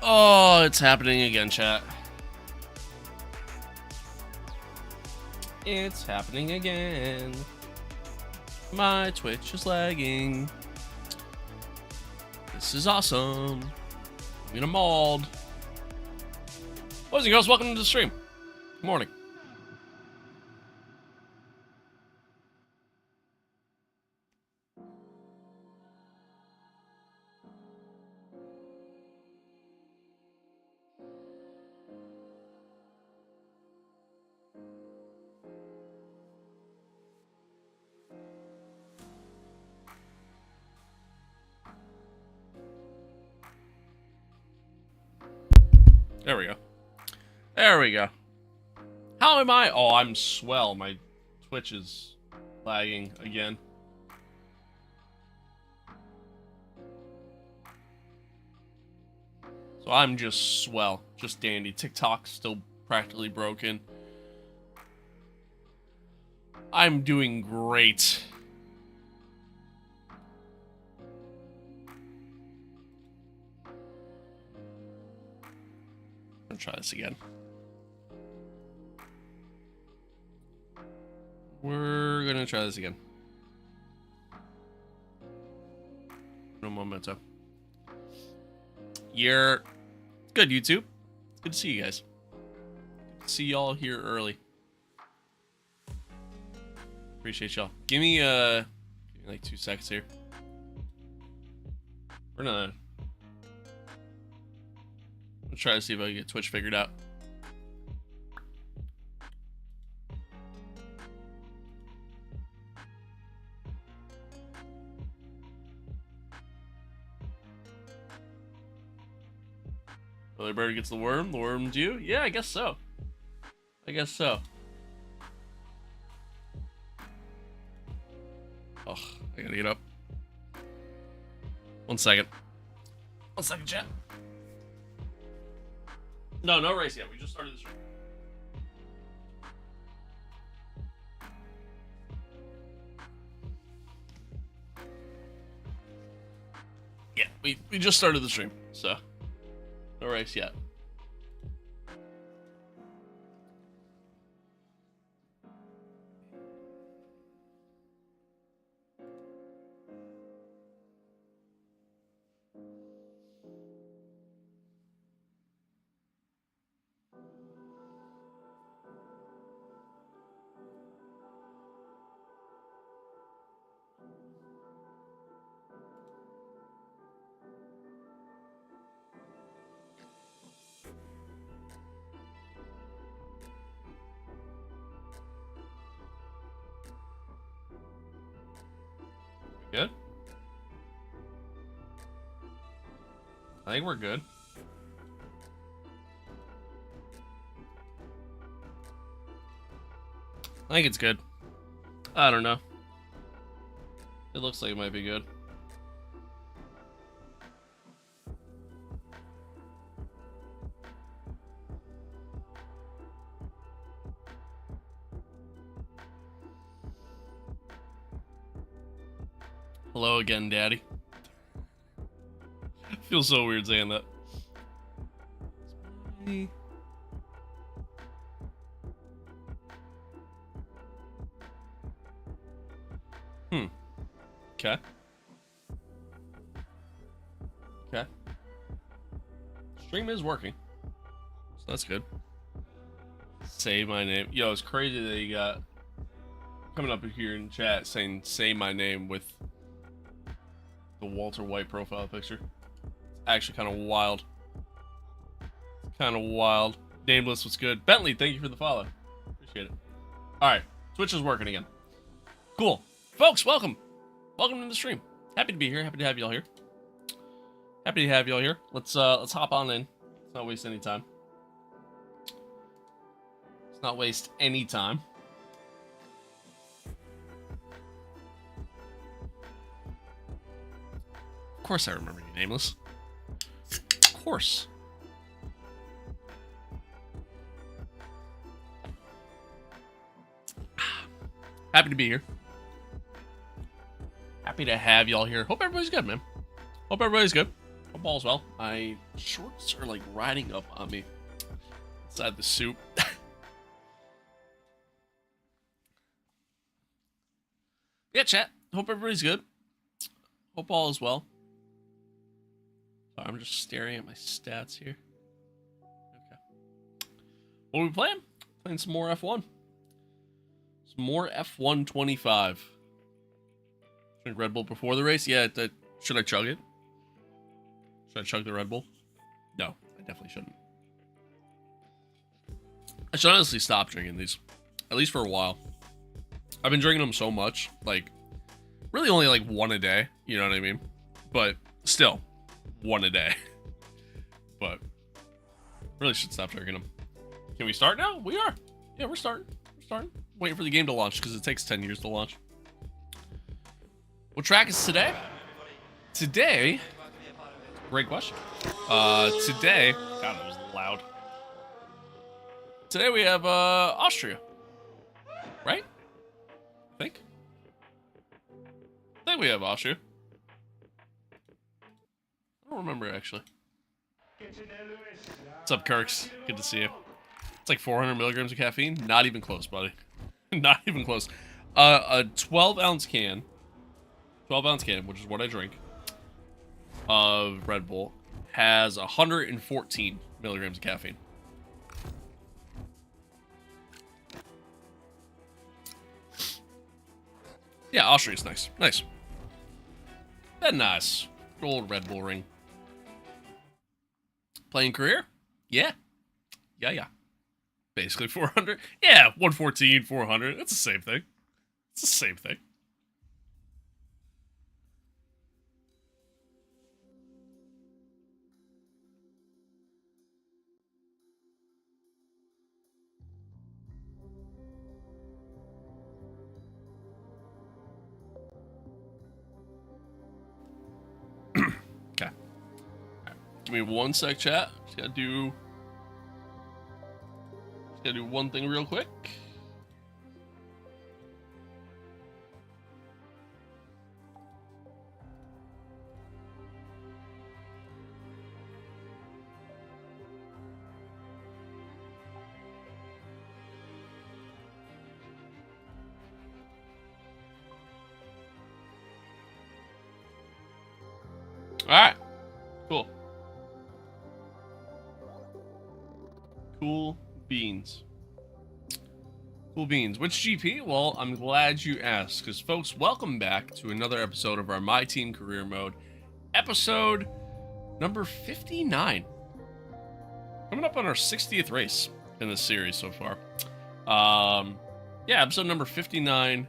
Oh, it's happening again, chat. It's happening again. My Twitch is lagging. This is awesome. I'm gonna mauled. Boys and girls, welcome to the stream. Good morning. There we go. There we go. How am I? Oh, I'm swell. My Twitch is lagging again. So I'm just swell. Just dandy. TikTok's still practically broken. I'm doing great. I'm gonna try this again. We're gonna try this again. No momento. You're good, YouTube. It's good to see you guys. Good to see y'all here early. Appreciate y'all. Give me like 2 seconds here. We're gonna try to see if I can get Twitch figured out. Early bird gets the worm's you? Yeah, I guess so. I guess so. Oh, I gotta get up. 1 second. 1 second, chat. No race yet. We just started the stream. Yeah, we just started the stream, so no race yet. Good? I think we're good. I think it's good. I don't know. It looks like it might be good. Hello again, Daddy. Feels so weird saying that. Okay. Okay. Stream is working. So that's good. Say my name. Yo, it's crazy that you got coming up here in chat saying say my name with the Walter White profile picture. It's actually kind of wild. Kind of wild. Nameless was good. Bentley, thank you for the follow. Appreciate it. Alright. Twitch is working again. Cool. Folks, welcome. Welcome to the stream. Happy to be here. Happy to have y'all here. Happy to have y'all here. Let's hop on in. Let's not waste any time. Let's not waste any time. Of course I remember you, Nameless. Of course. Happy to be here. Happy to have y'all here. Hope everybody's good, man. Hope everybody's good. Hope Hope all's well. My shorts are like riding up on me inside the soup. Yeah, chat. Hope everybody's good. Hope all is well. Sorry, I'm just staring at my stats here. Okay. What are we playing? Playing some more F1. Some more F125. Drink Red Bull before the race? Yeah, should I chug it? Should I chug the Red Bull? No, I definitely shouldn't. I should honestly stop drinking these. At least for a while. I've been drinking them so much. Like, really only like one a day. You know what I mean? But still, one a day. But really should stop drinking them. Can we start now? We are. Yeah, we're starting. We're starting. Waiting for the game to launch because it takes 10 years to launch. What track is today? Today, great question. Today, God, that was loud. Today we have Austria, right? I think we have Austria. I don't remember actually. What's up, Kirks? Good to see you. It's like 400 milligrams of caffeine. Not even close, buddy. Not even close. A 12-ounce can. 12-ounce can, which is what I drink, of Red Bull, has 114 milligrams of caffeine. Yeah, Austria's nice. Nice. That nice. Good old Red Bull ring. Playing career? Yeah. Yeah. Basically 400. Yeah, 114, 400. It's the same thing. It's the same thing. Okay. Right. Give me one sec, chat. Just gotta do one thing real quick. Alright. Cool. Cool beans. Cool beans. Which GP? Well, I'm glad you asked, because folks, welcome back to another episode of our My Team Career Mode. Episode number 59. Coming up on our 60th race in this series so far. Yeah, episode number 59.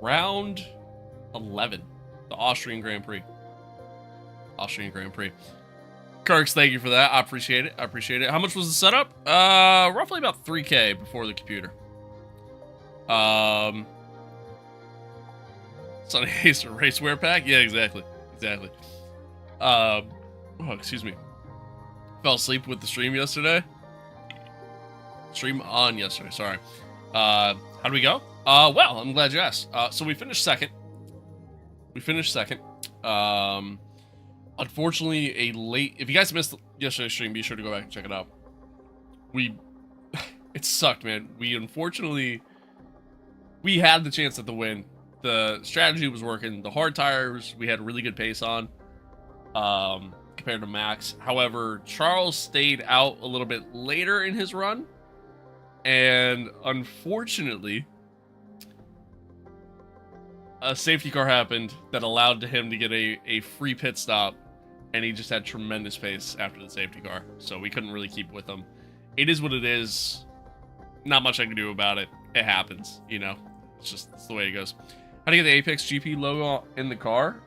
Round 11. The Austrian Grand Prix. Austrian Grand Prix. Kirks, thank you for that. I appreciate it. I appreciate it. How much was the setup? Roughly about 3K before the computer. Sunny Haste racewear pack? Yeah, exactly. Exactly. Oh, excuse me. Fell asleep with the stream yesterday. Stream on yesterday, sorry. How do we go? Well, I'm glad you asked. So we finished second. Unfortunately, if you guys missed yesterday's stream, be sure to go back and check it out. It sucked, man. We had the chance at the win. The strategy was working. The hard tires, we had really good pace on, compared to Max. However, Charles stayed out a little bit later in his run, and unfortunately, a safety car happened that allowed him to get a free pit stop, and he just had tremendous pace after the safety car, so we couldn't really keep with him. It is what it is. Not much I can do about it. It happens, you know. It's the way it goes. How do you get the Apex GP logo in the car?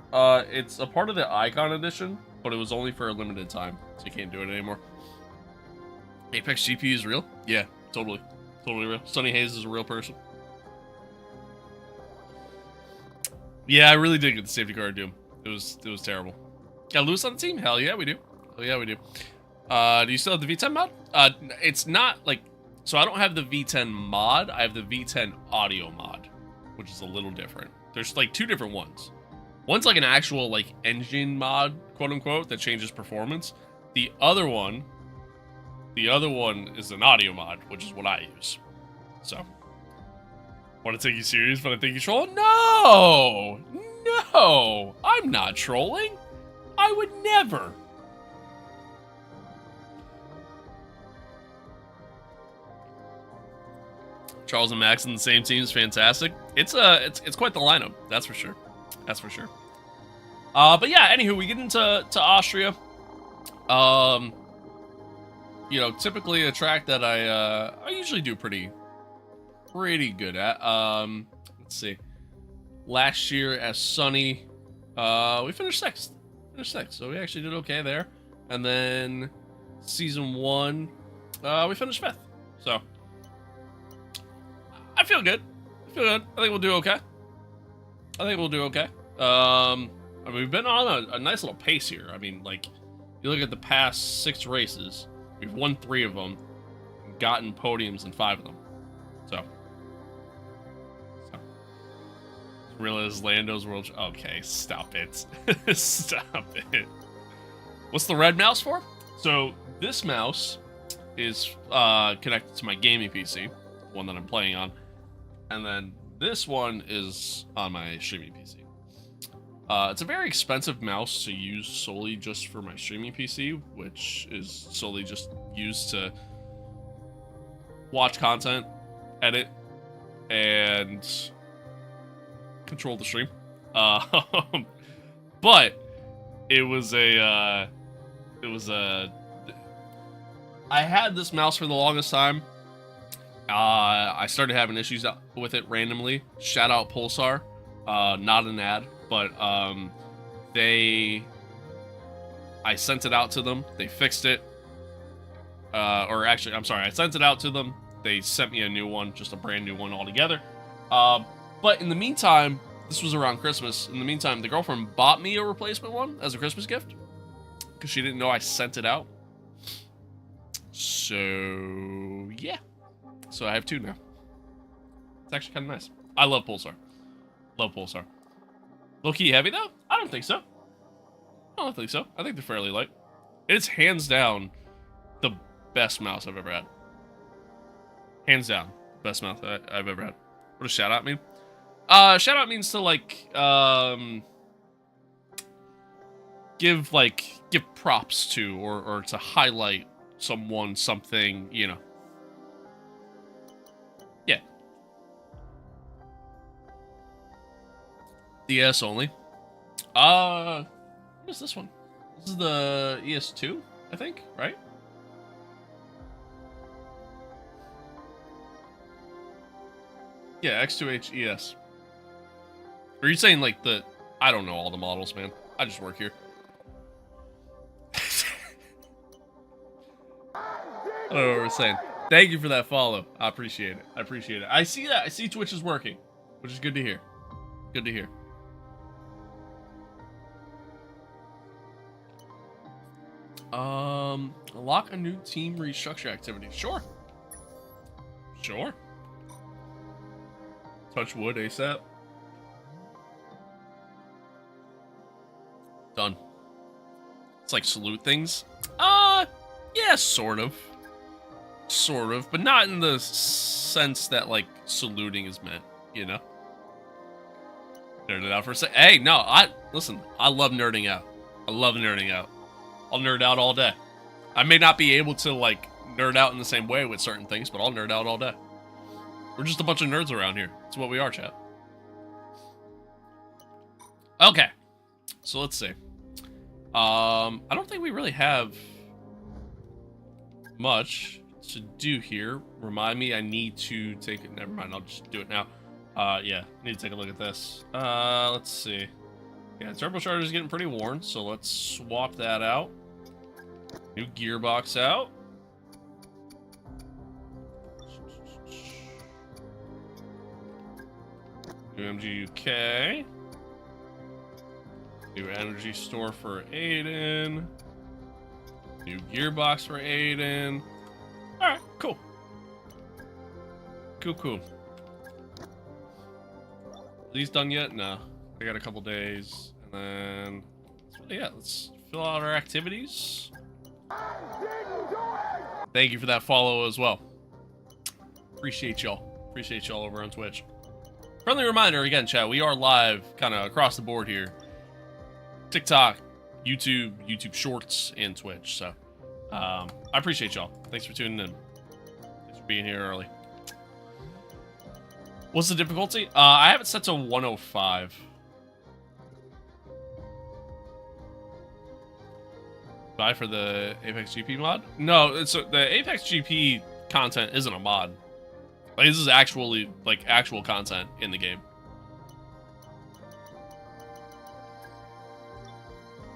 It's a part of the Icon Edition, but it was only for a limited time, so you can't do it anymore. Apex GP is real? Yeah, totally. Totally real. Sunny Hayes is a real person. Yeah, I really did get the safety car at Doom. It was terrible. Got Lewis on the team? Hell yeah, we do. Hell yeah, we do. Do you still have the V10 mod? It's not like... So I don't have the V10 mod. I have the V10 audio mod, which is a little different. There's like two different ones. One's like an actual like engine mod, quote unquote, that changes performance. The other one is an audio mod, which is what I use. So, want to take you serious, but I think you troll? No! No! I'm not trolling. I would never. Charles and Max in the same team is fantastic. It's quite the lineup, that's for sure. That's for sure. But yeah, anywho, we get into Austria. You know, typically a track that I usually do pretty good at. Let's see. Last year at Sunny, we finished sixth. So we actually did okay there. And then season 1, we finished 5th. So I feel good. I think we'll do okay. I mean, we've been on a nice little pace here. I mean, like, you look at the past 6 races, we've won 3 of them, and gotten podiums in 5 of them. So. Realize Lando's world. Okay, stop it. Stop it. What's the red mouse for? So this mouse is connected to my gaming PC, one that I'm playing on, and then this one is on my streaming PC. It's a very expensive mouse to use solely just for my streaming PC, which is solely just used to watch content, edit, and control the stream. But I had this mouse for the longest time. I started having issues with it randomly. Shout out Pulsar. Not an ad, but I sent it out to them. They fixed it. Or actually, I'm sorry. I sent it out to them. They sent me a new one, just a brand new one altogether. But in the meantime, this was around Christmas. In the meantime, the girlfriend bought me a replacement one as a Christmas gift because she didn't know I sent it out. So, yeah. So I have 2 now. It's actually kind of nice. I love Pulsar. Low-key heavy, though? I don't think so. I think they're fairly light. It's hands down the best mouse I've ever had. Hands down. Best mouse I've ever had. What does shout out mean? Shout out means to, like, give props to, or to highlight someone, something, you know. Yeah. ES only. What is this one? This is the ES2, I think, right? Yeah, X2H ES. Are you saying, like, I don't know all the models, man. I just work here. I don't know what we're saying. Thank you for that follow. I appreciate it. I see that. I see Twitch is working, which is good to hear. Lock a new team restructure activity. Sure. Touch wood ASAP. Done. It's like salute things. Yeah, sort of, but not in the sense that, like, saluting is meant, you know? Nerd it out for a sec. Hey, no, listen, I love nerding out. I'll nerd out all day. I may not be able to, like, nerd out in the same way with certain things, but I'll nerd out all day. We're just a bunch of nerds around here. That's what we are, chat. Okay. So let's see. I don't think we really have much to do here. Remind me, I need to take it. Never mind, I'll just do it now. Yeah, need to take a look at this. Let's see. Yeah, turbocharger is getting pretty worn, so let's swap that out. New gearbox out. New MG UK. New energy store for Aiden. New gearbox for Aiden. Alright, cool. Cool. Are these done yet? No. I got a couple days. And then, yeah, let's fill out our activities. Thank you for that follow as well. Appreciate y'all. Appreciate y'all over on Twitch. Friendly reminder, again, chat, we are live kind of across the board here. TikTok, YouTube, YouTube Shorts, and Twitch. So, I appreciate y'all. Thanks for tuning in. Thanks for being here early. What's the difficulty? I have it set to 105. Buy for the Apex GP mod? No, it's the Apex GP content isn't a mod. Like, this is actually like actual content in the game.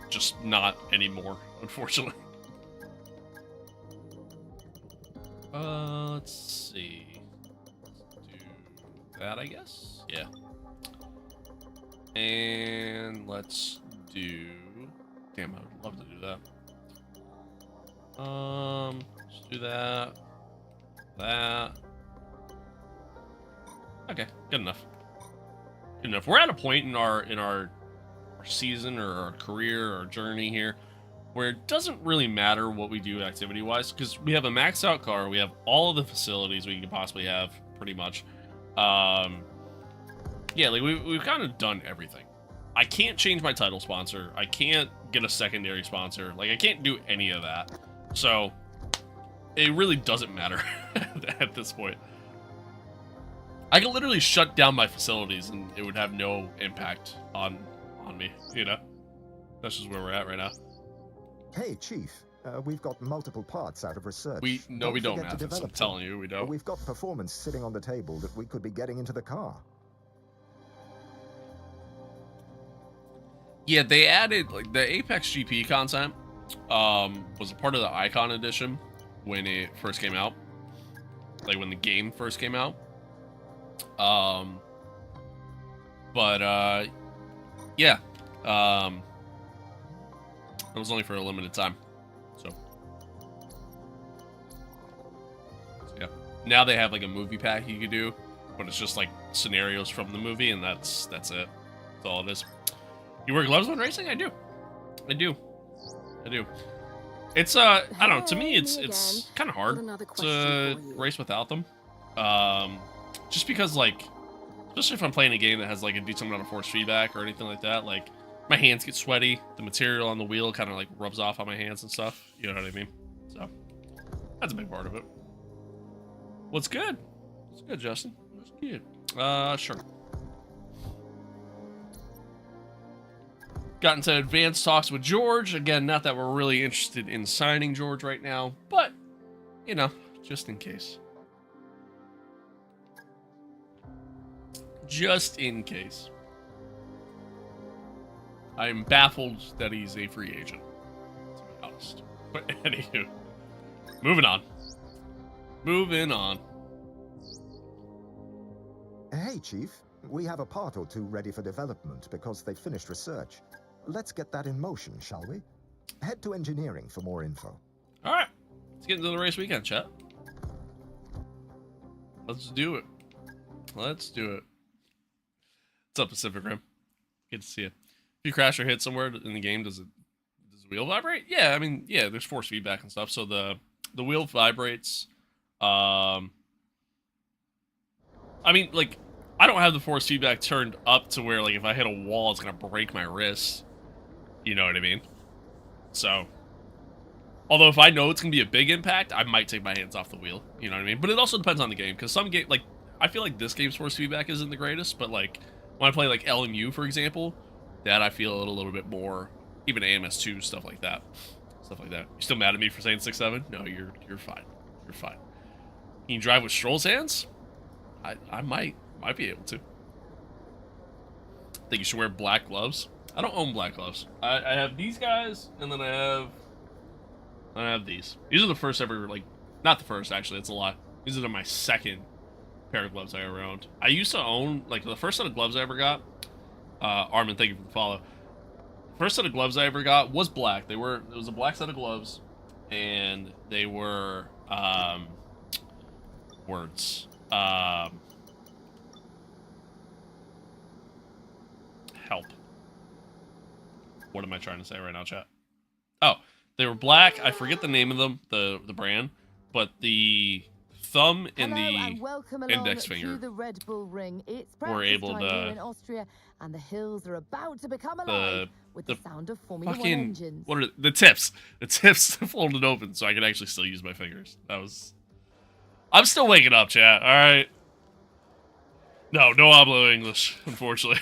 Just not anymore, unfortunately. Let's see. Let's do that, I guess. Yeah. And let's do. Damn, I would love to do that. Let's do that. That. Okay, good enough. Good enough. We're at a point in our season or our career or journey here where it doesn't really matter what we do activity-wise, because we have a maxed out car, we have all of the facilities we could possibly have, pretty much. Yeah, like we've kind of done everything. I can't change my title sponsor. I can't get a secondary sponsor. Like, I can't do any of that. So, it really doesn't matter at this point. I could literally shut down my facilities and it would have no impact on me, you know? That's just where we're at right now. Hey, Chief. We've got multiple parts out of research. No, we don't, Mathis. I'm telling you, we don't. We've got performance sitting on the table that we could be getting into the car. Yeah, they added, like, the Apex GP content was a part of the Icon Edition when it first came out. Like, when the game first came out. Yeah. It was only for a limited time. So yeah. Now they have, like, a movie pack you could do, but it's just, like, scenarios from the movie, and that's it. That's all it is. You wear gloves when racing? I do. It's I don't know, to me it's kind of hard to race without them. Just because, like, especially if I'm playing a game that has, like, a decent amount of force feedback or anything like that, like, my hands get sweaty, the material on the wheel kind of, like, rubs off on my hands and stuff, you know what I mean? So that's a big part of it. What's good? What's good, Justin? What's good? Sure. Got into advanced talks with George. Again, not that we're really interested in signing George right now, but, you know, just in case. Just in case. I am baffled that he's a free agent, to be honest. But anywho, moving on. Hey, Chief. We have a part or two ready for development because they finished research. Let's get that in motion, shall we? Head to engineering for more info. All right. Let's get into the race weekend, chat. Let's do it. What's up, Pacific Rim? Good to see you. If you crash or hit somewhere in the game, does the wheel vibrate? Yeah, I mean, yeah, there's force feedback and stuff. So the wheel vibrates. I mean, like, I don't have the force feedback turned up to where, like, if I hit a wall, it's gonna break my wrist. You know what I mean? So, although if I know it's gonna be a big impact, I might take my hands off the wheel. You know what I mean? But it also depends on the game, because some game, like, I feel like this game's force feedback isn't the greatest, but, like, when I play, like, LMU, for example, that I feel a little bit more, even AMS2, stuff like that. You still mad at me for saying 6'7"? No, you're fine. You're fine. Can you drive with Stroll's hands? I might be able to. Think you should wear black gloves? I don't own black gloves. I have these guys, and then I have these. These are the first ever, like, not the first, actually, it's a lie. These are my second pair of gloves I ever owned. I used to own, like, the first set of gloves I ever got, Armin, thank you for the follow. First set of gloves I ever got was black. It was a black set of gloves, and they were, help. What am I trying to say right now, chat? They were black. I forget the name of them, the brand, but the thumb and the index finger the Red Bull Ring. It's were able practice time here to in Austria, and the hills are about to become alive with the sound of Formula One fucking engines. what are the tips? The tips folded open so I could actually still use my fingers. That was. I'm still waking up, chat. All right. No hablo English, unfortunately.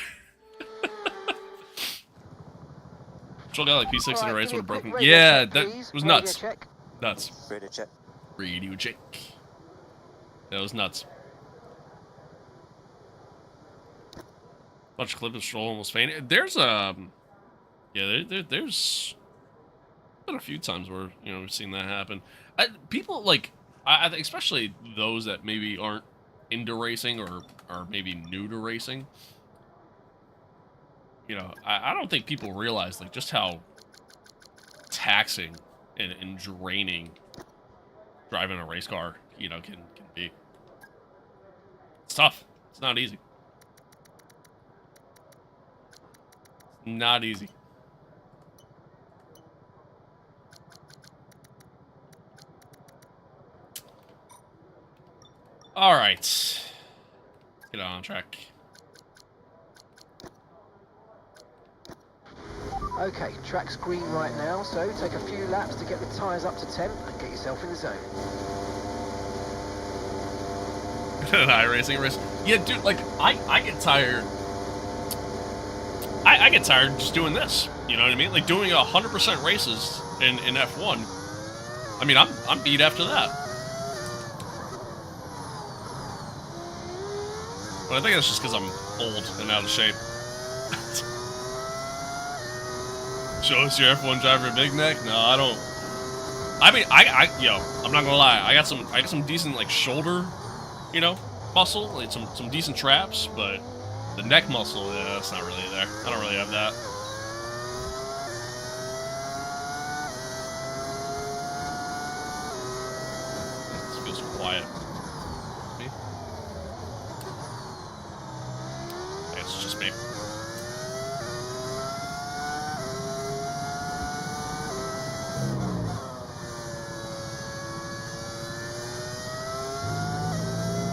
Still got like P6 in a race would have broken. Yeah, that was nuts. Check. Nuts. Radio check. Radio check. That was nuts. Bunch of clip of Stroll almost fainted. There's yeah, there's been a few times where we've seen that happen. People like I think especially those that maybe aren't into racing or are maybe new to racing. I don't think people realize like just how taxing and draining driving a race car, can be. It's tough. It's not easy. It's not easy. All right. Get on track. Okay, track's green right now, so take a few laps to get the tyres up to 10 and get yourself in the zone. An iRacing race. Yeah, dude, like, I get tired. I get tired just doing this. You know what I mean? Like, doing 100% races in F1. I mean, I'm beat after that. But I think that's just because I'm old and out of shape. Show us your F1 driver big neck? No, I don't. I mean, I'm not gonna lie. I got some decent like shoulder, muscle, like some decent traps, but the neck muscle, yeah, that's not really there. I don't really have that. It feels so quiet. Me? Yeah, it's just me.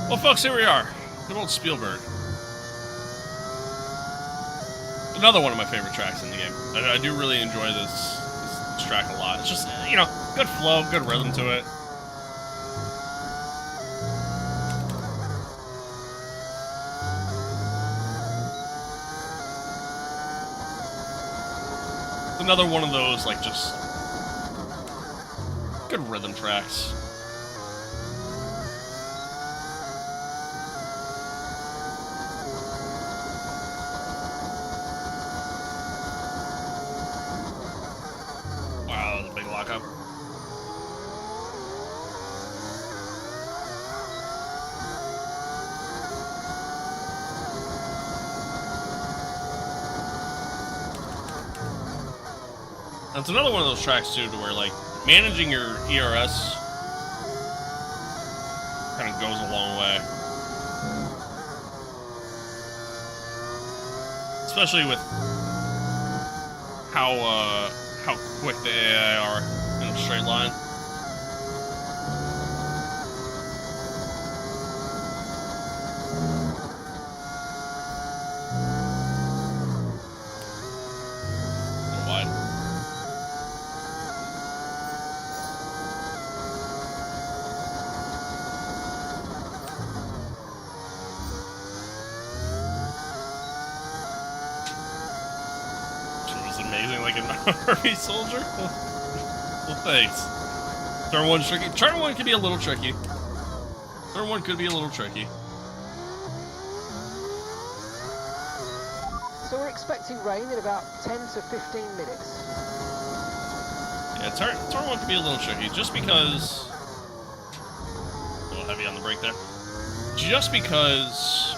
Well, folks, here we are. Good old Spielberg. Another one of my favorite tracks in the game. I do really enjoy this track a lot. It's just, good flow, good rhythm to it. It's another one of those, like, just good rhythm tracks. It's another one of those tracks too, to where like managing your ERS kind of goes a long way, especially with how quick the AI are in a straight line. Army soldier? Well, thanks. Turn 1's tricky. Turn 1 could be a little tricky. Turn 1 could be a little tricky. So we're expecting rain in about 10 to 15 minutes. Yeah, turn 1 could be a little tricky, just because... A little heavy on the brake there. Just because...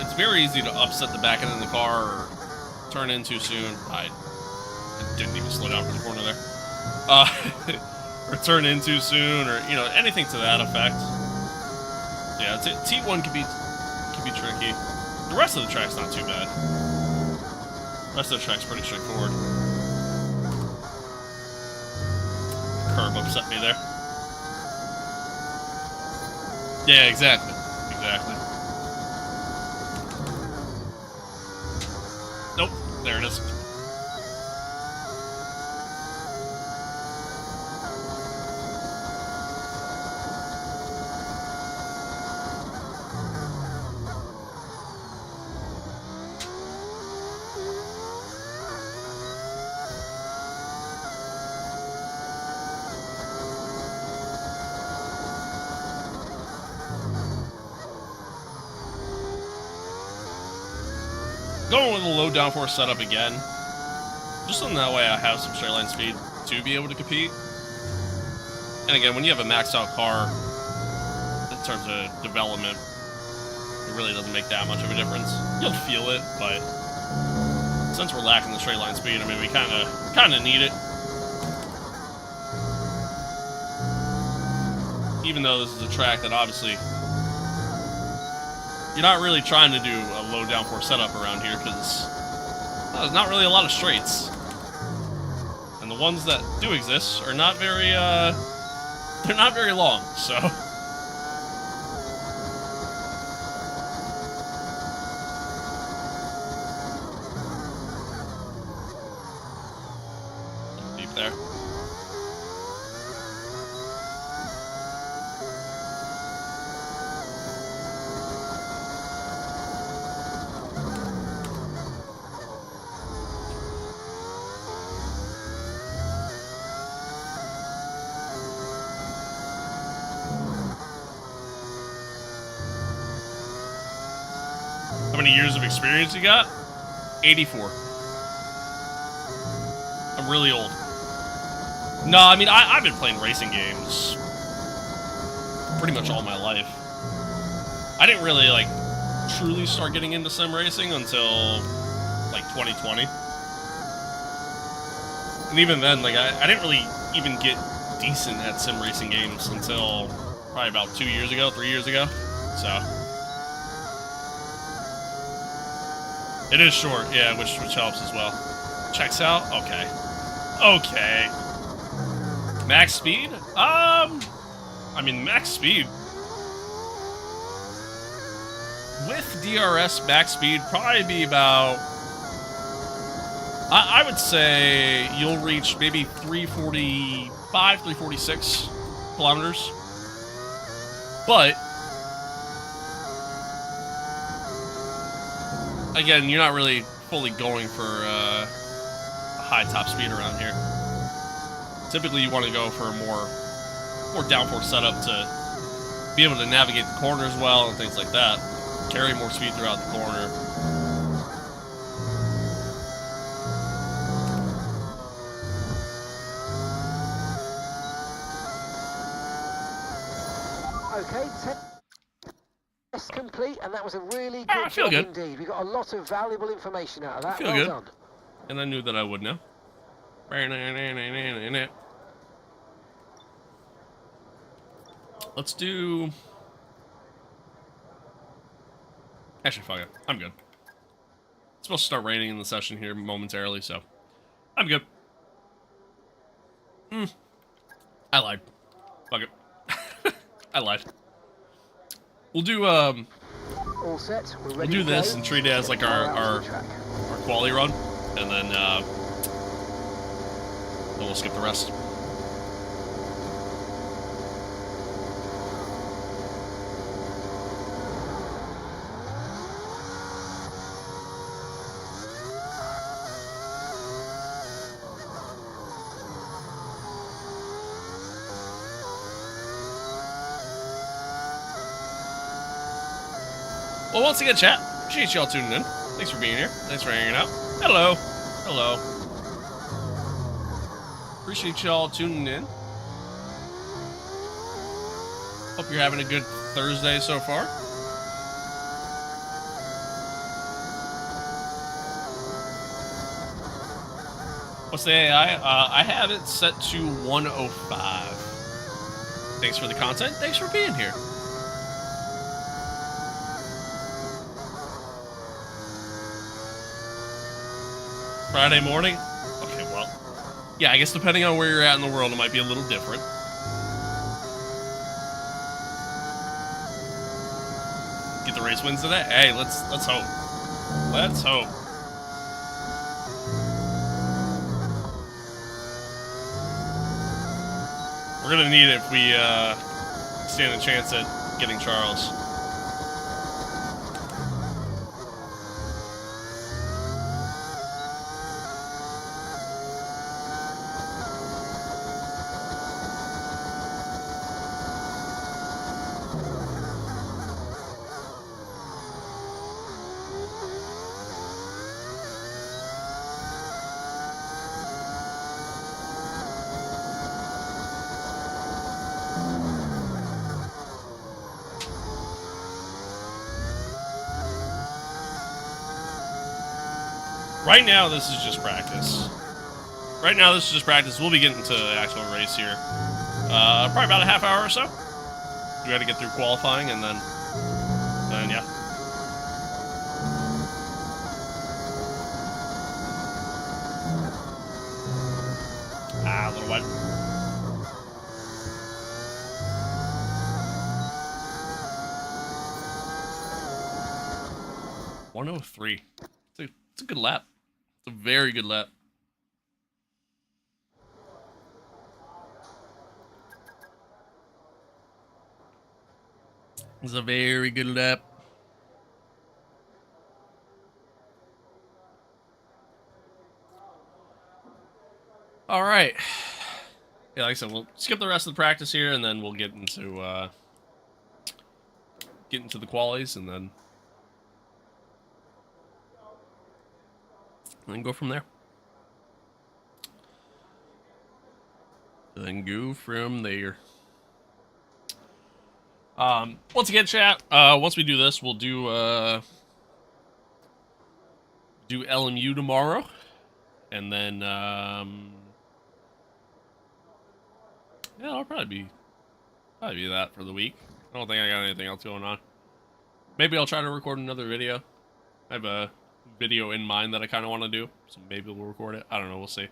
It's very easy to upset the back end of the car, or turn in too soon. I didn't even slow down for the corner there. Or turn in too soon, or anything to that effect. Yeah, T1 could be tricky. The rest of the track's not too bad. The rest of the track's pretty straightforward. upset me there. Yeah, exactly. Exactly. Nope. There it is. Going with a low downforce setup again. Just so that way I have some straight line speed to be able to compete. And again, when you have a maxed out car, in terms of development, it really doesn't make that much of a difference. You'll feel it, but since we're lacking the straight line speed, I mean, we kind of need it. Even though this is a track that obviously you're not really trying to do a low downforce setup around here because there's not really a lot of straights. And the ones that do exist are not very, they're not very long, so. Deep there. How many years of experience you got? 84. I'm really old. No, I mean, I've been playing racing games pretty much all my life. I didn't really, like, truly start getting into sim racing until, like, 2020. And even then, like, I didn't really even get decent at sim racing games until probably about 2 years ago, 3 years ago. So. It is short, yeah, which helps as well. Checks out? Okay. Okay. Max speed? I mean, max speed. With DRS, max speed probably be about... I would say you'll reach maybe 345, 346 kilometers. But... again, you're not really fully going for a high top speed around here. Typically, you want to go for a more downforce setup to be able to navigate the corners well and things like that. Carry more speed throughout the corner. Okay, test complete, and that was a really good job indeed. We got a lot of valuable information out of that. Well done. And I knew that I would now. Let's do... actually, fuck it. I'm good. It's supposed to start raining in the session here momentarily, so I'm good. I lied. Fuck it. I lied. We'll do all set. We'll do this and treat it as like our quality run, and then we'll skip the rest. Well, once again, chat, appreciate y'all tuning in. Thanks for being here. Thanks for hanging out. Hello. Hello. Appreciate y'all tuning in. Hope you're having a good Thursday so far. What's the AI? I have it set to 105. Thanks for the content. Thanks for being here. Friday morning? Okay, well, yeah, I guess depending on where you're at in the world, it might be a little different. get the race wins today. Hey, let's hope. Let's hope. We're gonna need it if we stand a chance at getting Charles. Right now, this is just practice. Right now, this is just practice. We'll be getting to the actual race here. Probably about a half hour or so. We got to get through qualifying, and then yeah. A little wide. .103. It's a good lap. It's a very good lap. It's a very good lap. All right. Yeah, like I said, we'll skip the rest of the practice here, and then we'll get into the qualies, and then go from there. Once again, chat, once we do this, we'll do LMU tomorrow, and then yeah, I'll probably be that for the week. I don't think I got anything else going on. Maybe I'll try to record another video. I have a video in mind that I kind of want to do, so maybe we'll record it. I don't know, we'll see.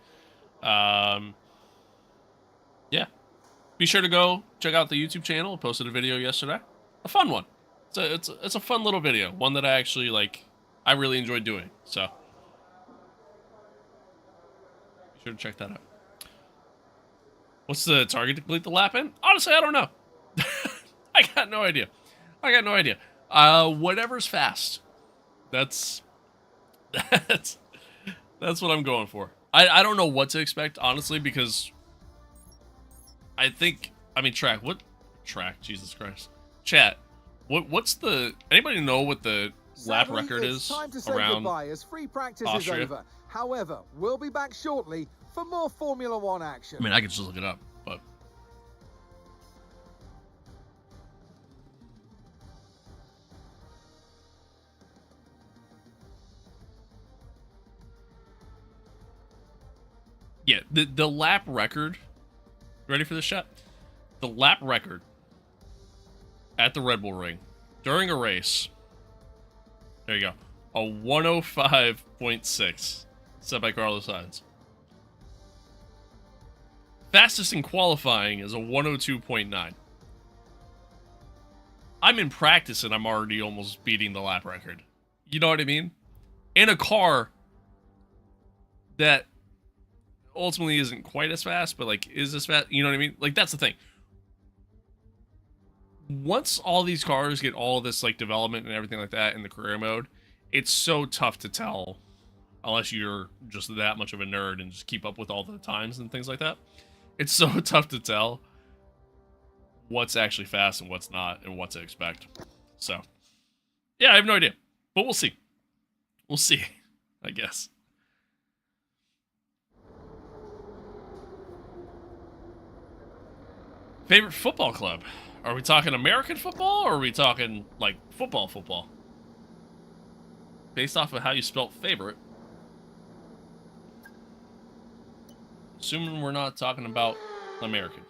Yeah, be sure to go check out the YouTube channel. I posted a video yesterday, a fun one. It's a fun little video, one that I actually like. I really enjoyed doing, so be sure to check that out. What's the target to complete the lap in? Honestly, I don't know. I got no idea. Whatever's fast. That's what I'm going for. I don't know what to expect, honestly, because Jesus Christ. Chat, what's the, anybody know what the lap record is around as free practice Austria? is over. However, we'll be back shortly for more Formula One action. I mean, I could just look it up, but yeah, the lap record. Ready for this shot? The lap record at the Red Bull Ring during a race. There you go. A 105.6 set by Carlos Sainz. Fastest in qualifying is a 102.9. I'm in practice and I'm already almost beating the lap record. You know what I mean? In a car that ultimately isn't quite as fast, but like is as fast. You know what I mean? Like, that's the thing. Once all these cars get all this like development and everything like that in the career mode, it's so tough to tell unless you're just that much of a nerd and just keep up with all the times and things like that. It's so tough to tell what's actually fast and what's not and what to expect. So, yeah, I have no idea. But we'll see. We'll see, I guess. Favorite football club? Are we talking American football or are we talking, like, football? Based off of how you spelt favorite. Assuming we're not talking about American.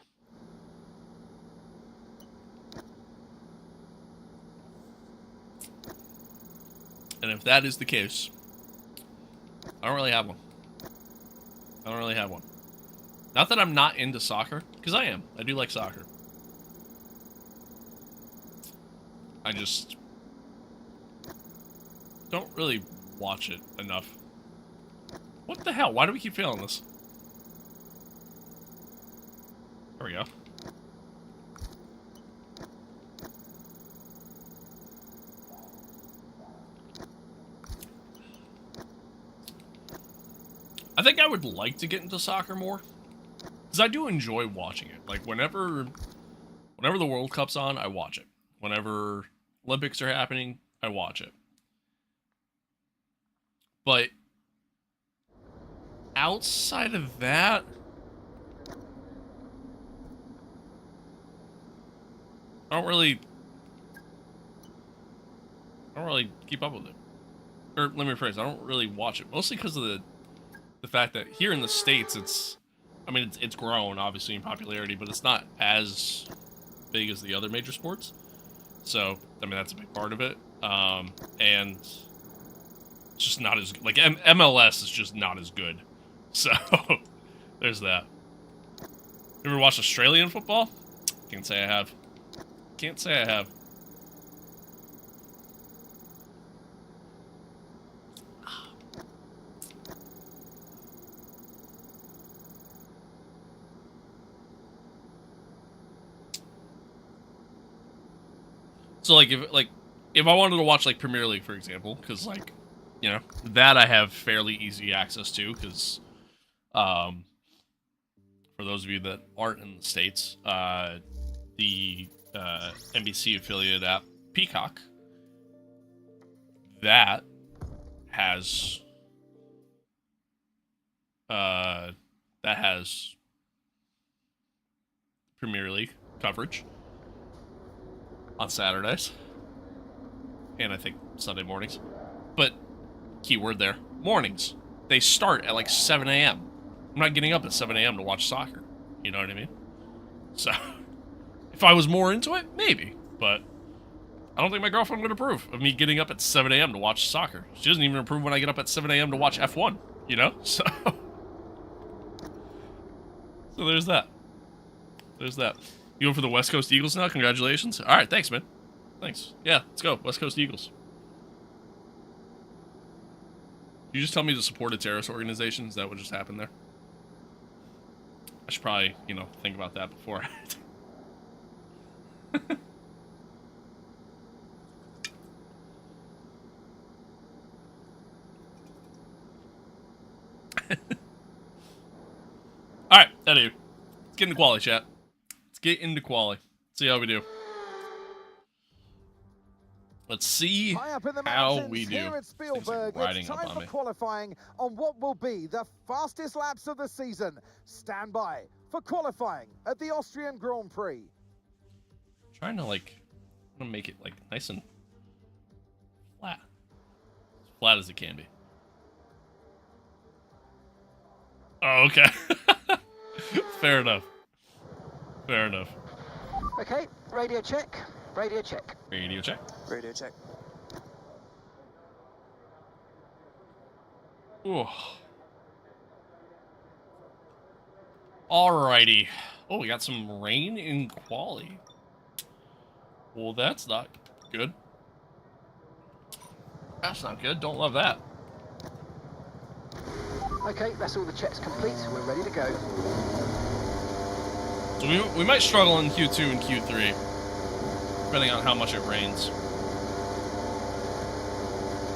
And if that is the case, I don't really have one. Not that I'm not into soccer, because I am. I do like soccer. don't really watch it enough. What the hell? Why do we keep failing this? There we go. I think I would like to get into soccer more, because I do enjoy watching it. Like, whenever the World Cup's on, I watch it. Whenever Olympics are happening, I watch it. But outside of that, I don't really keep up with it. Or let me rephrase, I don't really watch it, mostly because of the fact that here in the States, it's grown obviously in popularity, but it's not as big as the other major sports. So I mean, that's a big part of it. And it's just not as like MLS is just not as good. So there's that. You ever watched Australian football? Can't say I have. Can't say I have. So like if I wanted to watch like Premier League, for example, because like, you know, that I have fairly easy access to, because for those of you that aren't in the States, the NBC affiliate app Peacock, that has Premier League coverage on Saturdays, and I think Sunday mornings. But keyword there, mornings. They start at like 7 a.m. I'm not getting up at 7 a.m. to watch soccer. You know what I mean? So, if I was more into it, maybe. But I don't think my girlfriend would approve of me getting up at 7 a.m. to watch soccer. She doesn't even approve when I get up at 7 a.m. to watch F1. You know? So, so there's that. There's that. You go for the West Coast Eagles now? Congratulations. All right, thanks, man. Thanks. Yeah, let's go. West Coast Eagles. You just tell me to support a terrorist organization? Is that what just happened there? I should probably, you know, think about that before. Alright, anyway. Let's get into quality, chat. Let's get into quality. See how we do. Let's see how we do. Here at Spielberg, it's time for qualifying on what will be the fastest laps of the season. Stand by for qualifying at the Austrian Grand Prix. Trying to like, I'm gonna make it like nice and flat, as flat as it can be. Oh, okay. Fair enough. Fair enough. Okay, radio check. Radio check. Radio check. Radio check. Ooh. Alrighty. Oh, we got some rain in quali. Well, that's not good. That's not good. Don't love that. Okay, that's all the checks complete. We're ready to go. So we might struggle in Q2 and Q3, depending on how much it rains.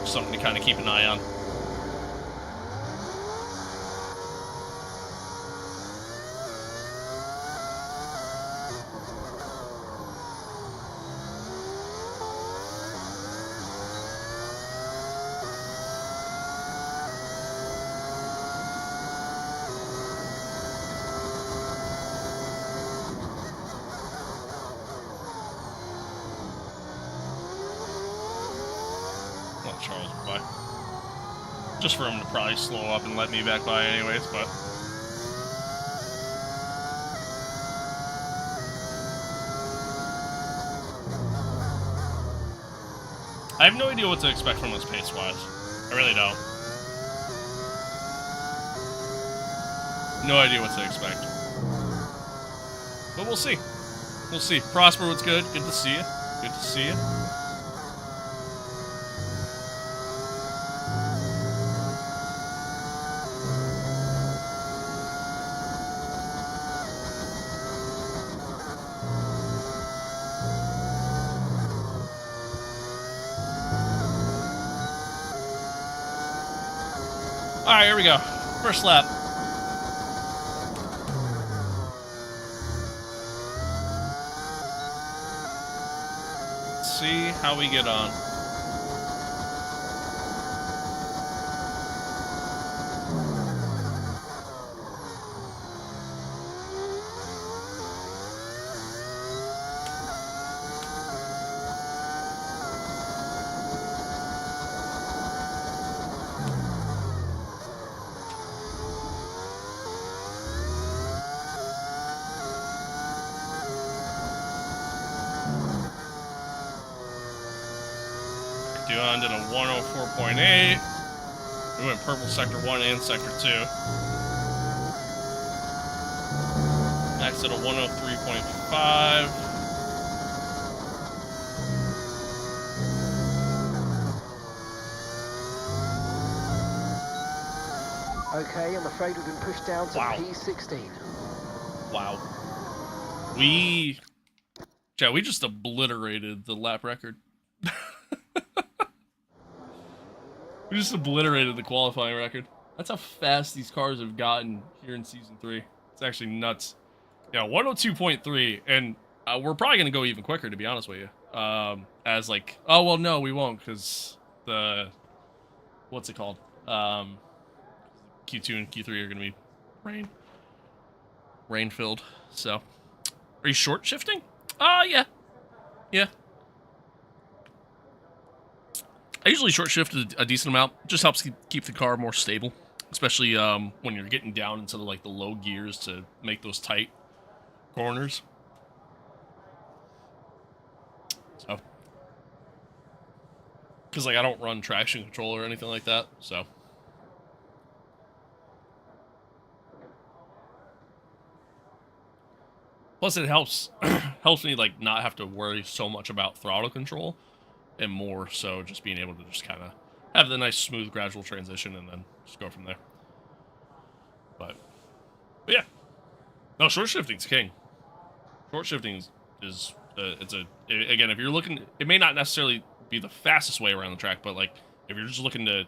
Something to kind of keep an eye on. Charles by. Just for him to probably slow up and let me back by anyways, but... I have no idea what to expect from us pace-wise. I really don't. No idea what to expect. But we'll see. We'll see. Prosper, what's good? Good to see you. Good to see you. Alright, here we go. First lap. Let's see how we get on. Duan did a 104.8. We went purple sector 1 and sector 2. Max did a 103.5. Okay, I'm afraid we've been pushed down to Wow. P16. Wow. Chad, we just obliterated the lap record. We just obliterated the qualifying record. That's how fast these cars have gotten here in Season 3. It's actually nuts. Yeah, 102.3, and we're probably going to go even quicker, to be honest with you. As like, oh, well, no, we won't, because the, what's it called? Q2 and Q3 are going to be rain-filled, so. Are you short shifting? Yeah. Yeah. I usually short shift a decent amount. It just helps keep the car more stable, especially when you're getting down into like the low gears to make those tight corners. So, because like I don't run traction control or anything like that, so. Plus, it helps me like not have to worry so much about throttle control. And more so just being able to just kind of have the nice, smooth, gradual transition and then just go from there. But yeah. No, short shifting's king. Short shifting is again, if you're looking, it may not necessarily be the fastest way around the track, but like, if you're just looking to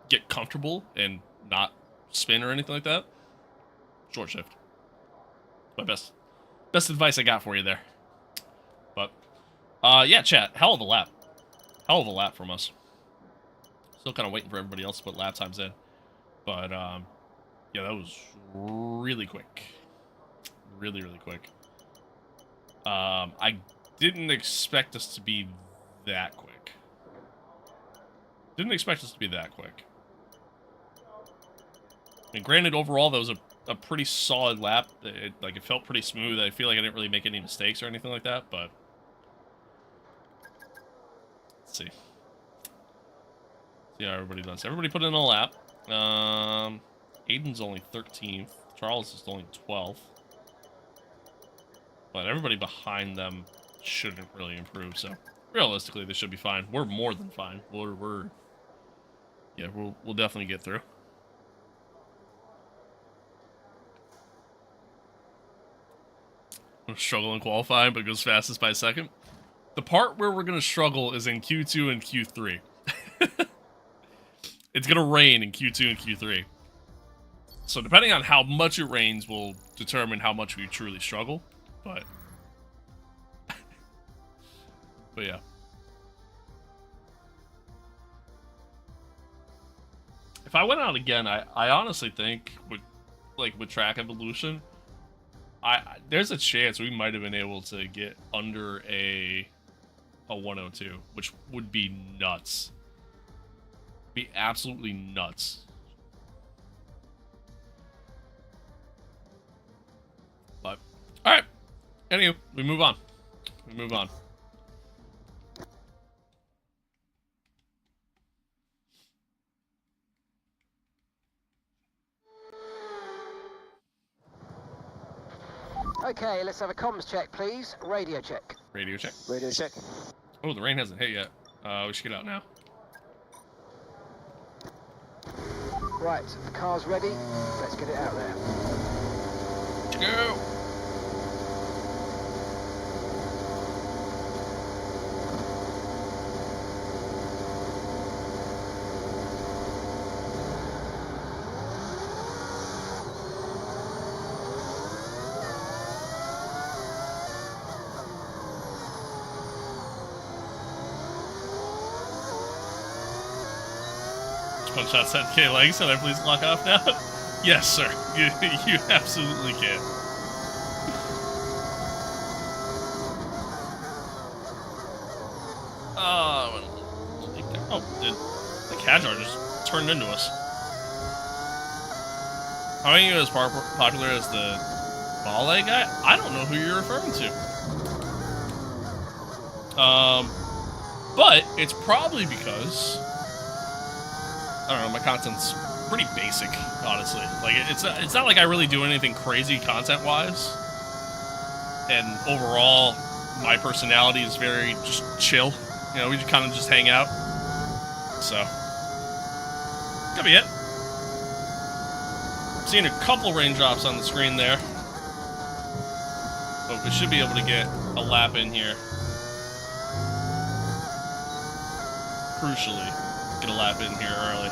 get comfortable and not spin or anything like that, short shift. My best advice I got for you there. But, yeah, chat, hell of a lap. Hell of a lap from us. Still kind of waiting for everybody else to put lap times in. But, yeah, that was really quick. Really, really quick. I didn't expect us to be that quick. Didn't expect us to be that quick. And granted, overall, that was a pretty solid lap. It felt pretty smooth. I feel like I didn't really make any mistakes or anything like that, but... Let's see. See how everybody does. Everybody put in a lap. Aiden's only 13th. Charles is only 12th. But everybody behind them shouldn't really improve, so realistically, they should be fine. We're more than fine. We'll definitely get through. We're struggling qualifying, but goes fastest by a second. The part where we're going to struggle is in Q2 and Q3. It's going to rain in Q2 and Q3. So depending on how much it rains will determine how much we truly struggle. But yeah. If I went out again, I honestly think with track evolution, there's a chance we might have been able to get under a 102, which would be nuts. Be absolutely nuts. But all right. Anyway, we move on. Okay, let's have a comms check, please. Radio check. Radio check. Radio check. Oh, the rain hasn't hit yet. We should get out now. Right, the car's ready. Let's get it out there. Let's go. One-shot 10K legs. Can I please lock off now? Yes, sir. You absolutely can. Oh, the Kadjar just turned into us. How are you as popular as the ballet guy? I don't know who you're referring to. But it's probably because I don't know, my content's pretty basic, honestly. Like it's not like I really do anything crazy content-wise. And overall, my personality is very just chill. You know, we just kind of just hang out. So, could be it. Seeing a couple raindrops on the screen there. But we should be able to get a lap in here. Crucially, get a lap in here early.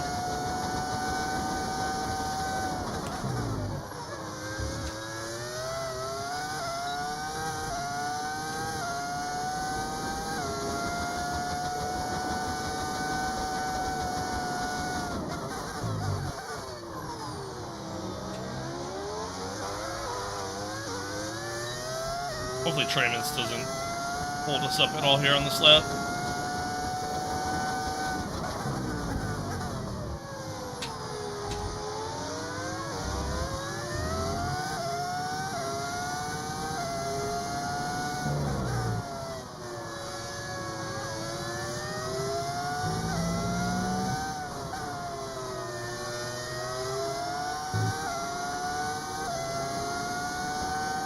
Hopefully Travis doesn't hold us up at all here on this lap.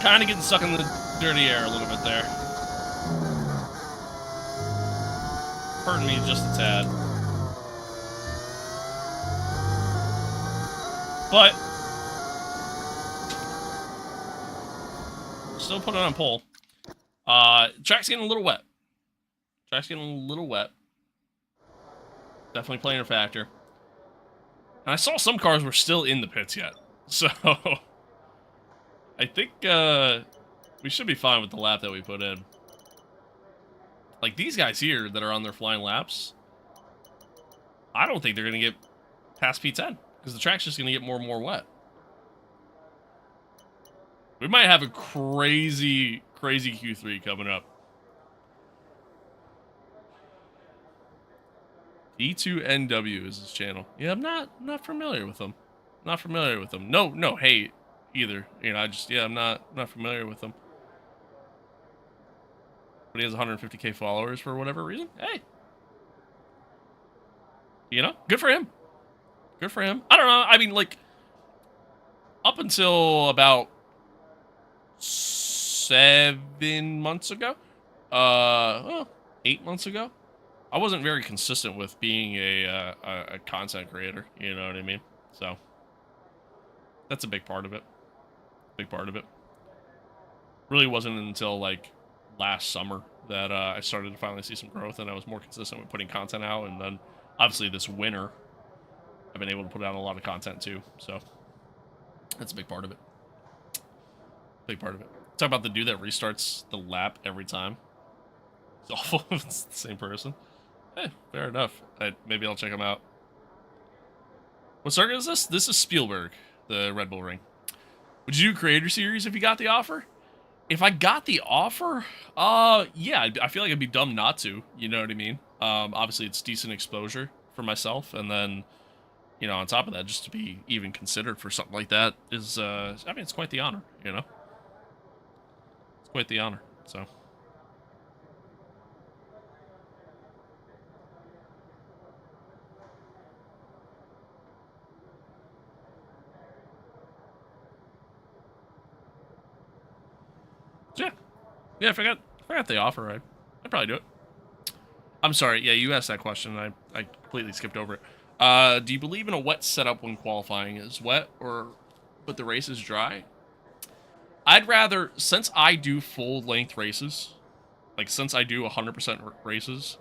Kind of getting stuck in the dirty air a little bit there. Hurting me just a tad. But still put it on pole. Track's getting a little wet. Definitely playing a factor. And I saw some cars were still in the pits yet. So I think we should be fine with the lap that we put in. Like, these guys here that are on their flying laps, I don't think they're going to get past P10, because the track's just going to get more and more wet. We might have a crazy, crazy Q3 coming up. E2NW is his channel. Yeah, I'm not familiar with him. Not familiar with him. No hate either. You know, I'm not familiar with him. But he has 150k followers for whatever reason. Hey. You know, good for him. Good for him. I don't know. I mean, like, up until about 7 months ago, 8 months ago, I wasn't very consistent with being a content creator. You know what I mean? So that's a big part of it. Big part of it. Really wasn't until like last summer that I started to finally see some growth, and I was more consistent with putting content out. And then obviously this winter, I've been able to put out a lot of content too. So that's a big part of it. Big part of it. Talk about the dude that restarts the lap every time. It's awful if it's the same person. Eh, fair enough. Maybe I'll check him out. What circuit is this? This is Spielberg, the Red Bull Ring. Would you do Creator Series if you got the offer? If I got the offer, yeah, I feel like it'd be dumb not to. You know what I mean? Obviously, it's decent exposure for myself, and then, you know, on top of that, just to be even considered for something like that is, I mean, it's quite the honor, you know? It's quite the honor, so. Yeah, I forgot the offer. I'd probably do it. I'm sorry. Yeah, you asked that question. I completely skipped over it. Do you believe in a wet setup when qualifying? Is wet but the race is dry? I'd rather, since I do full length races, like since I do 100% races,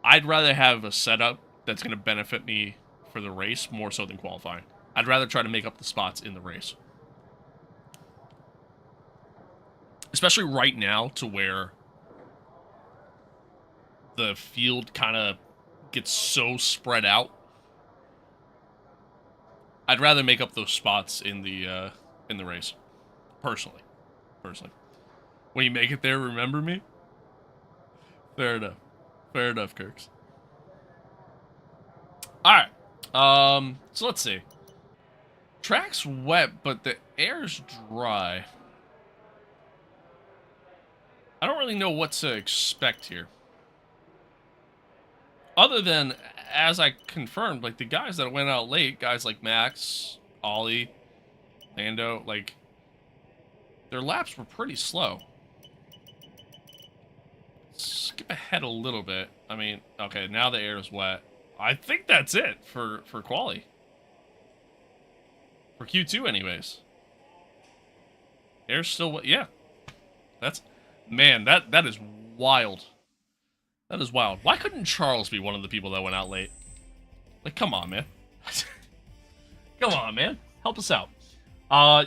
I'd rather have a setup that's going to benefit me for the race more so than qualifying. I'd rather try to make up the spots in the race. Especially right now, to where the field kind of gets so spread out I'd rather make up those spots in the race, personally. When you make it there, remember me. Fair enough, Kirks. All right. So let's see. Track's wet, but the air's dry. I don't really know what to expect here. Other than, as I confirmed, like, the guys that went out late, guys like Max, Ollie, Lando, like, their laps were pretty slow. Skip ahead a little bit. I mean, okay, now the air is wet. I think that's it for quali. For Q2 anyways. Air's still wet. Yeah. That's, man, that is wild. That is wild. Why couldn't Charles be one of the people that went out late? Like, come on, man. Come on, man. Help us out.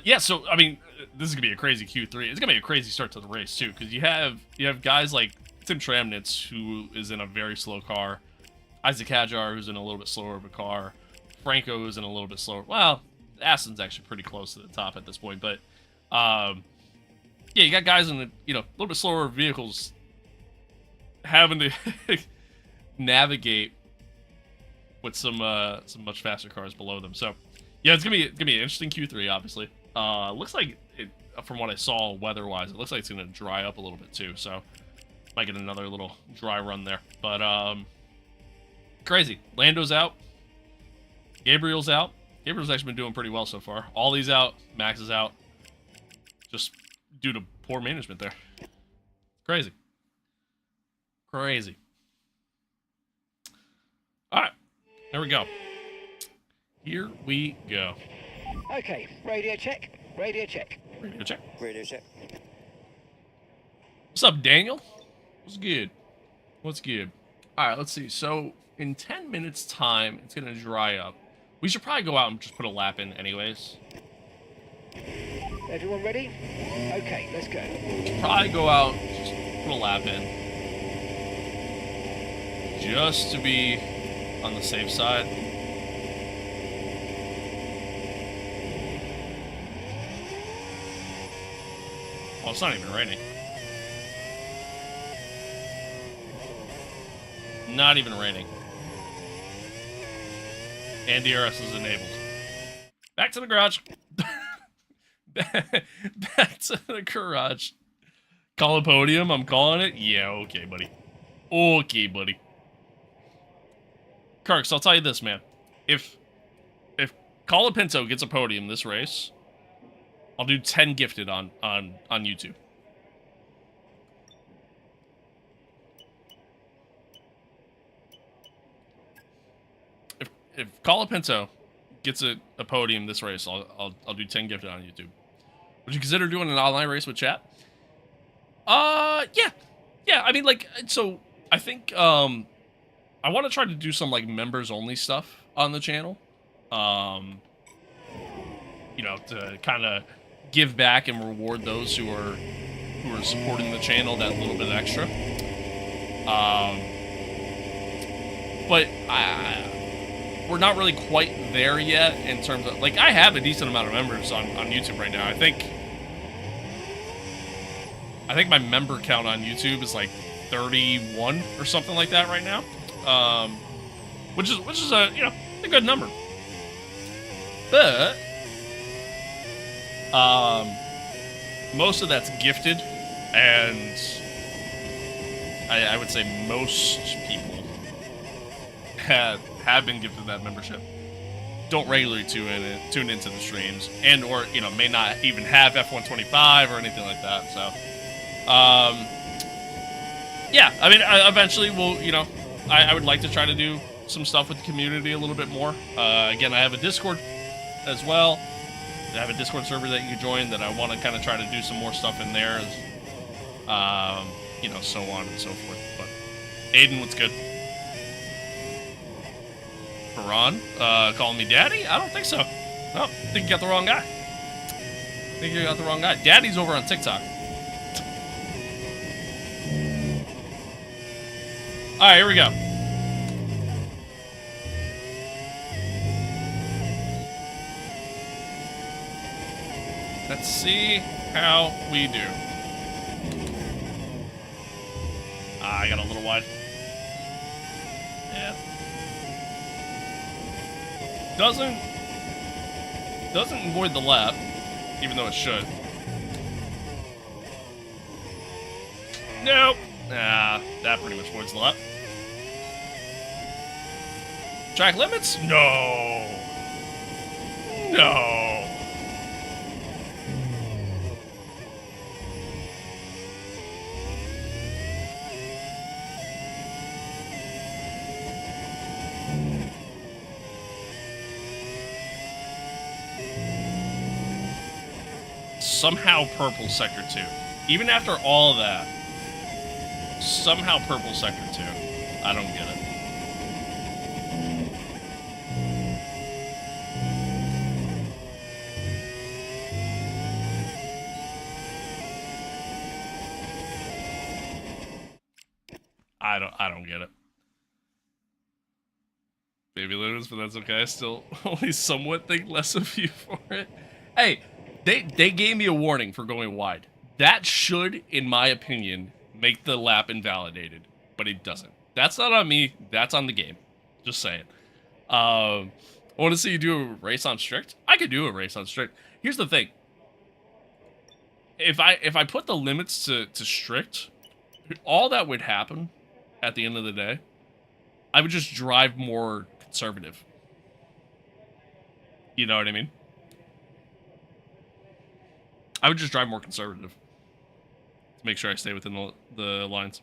Yeah, so, I mean, this is going to be a crazy Q3. It's going to be a crazy start to the race, too, because you have guys like Tim Tramnitz, who is in a very slow car. Isaac Hajar, who's in a little bit slower of a car. Franco, who's in a little bit slower. Well, Aston's actually pretty close to the top at this point, but, yeah, you got guys in the, a little bit slower vehicles having to navigate with some much faster cars below them. So yeah, it's gonna be an interesting Q3. Obviously, looks like it, from what I saw weather-wise, it looks like it's gonna dry up a little bit too. So might get another little dry run there. But crazy. Lando's out. Gabriel's out. Gabriel's actually been doing pretty well so far. Ollie's out. Max is out. Just due to poor management there. Crazy. Crazy. Alright. There we go. Here we go. Okay. Radio check. Radio check. Radio check. Radio check. What's up, Daniel? What's good? What's good? Alright, let's see. So, in 10 minutes' time, it's going to dry up. We should probably go out and just put a lap in anyways. Everyone ready? Okay, let's go. Probably go out, just put a lap in. Just to be on the safe side. Well, it's not even raining. Not even raining. And DRS is enabled. Back to the garage. Back to the garage. Call a podium. I'm calling it. Yeah, okay, buddy. Okay, buddy. Kirks, I'll tell you this, man. If Colapinto gets a podium this race, I'll do 10 gifted on YouTube. If Colapinto gets a podium this race, I'll do 10 gifted on YouTube. Would you consider doing an online race with chat? Yeah. Yeah, I mean, like, so I think I want to try to do some like members only stuff on the channel. You know, to kind of give back and reward those who are supporting the channel that little bit extra. But we're not really quite there yet in terms of, like, I have a decent amount of members on YouTube right now. I think my member count on YouTube is like 31 or something like that right now. Which is a, you know, a good number. But most of that's gifted, and I would say most people have been gifted that membership. Don't regularly tune into the streams, and or, you know, may not even have F125 or anything like that. So, yeah, I mean, eventually we'll, you know, I would like to try to do some stuff with the community a little bit more. Again, I have a Discord as well. I have a Discord server that you can join that I want to kind of try to do some more stuff in there, as, you know, so on and so forth. But Aiden, what's good? Haran, calling me daddy? I don't think so. No, I think you got the wrong guy. Daddy's over on TikTok. All right, here we go. Let's see how we do. I got a little wide. Yeah. Doesn't avoid the lap, even though it should. Nope. Nah, that pretty much avoids the lap. Track limits? No. No. Somehow purple sector 2. Even after all of that, somehow purple sector 2. I don't get it. I don't get it. Baby Lunas, but that's okay. I still only somewhat think less of you for it. Hey, they gave me a warning for going wide. That should, in my opinion, make the lap invalidated, but it doesn't. That's not on me. That's on the game. Just saying. I want to see you do a race on strict. I could do a race on strict. Here's the thing. If I put the limits to strict, all that would happen at the end of the day, I would just drive more conservative. You know what I mean? I would just drive more conservative to make sure I stay within the lines.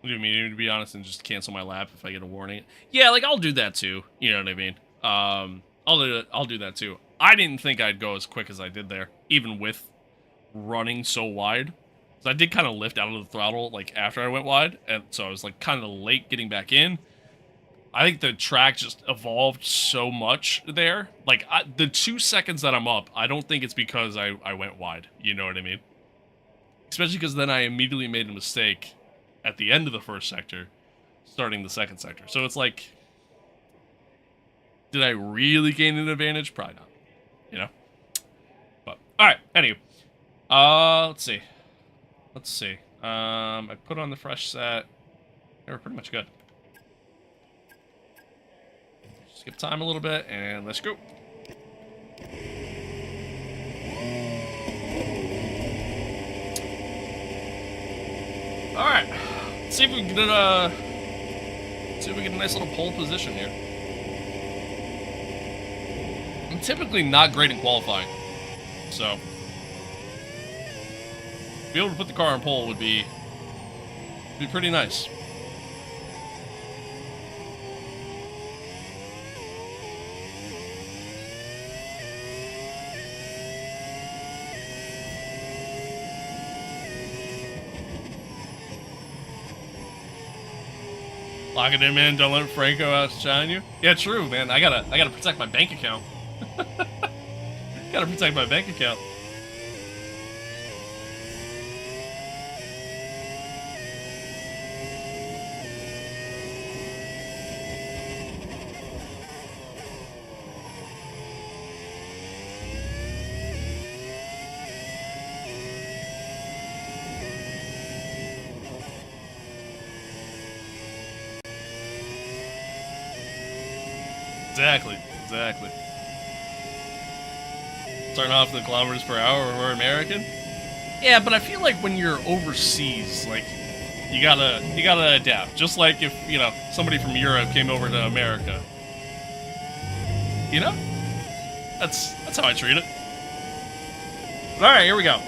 Do me to be honest and just cancel my lap if I get a warning. Yeah, like I'll do that too. You know what I mean? I'll do that too. I didn't think I'd go as quick as I did there, even with running so wide. So I did kind of lift out of the throttle like after I went wide, and so I was like kind of late getting back in. I think the track just evolved so much there. Like the 2 seconds that I'm up, I don't think it's because I went wide. You know what I mean? Especially because then I immediately made a mistake at the end of the first sector, starting the second sector. So it's like, did I really gain an advantage? Probably not, you know? But, alright, anyway. Let's see. I put on the fresh set. They were pretty much good. Skip time a little bit, and let's go. Alright. See if we can get a nice little pole position here. I'm typically not great in qualifying, so to be able to put the car on pole would be pretty nice. Lock it in, man. Don't let Franco outshine you. Yeah, true, man. I gotta protect my bank account. Gotta protect my bank account. Exactly. Starting off the kilometers per hour when we're American. Yeah, but I feel like when you're overseas, like you gotta adapt. Just like if, you know, somebody from Europe came over to America. You know? That's how I treat it. Alright, here we go.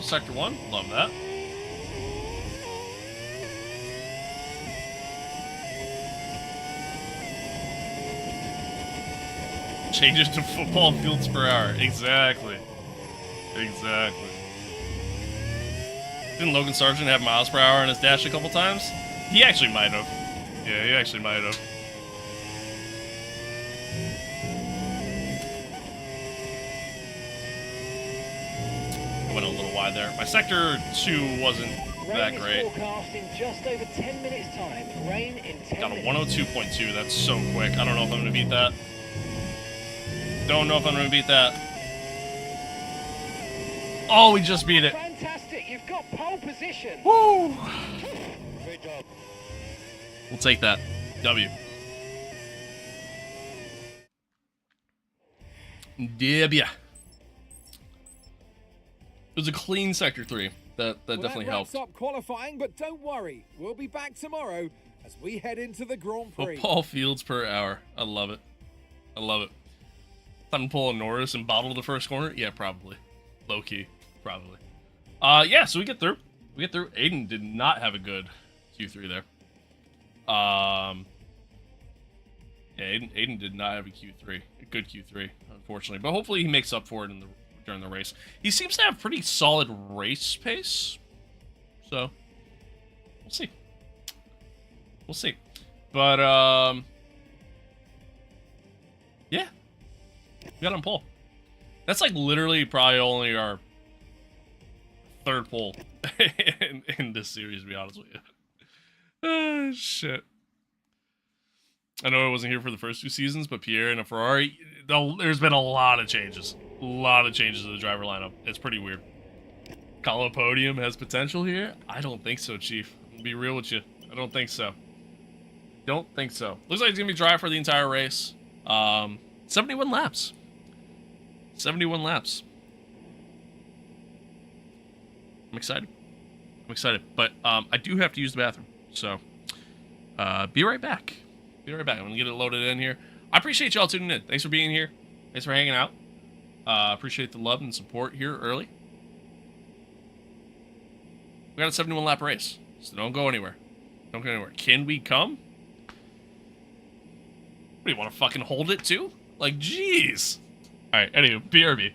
Sector 1, love that. Changes to football fields per hour. Exactly. Exactly. Didn't Logan Sargent have miles per hour on his dash a couple times? He actually might have. Yeah, he actually might have. I went a little wide there. My sector 2 wasn't that great. Forecast in just over 10 minutes time. Rain in 10 Got a 102.2. That's so quick. I don't know if I'm going to beat that. Don't know if I'm going to beat that. Oh, we just beat it. Fantastic. You've got pole position. Woo! Great job. We'll take that. W. Yeah. It was a clean sector 3. That definitely helped. Up qualifying, but don't worry, we'll be back tomorrow as we head into the Grand Prix. Football fields per hour. I love it. I love it. Thought I'd pull a Norris and bottle the first corner? Yeah, probably. Low key, probably. Yeah, so we get through. We get through. Aiden did not have a good Q3 there. Yeah, Aiden did not have a Q3, a good Q3, unfortunately. But hopefully he makes up for it during the race. He seems to have pretty solid race pace, so we'll see. We'll see. But yeah, we got on pole. That's like literally probably only our third pole in this series, to be honest with you. Oh, shit. I know I wasn't here for the first 2 seasons, but Pierre and a Ferrari, there's been a lot of changes. A lot of changes to the driver lineup. It's pretty weird. Colo Podium has potential here? I don't think so, Chief. I'll be real with you. I don't think so. Don't think so. Looks like it's going to be dry for the entire race. 71 laps. 71 laps. I'm excited. I'm excited. But I do have to use the bathroom. So, be right back. Be right back. I'm going to get it loaded in here. I appreciate y'all tuning in. Thanks for being here. Thanks for hanging out. Appreciate the love and support here early. We got a 71 lap race. So don't go anywhere. Don't go anywhere. Can we come? What, do you want to fucking hold it too? Like, jeez. Alright, anyway, BRB.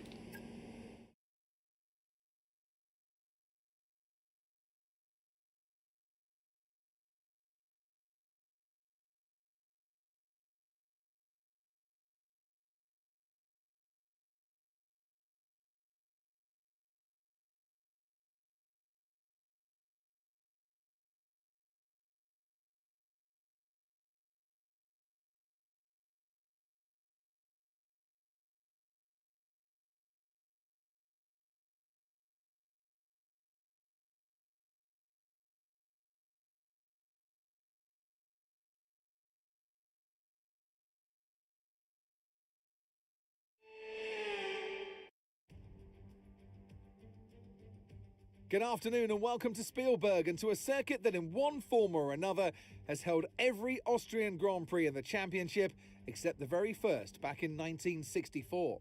Good afternoon and welcome to Spielberg and to a circuit that in one form or another has held every Austrian Grand Prix in the championship except the very first back in 1964.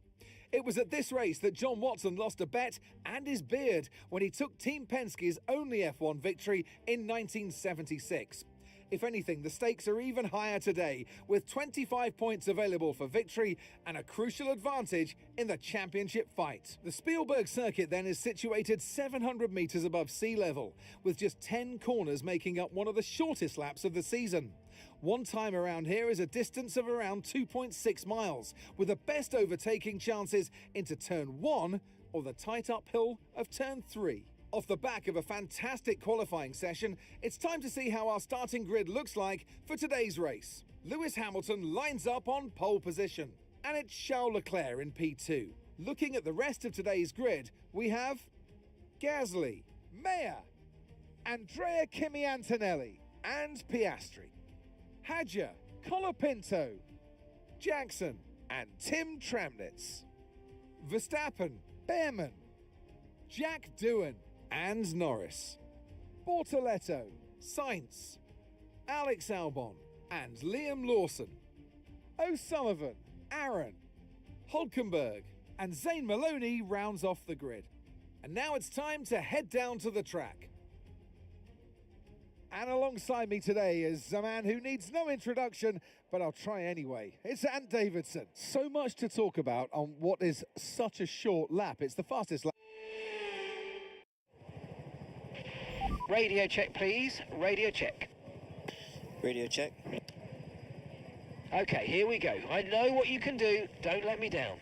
It was at this race that John Watson lost a bet and his beard when he took Team Penske's only F1 victory in 1976. If anything, the stakes are even higher today, with 25 points available for victory and a crucial advantage in the championship fight. The Spielberg circuit then is situated 700 metres above sea level, with just 10 corners making up one of the shortest laps of the season. One time around here is a distance of around 2.6 miles, with the best overtaking chances into turn 1 or the tight uphill of turn 3. Off the back of a fantastic qualifying session, it's time to see how our starting grid looks like for today's race. Lewis Hamilton lines up on pole position, and it's Charles Leclerc in P2. Looking at the rest of today's grid, we have Gasly, Mayer, Andrea Kimi Antonelli, and Piastri, Hadja, Colapinto, Jackson, and Tim Tramnitz, Verstappen, Behrman, Jack Doohan, and Norris, Bortoletto, Sainz, Alex Albon, and Liam Lawson, O'Sullivan, Aaron, Hulkenberg, and Zane Maloney rounds off the grid. And now it's time to head down to the track. And alongside me today is a man who needs no introduction, but I'll try anyway. It's Ant Davidson. So much to talk about on what is such a short lap. It's the fastest lap. Radio check, please. Radio check. Radio check. Okay, here we go. I know what you can do. Don't let me down.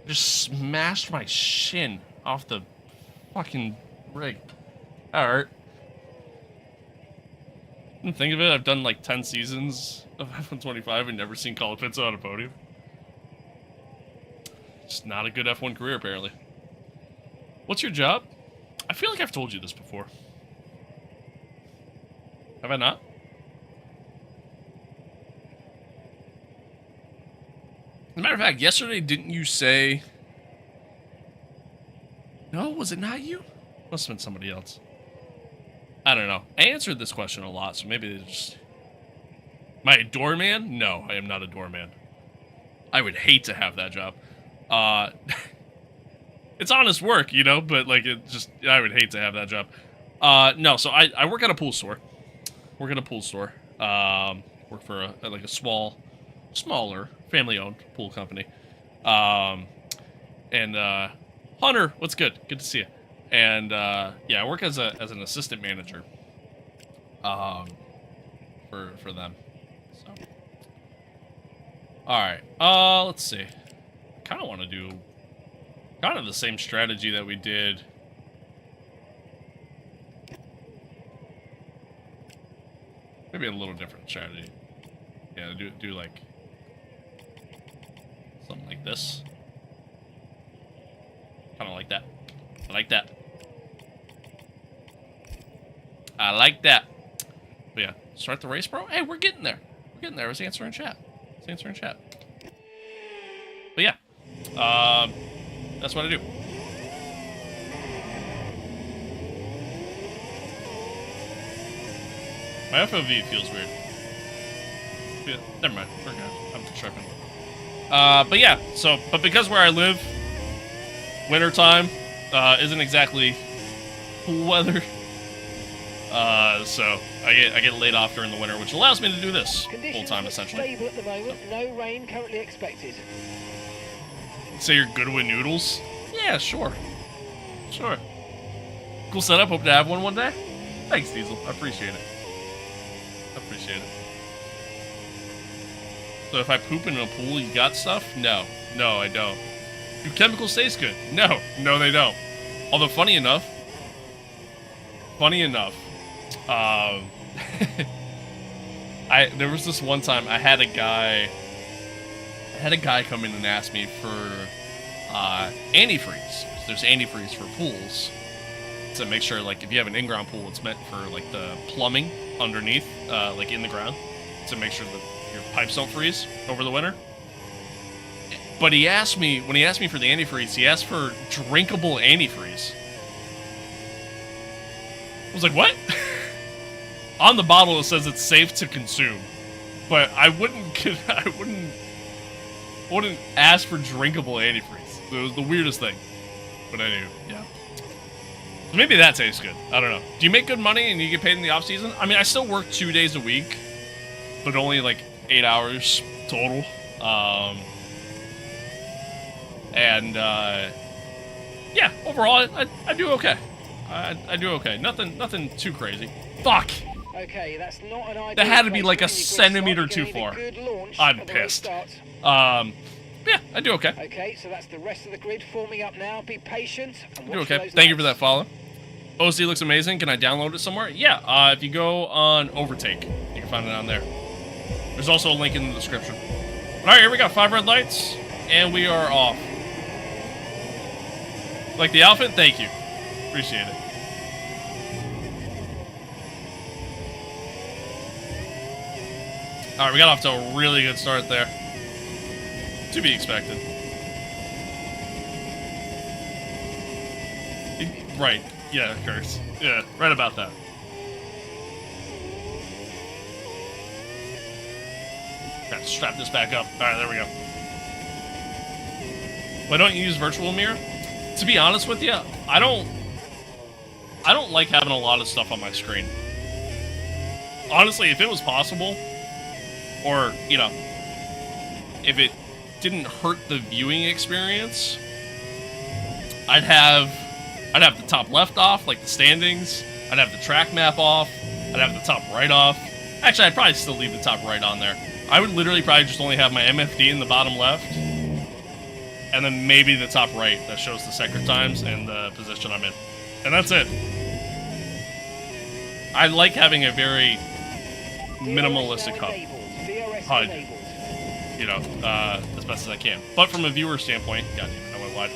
Just smashed my shin off the fucking rig. Alright. Think of it, I've done like 10 seasons of F125 and never seen Colapinto on a podium. Just not a good F1 career, apparently. What's your job? I feel like I've told you this before. Have I not? As a matter of fact, yesterday, didn't you say... No, was it not you? Must have been somebody else. I don't know. I answered this question a lot, so maybe they just... Am I a doorman? No, I am not a doorman. I would hate to have that job. It's honest work, you know, but, like, it just... I would hate to have that job. No, so I work at a pool store. Work at a pool store. Work for, a smaller, family-owned pool company. Hunter, what's good? Good to see you. And, yeah, I work as an assistant manager, for them. So, alright, let's see. I kind of want to do kind of the same strategy that we did. Maybe a little different strategy. Yeah, do like something like this. Kind of like that. I like that. I like that. But yeah, start the race, bro. Hey, we're getting there. We're getting there. I was answering chat. But yeah, that's what I do. My FOV feels weird. Yeah, never mind. We're good. I'm tripping. But yeah, but because where I live, wintertime isn't exactly cool weather. So I get laid off during the winter, which allows me to do this full time essentially. Stable at the moment. No rain currently expected. Say you're good with noodles? Yeah, sure. Sure. Cool setup. Hope to have one day. Thanks, Diesel. I appreciate it. So if I poop in a pool, you got stuff? No, I don't. Do chemicals taste good? No, they don't. Although funny enough, there was this one time I had a guy come in and ask me for antifreeze. There's antifreeze for pools to make sure, like, if you have an in-ground pool, it's meant for like the plumbing underneath, like in the ground, to make sure that your pipes don't freeze over the winter. But when he asked me for the antifreeze, he asked for drinkable antifreeze. I was like, what? On the bottle it says it's safe to consume, but I wouldn't ask for drinkable antifreeze. It was the weirdest thing. But anyway, yeah. Maybe that tastes good. I don't know. Do you make good money and you get paid in the off season? I mean, I still work 2 days a week, but only like 8 hours total. Yeah, overall, I do okay. I do okay. Nothing too crazy. Fuck! Okay, that's not an idea. That had to be like a centimeter too far. I'm pissed. Yeah, I do okay. Okay, so that's the rest of the grid forming up now. Be patient. And do okay. Thank you for that follow. OC looks amazing. Can I download it somewhere? Yeah, if you go on Overtake, you can find it on there. There's also a link in the description. Alright, here we go. 5 red lights, and we are off. Like the outfit? Thank you. Appreciate it. Alright, we got off to a really good start there. To be expected. Right. Yeah, curse. Yeah, right about that. Gotta strap this back up. Alright, there we go. Why don't you use virtual mirror? To be honest with you, I don't like having a lot of stuff on my screen. Honestly, if it was possible, or, you know, if it didn't hurt the viewing experience, I'd have the top left off, like the standings. I'd have the track map off. I'd have the top right off. Actually, I'd probably still leave the top right on there. I would literally probably just only have my MFD in the bottom left, and then maybe the top right that shows the sector times and the position I'm in. And that's it. I like having a very minimalistic HUD, you know, as best as I can. But from a viewer standpoint, God damn it, I went wide.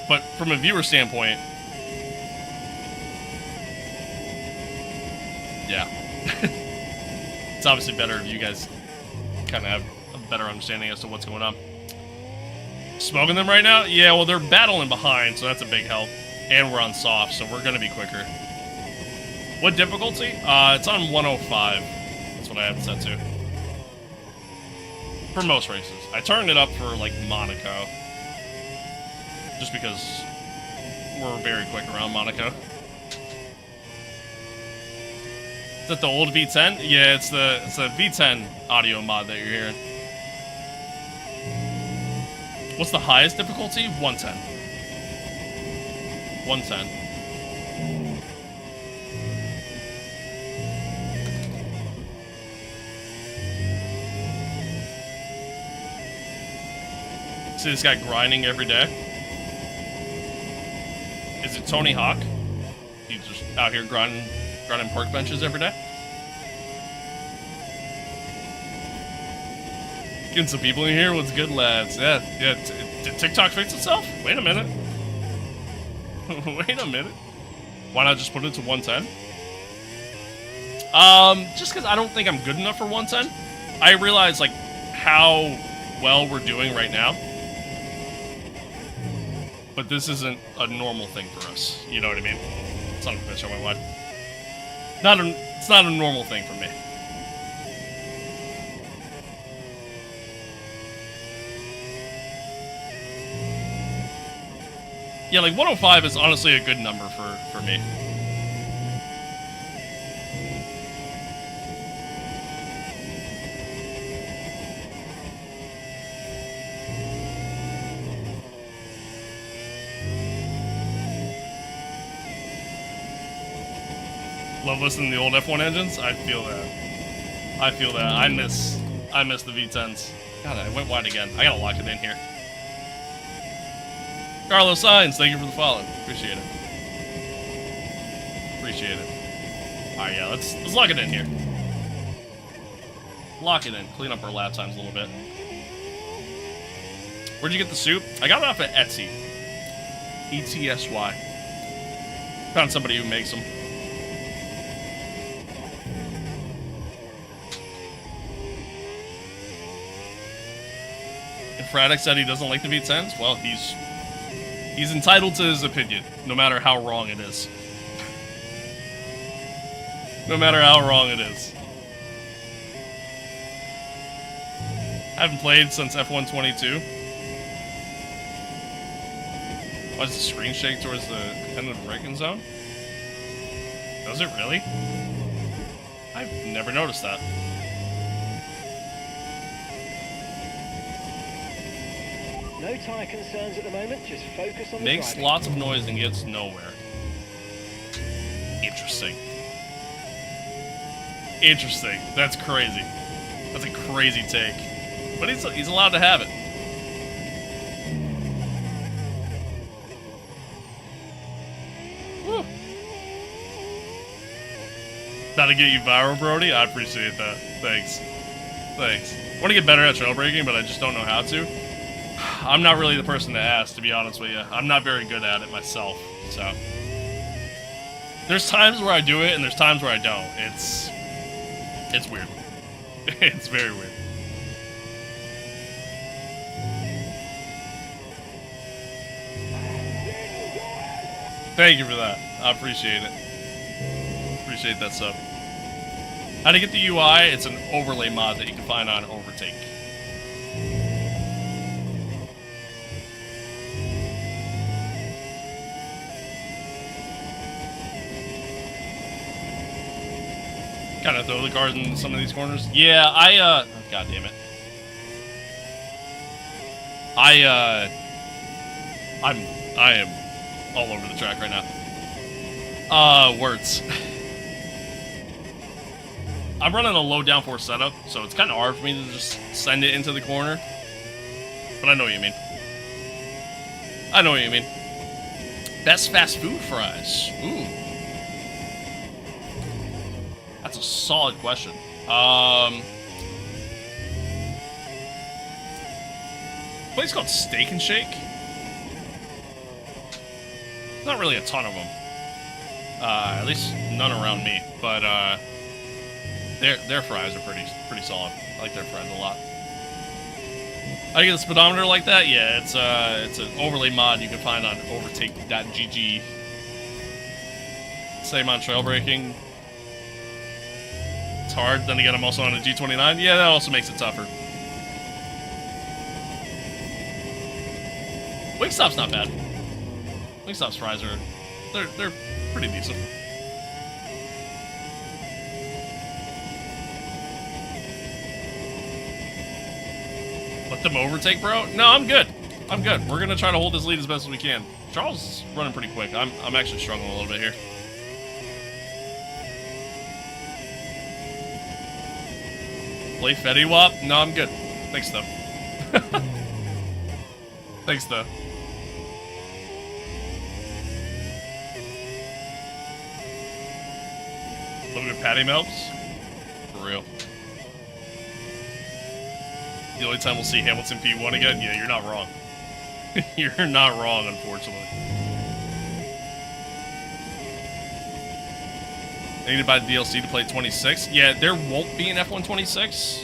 But from a viewer standpoint, yeah. It's obviously better if you guys kind of have a better understanding as to what's going on. Smoking them right now? Yeah, well, they're battling behind, so that's a big help. And we're on soft, so we're going to be quicker. What difficulty? It's on 105. That's what I have it set to. For most races. I turned it up for, like, Monaco. Just because we're very quick around Monaco. Is that the old V10? Yeah, it's the V10 audio mod that you're hearing. What's the highest difficulty? 110. 110. See this guy grinding every day? Is it Tony Hawk? He's just out here grinding park benches every day? Getting some people in here. What's good, lads? Yeah. Did TikTok fix itself? Wait a minute. Wait a minute. Why not just put it to 110? Just because I don't think I'm good enough for 110. I realize, like, how well we're doing right now. But this isn't a normal thing for us. You know what I mean? It's not a bitch on my wide. It's not a normal thing for me. Yeah, like 105 is honestly a good number for me. Love listening to the old F1 engines. I feel that. I miss the V10s. God, I went wide again. I gotta lock it in here. Carlos Sainz, thank you for the follow. Appreciate it. Appreciate it. Alright, yeah, let's lock it in here. Lock it in. Clean up our lap times a little bit. Where'd you get the soup? I got it off at Etsy. ETSY. Found somebody who makes them. If Radek said he doesn't like the V10s, well, he's entitled to his opinion, no matter how wrong it is. No matter how wrong it is. I haven't played since F125. Why does the screen shake towards the end of the braking zone? Does it really? I've never noticed that. No tyre concerns at the moment, just focus on the Makes driving. lots of noise and gets nowhere. Interesting. Interesting. That's crazy. That's a crazy take. But he's allowed to have it. Woo. That'll get you viral, Brody? I appreciate that. Thanks. Thanks. I want to get better at trailbreaking, but I just don't know how to. I'm not really the person to ask, to be honest with you. I'm not very good at it myself, so. There's times where I do it, and there's times where I don't. It's weird. It's very weird. Thank you for that. I appreciate it. Appreciate that sub. How to get the UI? It's an overlay mod that you can find on Overtake. Kind of throw the cars in some of these corners. Yeah, oh, God damn it. I am all over the track right now. Words. I'm running a low downforce setup, so it's kind of hard for me to just send it into the corner. But I know what you mean. I know what you mean. Best fast food fries. Ooh. That's a solid question. Place called Steak and Shake. Not really a ton of them. At least none around me. But their fries are pretty solid. I like their fries a lot. How do you get a speedometer like that? Yeah, it's an overlay mod you can find on overtake.gg. Same on trailbreaking. It's hard. Then again, I'm also on a G29. Yeah, that also makes it tougher. Wingstop's not bad. Wingstop's fries are they're pretty decent. Let them overtake, bro? No, I'm good. I'm good. We're gonna try to hold this lead as best as we can. Charles is running pretty quick. I'm actually struggling a little bit here. Play Fetty Wap? No, I'm good. Thanks, though. Thanks, though. Look at patty melts. For real. The only time we'll see Hamilton P1 again? Yeah, you're not wrong. You're not wrong, unfortunately. I need to buy the DLC to play 26. Yeah, there won't be an F126.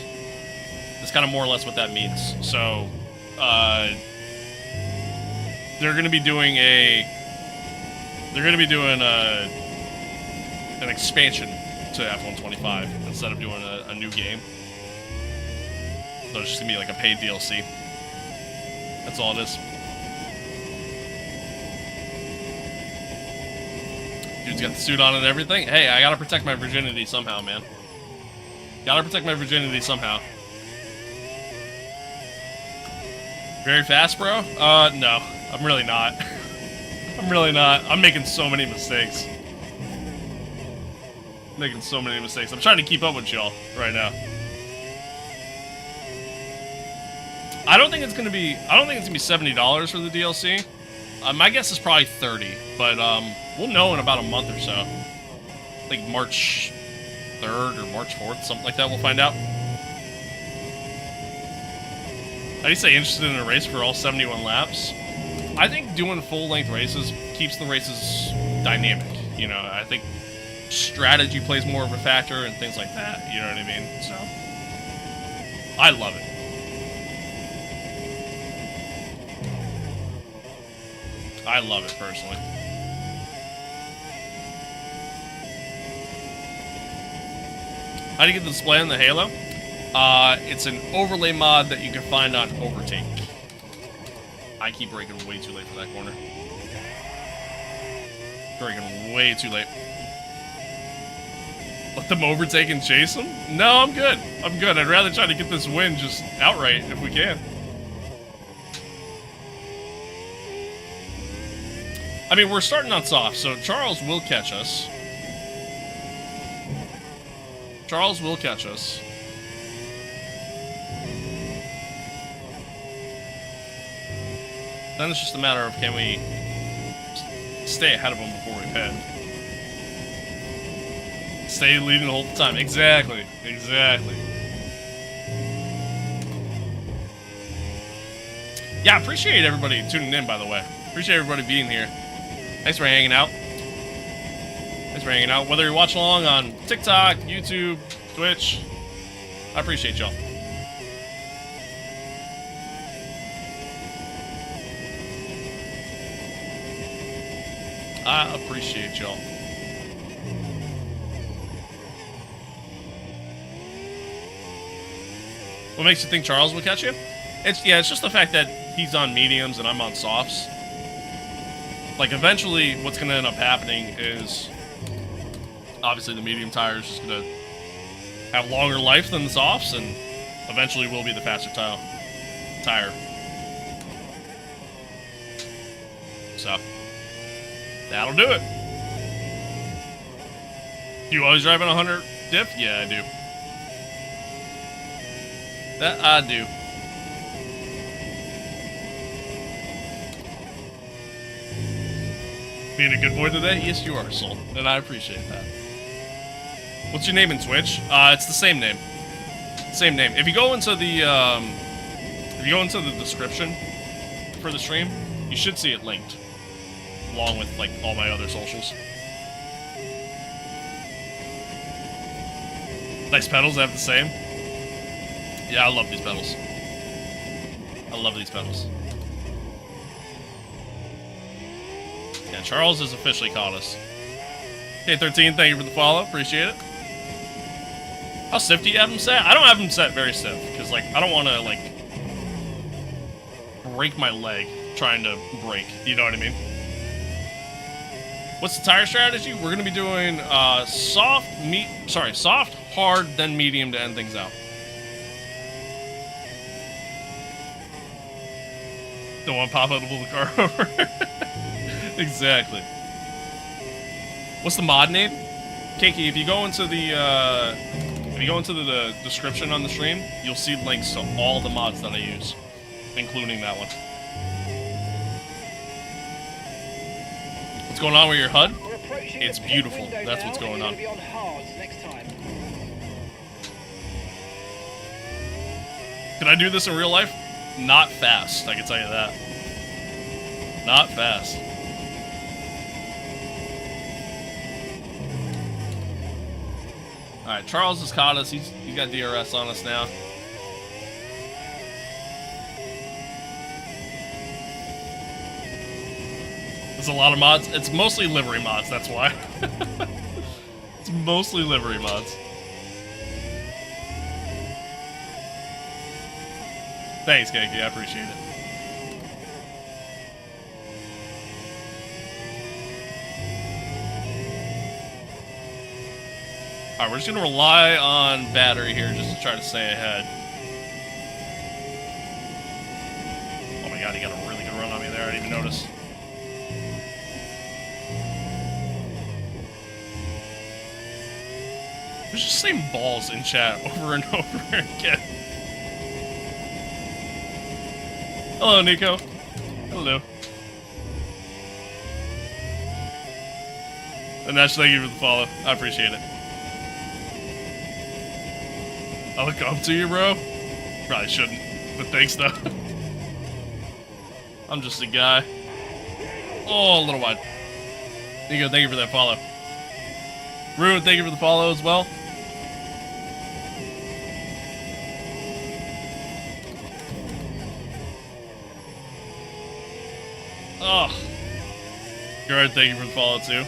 That's kind of more or less what that means. So, they're going to be doing an expansion to F125 instead of doing a new game. So it's just going to be like a paid DLC. That's all it is. Dude's got the suit on and everything. Hey, I gotta protect my virginity somehow, man. Gotta protect my virginity somehow. Very fast, bro? No. I'm really not. I'm really not. I'm making so many mistakes. Making so many mistakes. I'm trying to keep up with y'all right now. I don't think it's gonna be $70 for the DLC. My guess is probably 30, but we'll know in about a month or so. I think March 3rd or March 4th, something like that. We'll find out. How do you say interested in a race for all 71 laps? I think doing full-length races keeps the races dynamic. You know, I think strategy plays more of a factor and things like that. You know what I mean? So, I love it. I love it, personally. How do you get the display on the Halo? It's an overlay mod that you can find on Overtake. I keep braking way too late for that corner. Braking way too late. Let them overtake and chase them? No, I'm good. I'm good. I'd rather try to get this win just outright if we can. I mean, we're starting on soft, so Charles will catch us. Charles will catch us. Then it's just a matter of can we stay ahead of him before we pit. Stay leading the whole time. Exactly. Exactly. Yeah, appreciate everybody tuning in, by the way. Appreciate everybody being here. Thanks for hanging out. Thanks for hanging out. Whether you're watching along on TikTok, YouTube, Twitch, I appreciate y'all. I appreciate y'all. What makes you think Charles would catch you? It's just the fact that he's on mediums and I'm on softs. Like, eventually, what's going to end up happening is, obviously, the medium tire is just going to have longer life than the softs, and eventually will be the faster tire. So, that'll do it. You always driving 100 diff? Yeah, I do. That I do. Being a good boy today? Yes, you are, Soul. And I appreciate that. What's your name in Twitch? It's the same name. Same name. If you go into the description for the stream, you should see it linked. Along with, like, all my other socials. Nice pedals, I have the same. Yeah, I love these pedals. I love these pedals. Yeah, Charles has officially caught us. K13, thank you for the follow. Appreciate it. How stiff do you have him set? I don't have him set very stiff, because, like, I don't want to, like, break my leg trying to brake. You know what I mean? What's the tire strategy? We're going to be doing soft, hard, then medium to end things out. Don't want to pop out to pull the car over. Exactly. What's the mod name? Keiki, if you go into the description on the stream, you'll see links to all the mods that I use, including that one. What's going on with your HUD? It's beautiful. That's what's going on. Can I do this in real life? Not fast, I can tell you that. Not fast. Alright, Charles has caught us. He's got DRS on us now. There's a lot of mods. It's mostly livery mods, that's why. It's mostly livery mods. Thanks, Keiki. I appreciate it. Alright, we're just going to rely on battery here just to try to stay ahead. Oh my god, he got a really good run on me there. I didn't even notice. There's just the same balls in chat over and over again. Hello, Nico. Hello. And Nash, thank you for the follow. I appreciate it. I look up to you, bro. Probably shouldn't, but thanks, though. I'm just a guy. Oh, a little wide. Nico, thank you for that follow. Rude, thank you for the follow as well. Oh. Gerard, thank you for the follow, too.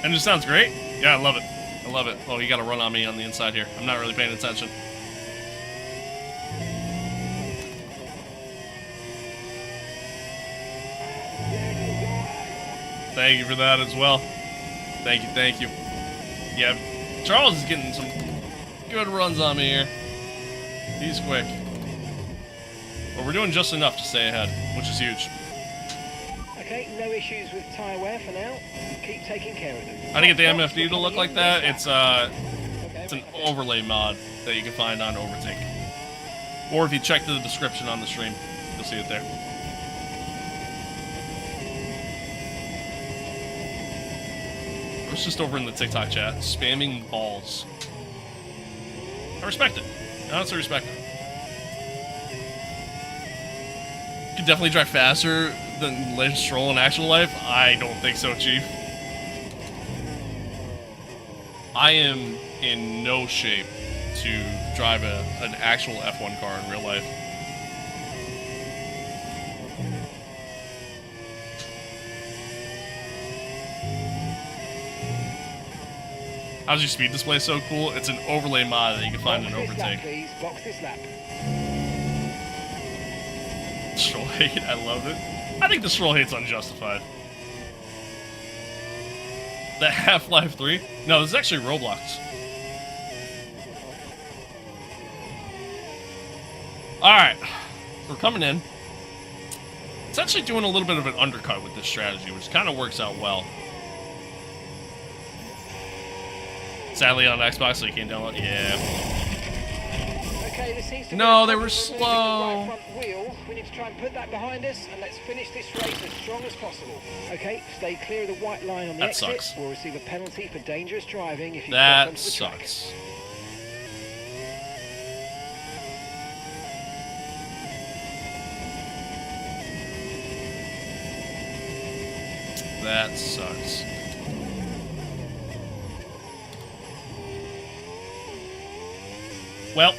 And it just sounds great. Yeah, I love it. I love it. Oh, you got to run on me on the inside here. I'm not really paying attention. Thank you for that as well. Thank you, thank you. Yeah, Charles is getting some good runs on me here. He's quick. But we're doing just enough to stay ahead, which is huge. Okay, no issues with tyre wear for now. Keep taking care of them. How to get the MFD to look like that? It's an overlay mod that you can find on Overtake. Or if you check the description on the stream, you'll see it there. I was just over in the TikTok chat, spamming balls. I respect it. I honestly respect it. Could definitely drive faster than Lance Stroll in actual life. I don't think so, Chief. I am in no shape to drive an actual F1 car in real life. How's your speed display so cool? It's an overlay mod that you can find in overtake. Please box this lap. Stroll hate, I love it. I think the Stroll hate's unjustified. That Half-Life 3? No, this is actually Roblox. Alright, we're coming in. It's actually doing a little bit of an undercut with this strategy, which kind of works out well. Sadly on Xbox, so you can't download. Yeah. Okay, this seems to No, be they were slow. right front wheel. We need to try and put that behind us, and let's finish this race as strong as possible. Okay, stay clear of the white line on the exit. Sucks. We'll receive a penalty for dangerous driving if you That onto the track. sucks. That sucks. Well.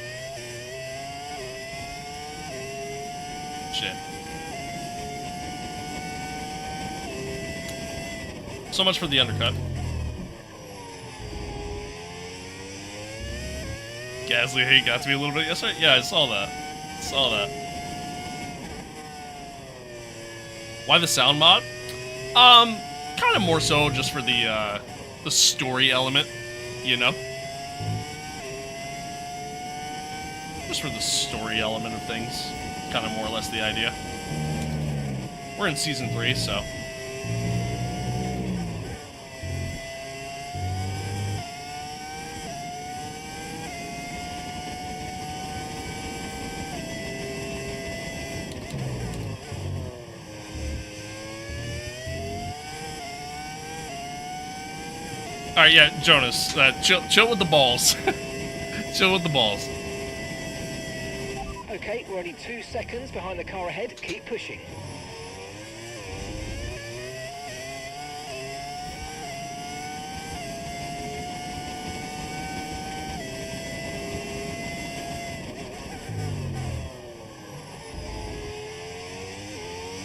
Shit. So much for the undercut. Gasly hate got to me a little bit yesterday. Yeah, I saw that. Saw that. Why the sound mod? Kind of more so just for the story element, you know? Just for the story element of things. Kind of more or less the idea. We're in Season 3, so... Alright, yeah, Jonas, chill with the balls. Chill with the balls. Okay, we're only 2 seconds behind the car ahead. Keep pushing.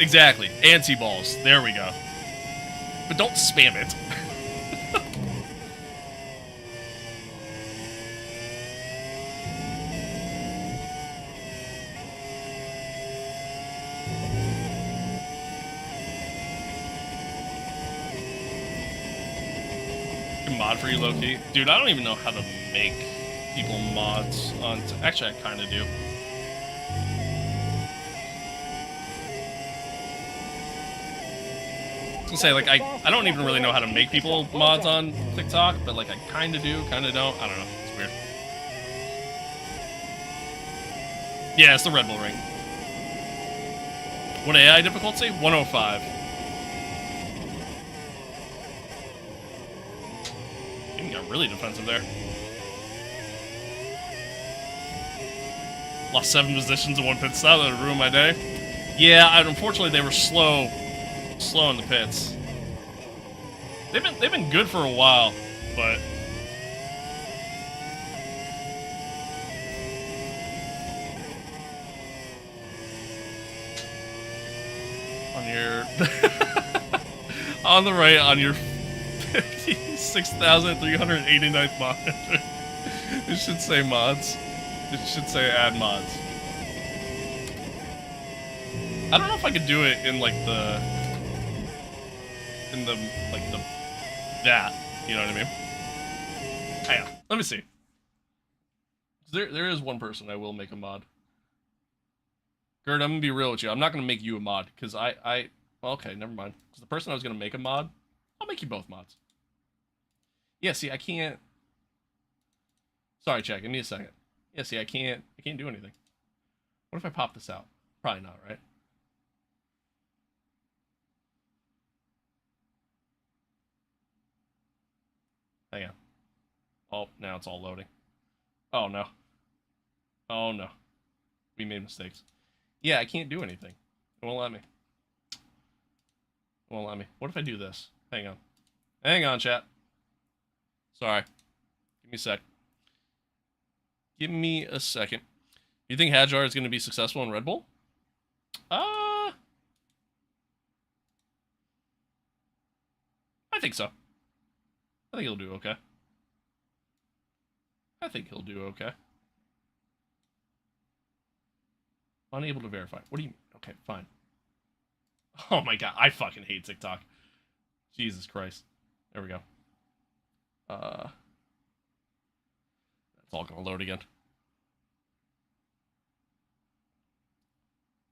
Exactly. Anti-balls. There we go. But don't spam it. Mod for you, Loki. Dude, I don't even know how to make people mods on... Actually, I kind of do. I was gonna say, like, I don't even really know how to make people mods on TikTok, but, like, I kind of do, kind of don't. I don't know. It's weird. Yeah, it's the Red Bull ring. What AI difficulty? 105. Even got really defensive there. Lost 7 positions in 1 pit stop. That would ruin my day. Yeah, unfortunately they were slow in the pits. They've been good for a while, but on your on the right on your 6,389th mod. It should say mods. It should say add mods. I don't know if I could do it in like the that, you know what I mean? Hang on, let me see. There is one person I will make a mod. Gerd, I'm gonna be real with you. I'm not gonna make you a mod because well, okay, never mind. Because the person I was gonna make a mod, I'll make you both mods. Yeah, see, I can't. Sorry, chat. Give me a second. Yeah, see, I can't do anything. What if I pop this out? Probably not, right? Hang on. Oh, now it's all loading. Oh, no. Oh, no. We made mistakes. Yeah, I can't do anything. It won't let me. It won't let me. What if I do this? Hang on. Hang on, chat. Sorry. Give me a sec. Give me a second. You think Hajar is going to be successful in Red Bull? I think so. I think he'll do okay. I think he'll do okay. Unable to verify. What do you mean? Okay, fine. Oh my god, I fucking hate TikTok. Jesus Christ. There we go. That's all gonna load again.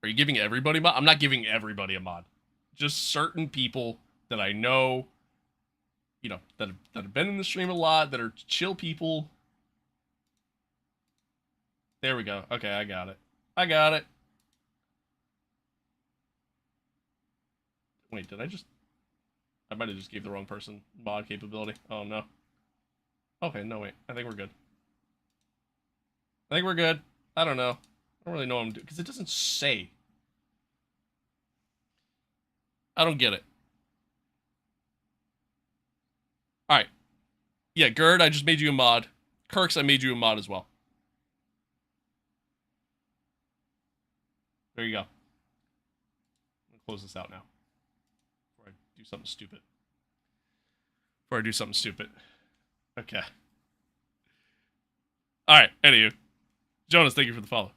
Are you giving everybody mod? I'm not giving everybody a mod. Just certain people that I know, you know, that have been in the stream a lot, that are chill people. There we go. Okay, I got it. I got it. Wait, did I just... I might have just gave the wrong person mod capability. Oh, no. Okay, no, wait. I think we're good. I think we're good. I don't know. I don't really know what I'm doing, because it doesn't say. I don't get it. Alright. Yeah, Gerd, I just made you a mod. Kirks, I made you a mod as well. There you go. I'm gonna close this out now. Before I do something stupid. Okay. Alright, anywho. Jonas, thank you for the follow.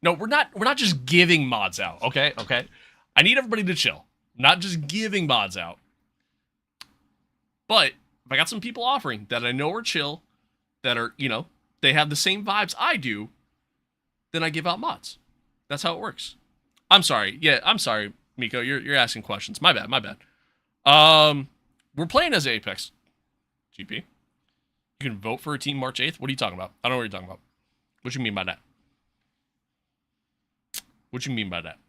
No, we're not just giving mods out, okay? Okay? I need everybody to chill. I'm not just giving mods out. But if I got some people offering that I know are chill, that are, you know, they have the same vibes I do, then I give out mods. That's how it works. I'm sorry. Yeah, I'm sorry, Miko. You're asking questions. My bad. We're playing as Apex. GP. You can vote for a team March 8th? What are you talking about? I don't know what you're talking about. What you mean by that? What you mean by that?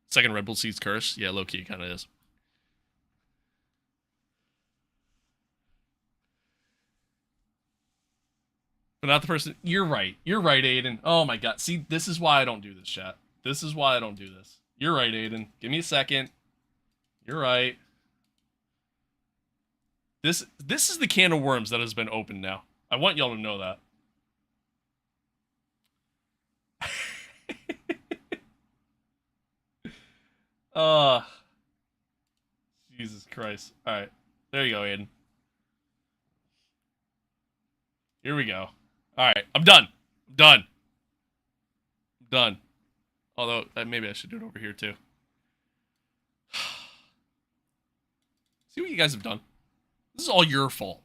Second Red Bull Seeds curse? Yeah, low-key it kind of is. But not the person... You're right. You're right, Aiden. Oh my god. See, this is why I don't do this, chat. This is why I don't do this. You're right, Aiden. Give me a second. You're right. This is the can of worms that has been opened now. I want y'all to know that. Jesus Christ. Alright. There you go, Aiden. Here we go. Alright. I'm done. Done. Although, maybe I should do it over here, too. See what you guys have done? This is all your fault.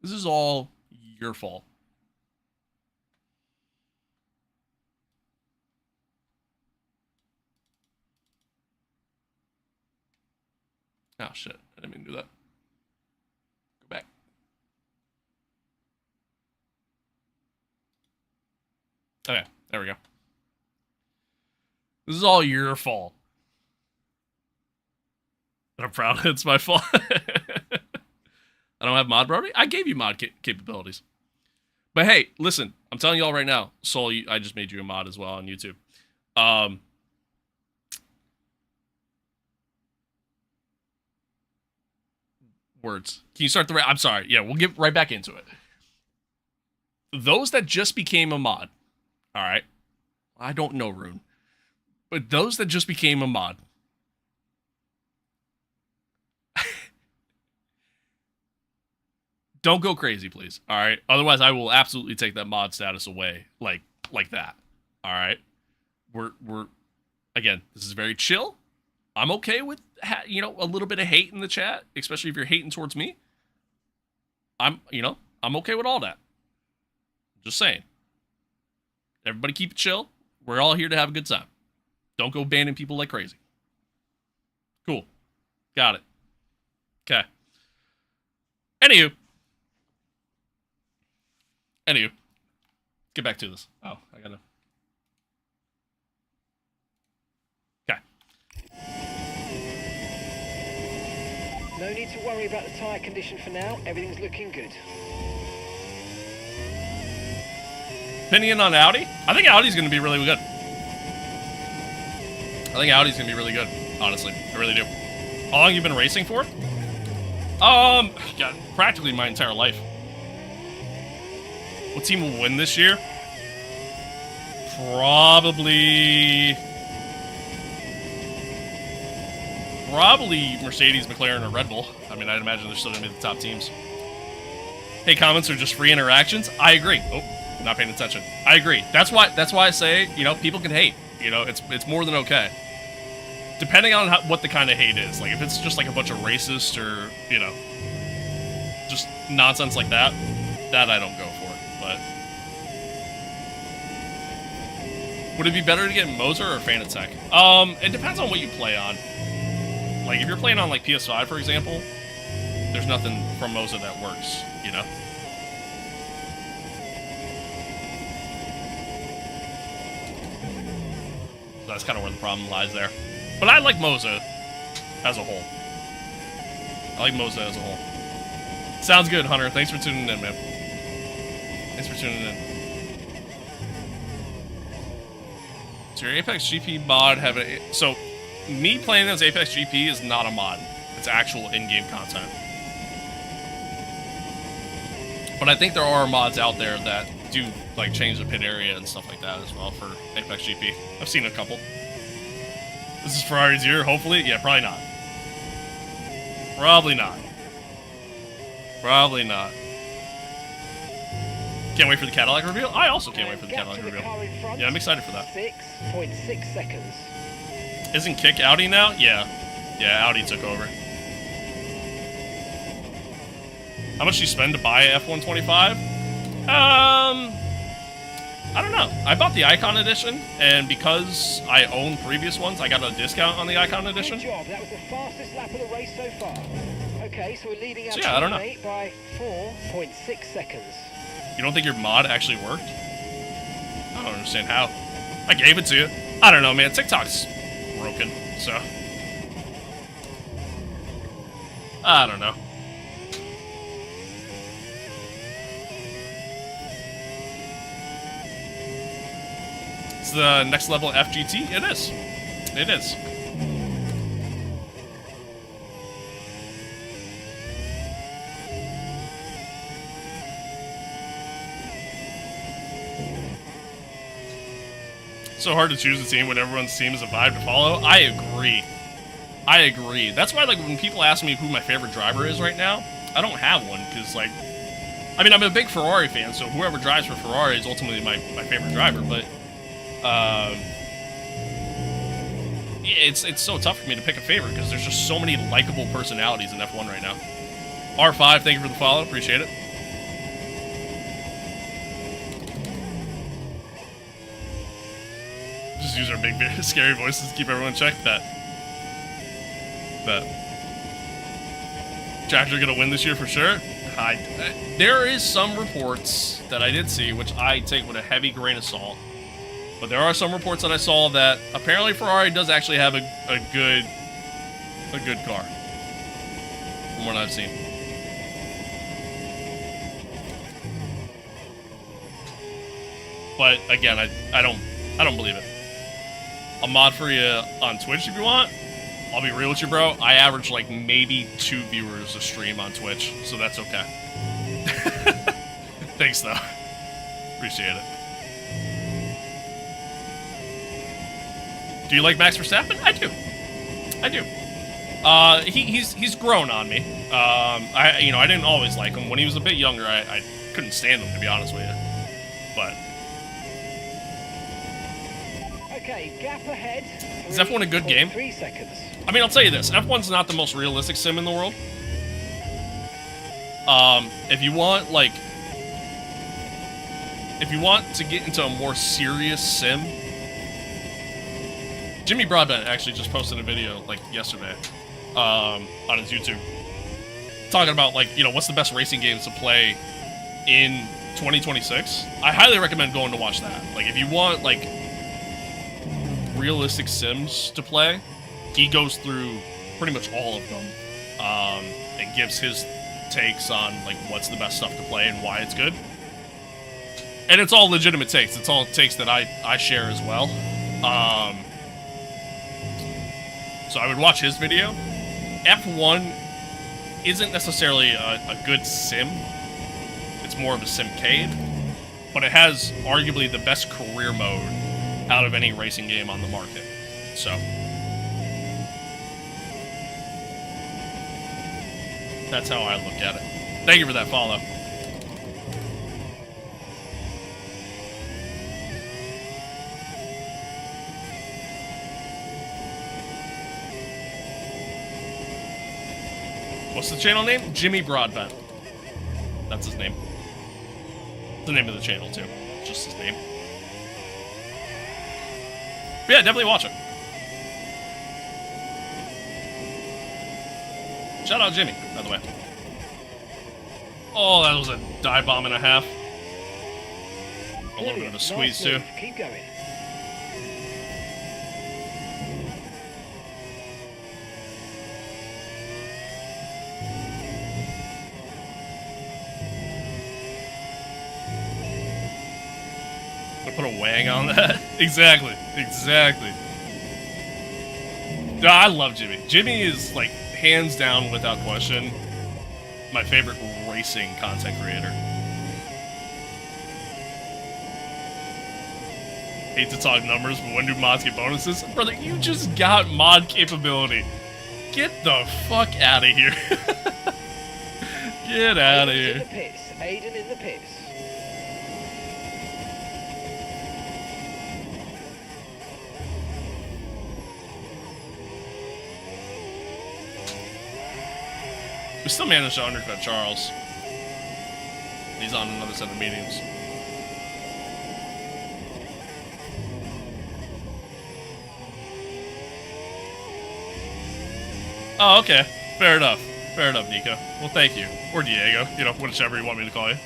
This is all your fault. Oh, shit. I didn't mean to do that. Go back. Okay, there we go. This is all your fault. And I'm proud it's my fault. I don't have mod priority? I gave you mod capabilities. But hey, listen, I'm telling y'all right now, Soul, I just made you a mod as well on YouTube. Words. Can you start the... I'm sorry. Yeah, we'll get right back into it. Those that just became a mod, all right? I don't know, Rune. But those that just became a mod, don't go crazy, please. All right. Otherwise, I will absolutely take that mod status away, like that. All right. We're again. This is very chill. I'm okay with a little bit of hate in the chat, especially if you're hating towards me. I'm okay with all that. Just saying. Everybody keep it chill. We're all here to have a good time. Don't go banning people like crazy. Cool. Got it. Okay. Anywho, get back to this. Oh, I gotta... Okay. No need to worry about the tyre condition for now. Everything's looking good. Opinion on Audi? I think Audi's going to be really good. I think Audi's going to be really good, honestly. I really do. How long have you been racing for? God, practically my entire life. What team will win this year? Probably Mercedes, McLaren, or Red Bull. I mean, I'd imagine they're still going to be the top teams. Hey, comments are just free interactions. I agree. Oh, not paying attention. I agree. That's why I say, you know, people can hate. You know, it's more than okay. Depending on what the kind of hate is. Like, if it's just like a bunch of racist or, you know, just nonsense like that, that I don't go for. But would it be better to get Moser or Fanatec? It depends on what you play on. Like, if you're playing on, like, PS5, for example, there's nothing from Moser that works, you know? So that's kind of where the problem lies there. But I like Moser as a whole. I like Moser as a whole. Sounds good, Hunter. Thanks for tuning in, man. Thanks for tuning in. So your Apex GP mod have a... So, me playing as Apex GP is not a mod. It's actual in-game content. But I think there are mods out there that do, like, change the pit area and stuff like that as well for Apex GP. I've seen a couple. This is Ferrari's year, hopefully? Yeah, probably not. Probably not. Probably not. Can't wait for the Cadillac reveal? I also can't wait for the Cadillac reveal. Yeah, I'm excited for that. 6.6 seconds. Isn't Kick Audi now? Yeah. Yeah, Audi took over. How much do you spend to buy a F125? I don't know. I bought the Icon Edition, and because I own previous ones, I got a discount on the Icon Edition. Good job. That was the fastest lap of the race so far. Okay, so we're leading our I don't know. teammate by 4.6 seconds. You don't think your mod actually worked? I don't understand how. I gave it to you. I don't know, man. TikTok's broken, so... I don't know. It's the next level FGT? It is. It is. So hard to choose a team when everyone's team is a vibe to follow. I agree. I agree. That's why, like, when people ask me who my favorite driver is right now, I don't have one, because, like, I mean, I'm a big Ferrari fan, so whoever drives for Ferrari is ultimately my favorite driver, but, it's so tough for me to pick a favorite, because there's just so many likable personalities in F1 right now. R5, thank you for the follow, appreciate it. Just use our big, scary voices to keep everyone checked. That Tractor gonna win this year for sure. There is some reports that I did see, which I take with a heavy grain of salt. But there are some reports that I saw that apparently Ferrari does actually have a good car, from what I've seen. But again, I don't believe it. I'll mod for you on Twitch if you want. I'll be real with you, bro. I average like maybe 2 viewers a stream on Twitch, so that's okay. Thanks, though. Appreciate it. Do you like Max Verstappen? I do. I do. He's grown on me. I didn't always like him. When he was a bit younger, I couldn't stand him, to be honest with you. But okay, gap ahead. Is F1 a good game? 3 seconds. I mean, I'll tell you this. F1's not the most realistic sim in the world. If you want to get into a more serious sim, Jimmy Broadbent actually just posted a video, like, yesterday, on his YouTube, talking about, like, you know, what's the best racing games to play in 2026. I highly recommend going to watch that. Like, if you want, like, realistic sims to play, he goes through pretty much all of them and gives his takes on like what's the best stuff to play and why it's good. And it's all legitimate takes. It's all takes that I share as well. So I would watch his video. F1 isn't necessarily a good sim. It's more of a simcade. But it has arguably the best career mode out of any racing game on the market. So that's how I look at it. Thank you for that follow. What's the channel name? Jimmy Broadbent. That's his name. The name of the channel, too. Just his name. But yeah, definitely watch it. Shout out Jimmy, by the way. Oh, that was a dive bomb and a half. A little bit of a squeeze, too. Keep going. Put a wang on that. Exactly. No, I love Jimmy. Jimmy is, like, hands down, without question, my favorite racing content creator. Hate to talk numbers, but when do mods get bonuses? Brother, you just got mod capability. Get the fuck out of here. Get out of here. In the pits. Aiden in the pits. We still managed to undercut Charles. He's on another set of meetings. Oh, okay. Fair enough. Fair enough, Nico. Well, thank you. Or Diego. You know, whichever you want me to call you.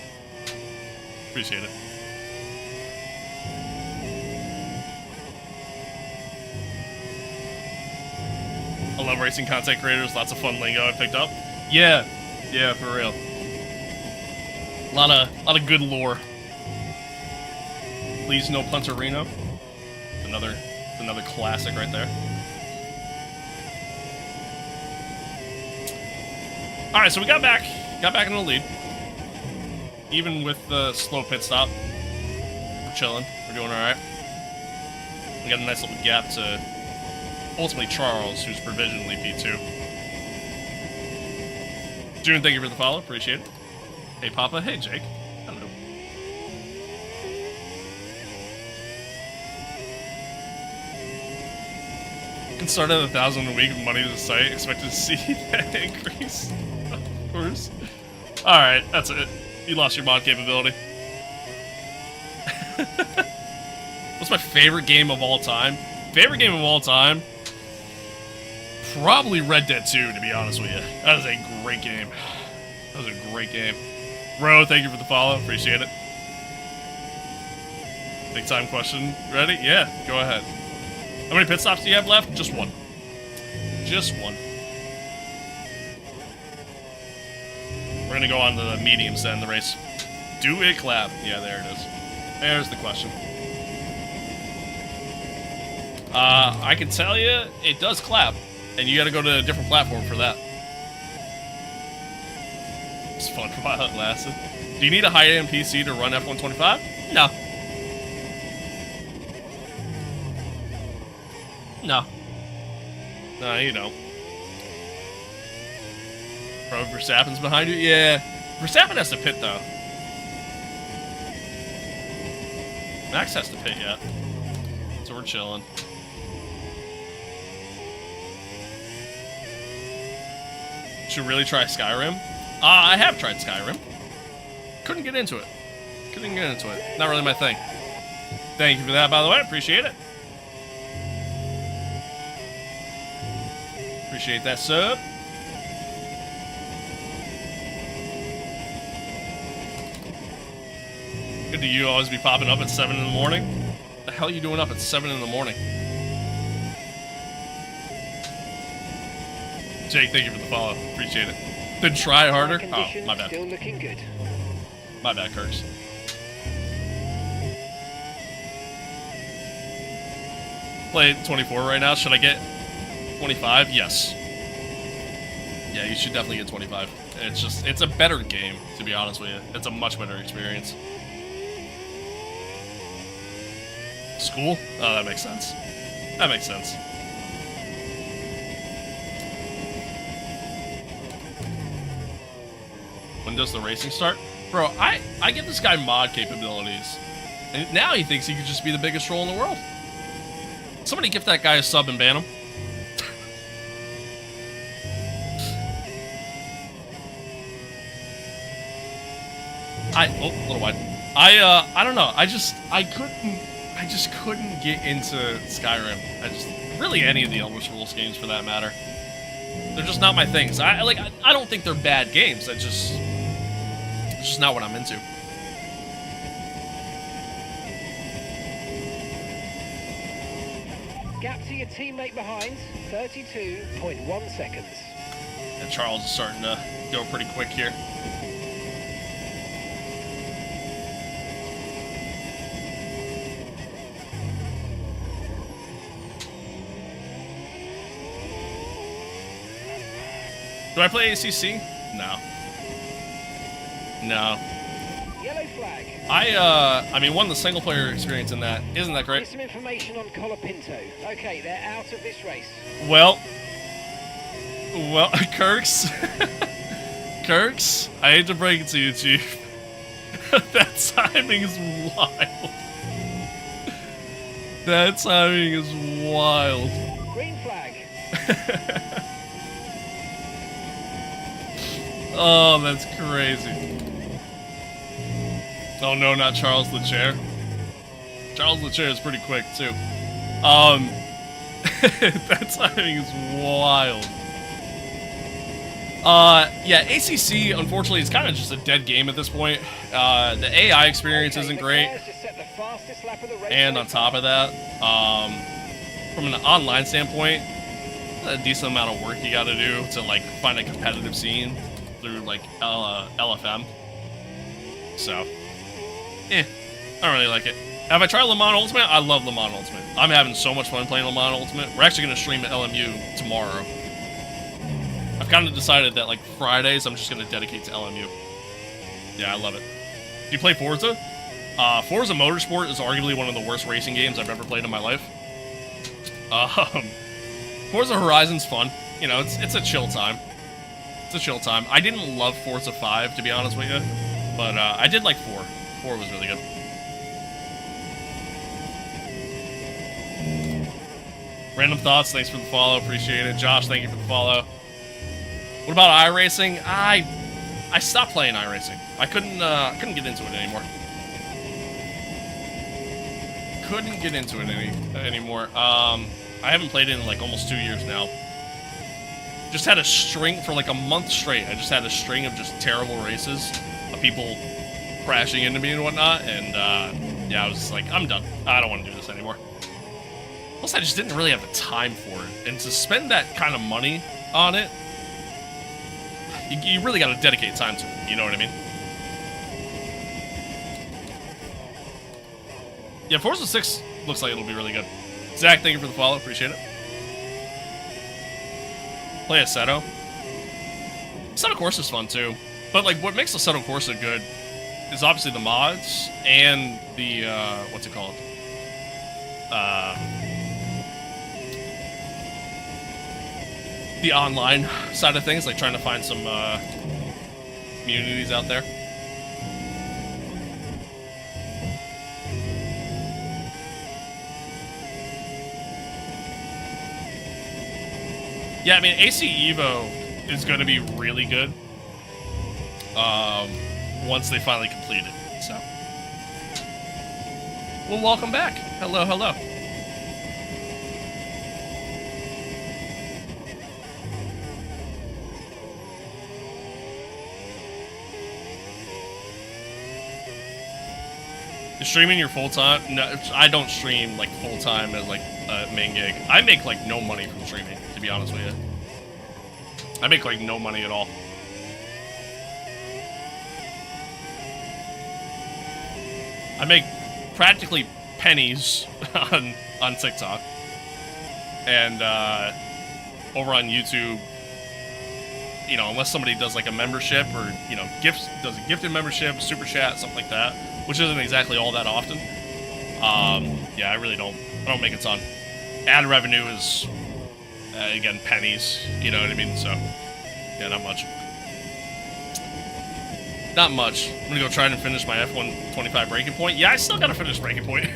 Appreciate it. I love racing content creators. Lots of fun lingo I picked up. Yeah, for real. A lot of good lore. Please no Punterino. Another classic right there. All right, so we got back in the lead. Even with the slow pit stop, we're chilling. We're doing all right. We got a nice little gap to ultimately Charles, who's provisionally P2. June, thank you for the follow. Appreciate it. Hey, Papa. Hey, Jake. Hello. Can start at 1,000 a week with money to the site. Expected to see that increase. Of course. Alright, that's it. You lost your mod capability. What's my favorite game of all time? Favorite game of all time? Probably Red Dead 2, to be honest with you. That is a great game. That was a great game. Ro, thank you for the follow. Appreciate it. Big time question. Ready? Yeah, go ahead. How many pit stops do you have left? Just one. Just one. We're gonna go on to the mediums then, the race. Do it clap? Yeah, there it is. There's the question. I can tell you, it does clap. And you gotta go to a different platform for that. It's fun while it lasted. Do you need a high-end PC to run F125? No. No, you don't. Bro, Verstappen's behind you? Yeah. Verstappen has to pit, though. Max has to pit yet. So we're chilling. Should really try Skyrim? I have tried Skyrim. Couldn't get into it. Not really my thing. Thank you for that, by the way. Appreciate it. Appreciate that sub. Good to you always be popping up at 7 in the morning. What the hell are you doing up at 7 in the morning? Jake, thank you for the follow. Appreciate it. Then try harder. Oh, my bad. Still looking good. My bad, Kirks. Play 24 right now. Should I get 25? Yes. Yeah, you should definitely get 25. It's a better game, to be honest with you. It's a much better experience. School? Oh, that makes sense. That makes sense. When does the racing start? Bro, I give this guy mod capabilities. And now he thinks he could just be the biggest troll in the world. Somebody gift that guy a sub and ban him. Oh, a little wide. I don't know. I just couldn't get into Skyrim. Really any of the Elder Scrolls games for that matter. They're just not my things. I don't think they're bad games. It's just not what I'm into. Gap to your teammate behind, 32.1 seconds. And Charles is starting to go pretty quick here. Do I play ACC? No. No. Yellow flag. I mean, the single player experience in that isn't that great. Here's some information on Colapinto. Okay, they're out of this race. Well, Kirks, I hate to break it to you, Chief. That timing is wild. That timing is wild. Green flag. Oh, that's crazy. Oh no, not Charles the Chair. Charles the Chair is pretty quick too. That timing is wild. Yeah, ACC, unfortunately, is kind of just a dead game at this point. The AI experience isn't great. And on top of that, from an online standpoint, a decent amount of work you gotta do to, like, find a competitive scene through, like, LFM. So, I don't really like it. Have I tried Le Mans Ultimate? I love Le Mans Ultimate. I'm having so much fun playing Le Mans Ultimate. We're actually going to stream at LMU tomorrow. I've kind of decided that, like, Fridays I'm just going to dedicate to LMU. Yeah, I love it. Do you play Forza? Forza Motorsport is arguably one of the worst racing games I've ever played in my life. Forza Horizon's fun. You know, it's a chill time. It's a chill time. I didn't love Forza 5, to be honest with you. But I did like 4. 4 was really good. Random Thoughts, thanks for the follow. Appreciate it. Josh, thank you for the follow. What about iRacing? I stopped playing iRacing. I couldn't get into it anymore. Couldn't get into it anymore. I haven't played it in like almost 2 years now. Just had a string for like a month straight. I just had a string of just terrible races of people crashing into me and whatnot. And yeah, I was just like, I'm done. I don't want to do this anymore. Plus, I just didn't really have the time for it. And to spend that kind of money on it, you really got to dedicate time to it. You know what I mean? Yeah, Forza 6 looks like it'll be really good. Zach, thank you for the follow. Appreciate it. Play Assetto. Assetto Corsa is fun, too. But, like, what makes Assetto Corsa good is obviously the mods and the, what's it called? The online side of things, like trying to find some, communities out there. Yeah, I mean, AC Evo is going to be really good once they finally complete it, so. Well, welcome back. Hello, hello. Is streaming your full-time? No, I don't stream, like, full-time as, like, a main gig. I make, like, no money from streaming, to be honest with you. I make like no money at all. I make practically pennies on TikTok, and over on YouTube, you know, unless somebody does like a membership or, you know, does a gifted membership, super chat, something like that, which isn't exactly all that often. Yeah, I don't make a ton. Ad revenue is again pennies, you know what I mean? So yeah, not much. Not much. I'm gonna go try and finish my F125 Breaking Point. Yeah, I still gotta finish Breaking Point.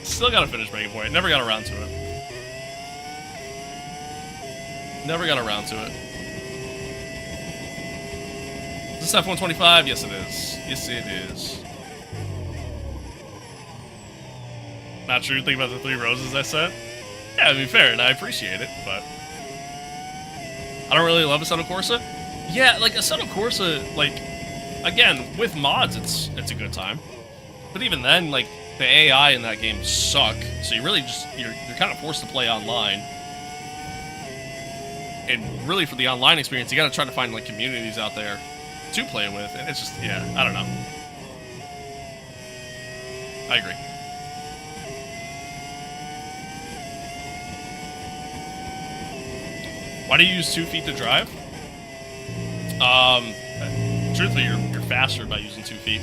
Still gotta finish Breaking Point. Never got around to it. Never got around to it. Is this F125? Yes, it is. Yes, it is. Not true. Think about the 3 roses I sent. Yeah, I mean, fair, and I appreciate it, but I don't really love Assetto Corsa. Yeah, like Assetto Corsa, like, again, with mods, it's a good time. But even then, like, the AI in that game suck, so you really just you're kind of forced to play online. And really, for the online experience, you got to try to find like communities out there to play with, and it's just, yeah, I don't know. I agree. Why do you use 2 feet to drive? Truthfully, you're faster by using 2 feet.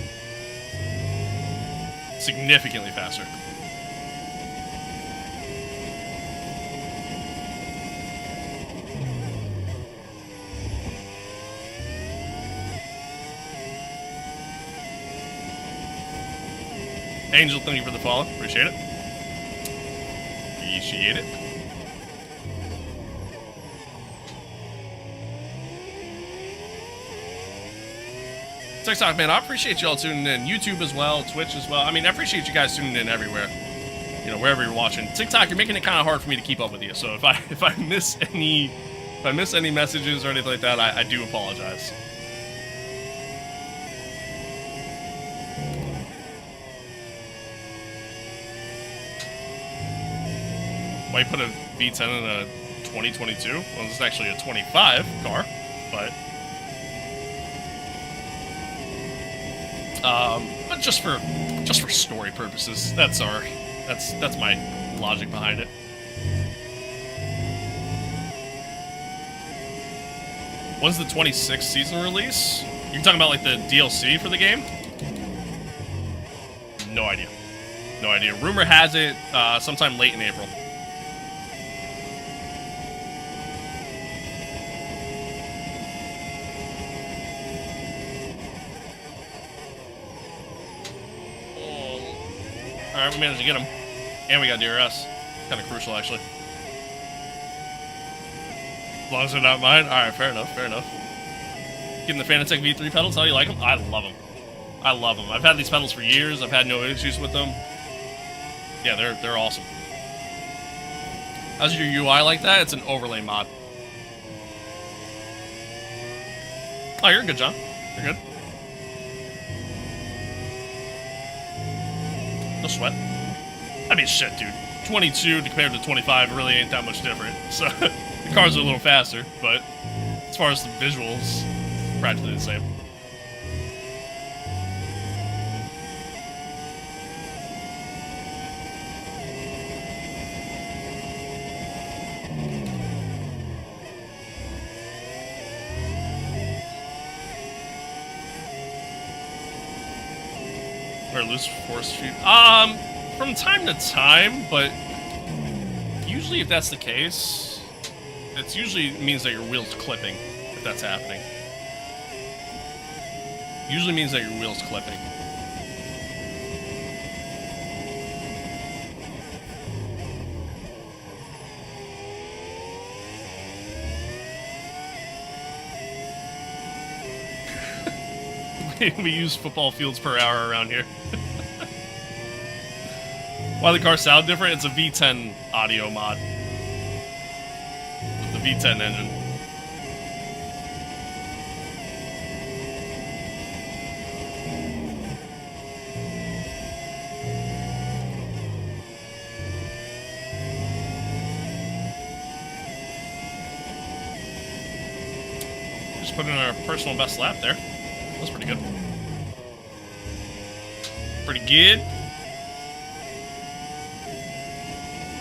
Significantly faster. Angel, thank you for the follow. Appreciate it. Appreciate it. TikTok, man, I appreciate y'all tuning in. YouTube as well, Twitch as well. I mean, I appreciate you guys tuning in everywhere. You know, wherever you're watching. TikTok, you're making it kind of hard for me to keep up with you. So if I miss any messages or anything like that, I do apologize. Why you put a V10 in a 2022? Well, this is actually a 25 car, but just for story purposes, that's my logic behind it. When's the 26th season release? You're talking about like the DLC for the game? No idea. No idea. Rumor has it sometime late in April. Alright, we managed to get him. And we got DRS. Kind of crucial, actually. As long as they're not mine. Alright, fair enough, fair enough. Getting the Fanatec V3 pedals, how do you like them? I love them. I love them. I've had these pedals for years. I've had no issues with them. Yeah, they're awesome. How's your UI like that? It's an overlay mod. Oh, you're good, John. You're good. No sweat. I mean, shit, dude. 22 compared to 25 really ain't that much different. So, the cars are a little faster, but as far as the visuals, practically the same. Or loose force feed. From time to time, but usually if that's the case, it usually means that your wheel's clipping, if that's happening. Usually means that your wheel's clipping. We use football fields per hour around here. Why the cars sound different? It's a V10 audio mod. The V10 engine. Just put in our personal best lap there. That's pretty good. Pretty good.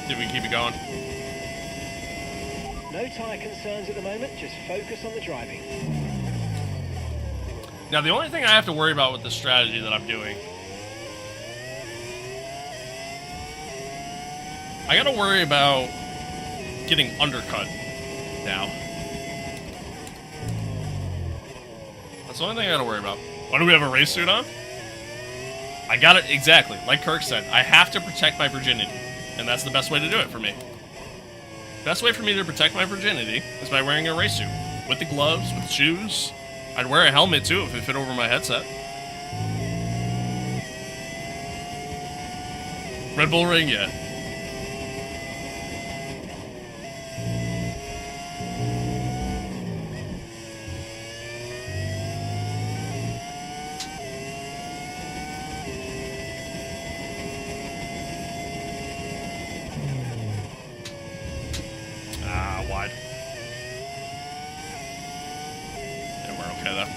See if we can keep it going. No tyre concerns at the moment, just focus on the driving. Now, the only thing I have to worry about with the strategy that I'm doing, I gotta worry about getting undercut now. That's the only thing I gotta worry about. Why do we have a race suit on? I got it exactly, like Kirk said. I have to protect my virginity, and that's the best way to do it for me. Best way for me to protect my virginity is by wearing a race suit. With the gloves, with shoes. I'd wear a helmet too if it fit over my headset. Red Bull Ring, yeah. Wide. Yeah, we're okay though.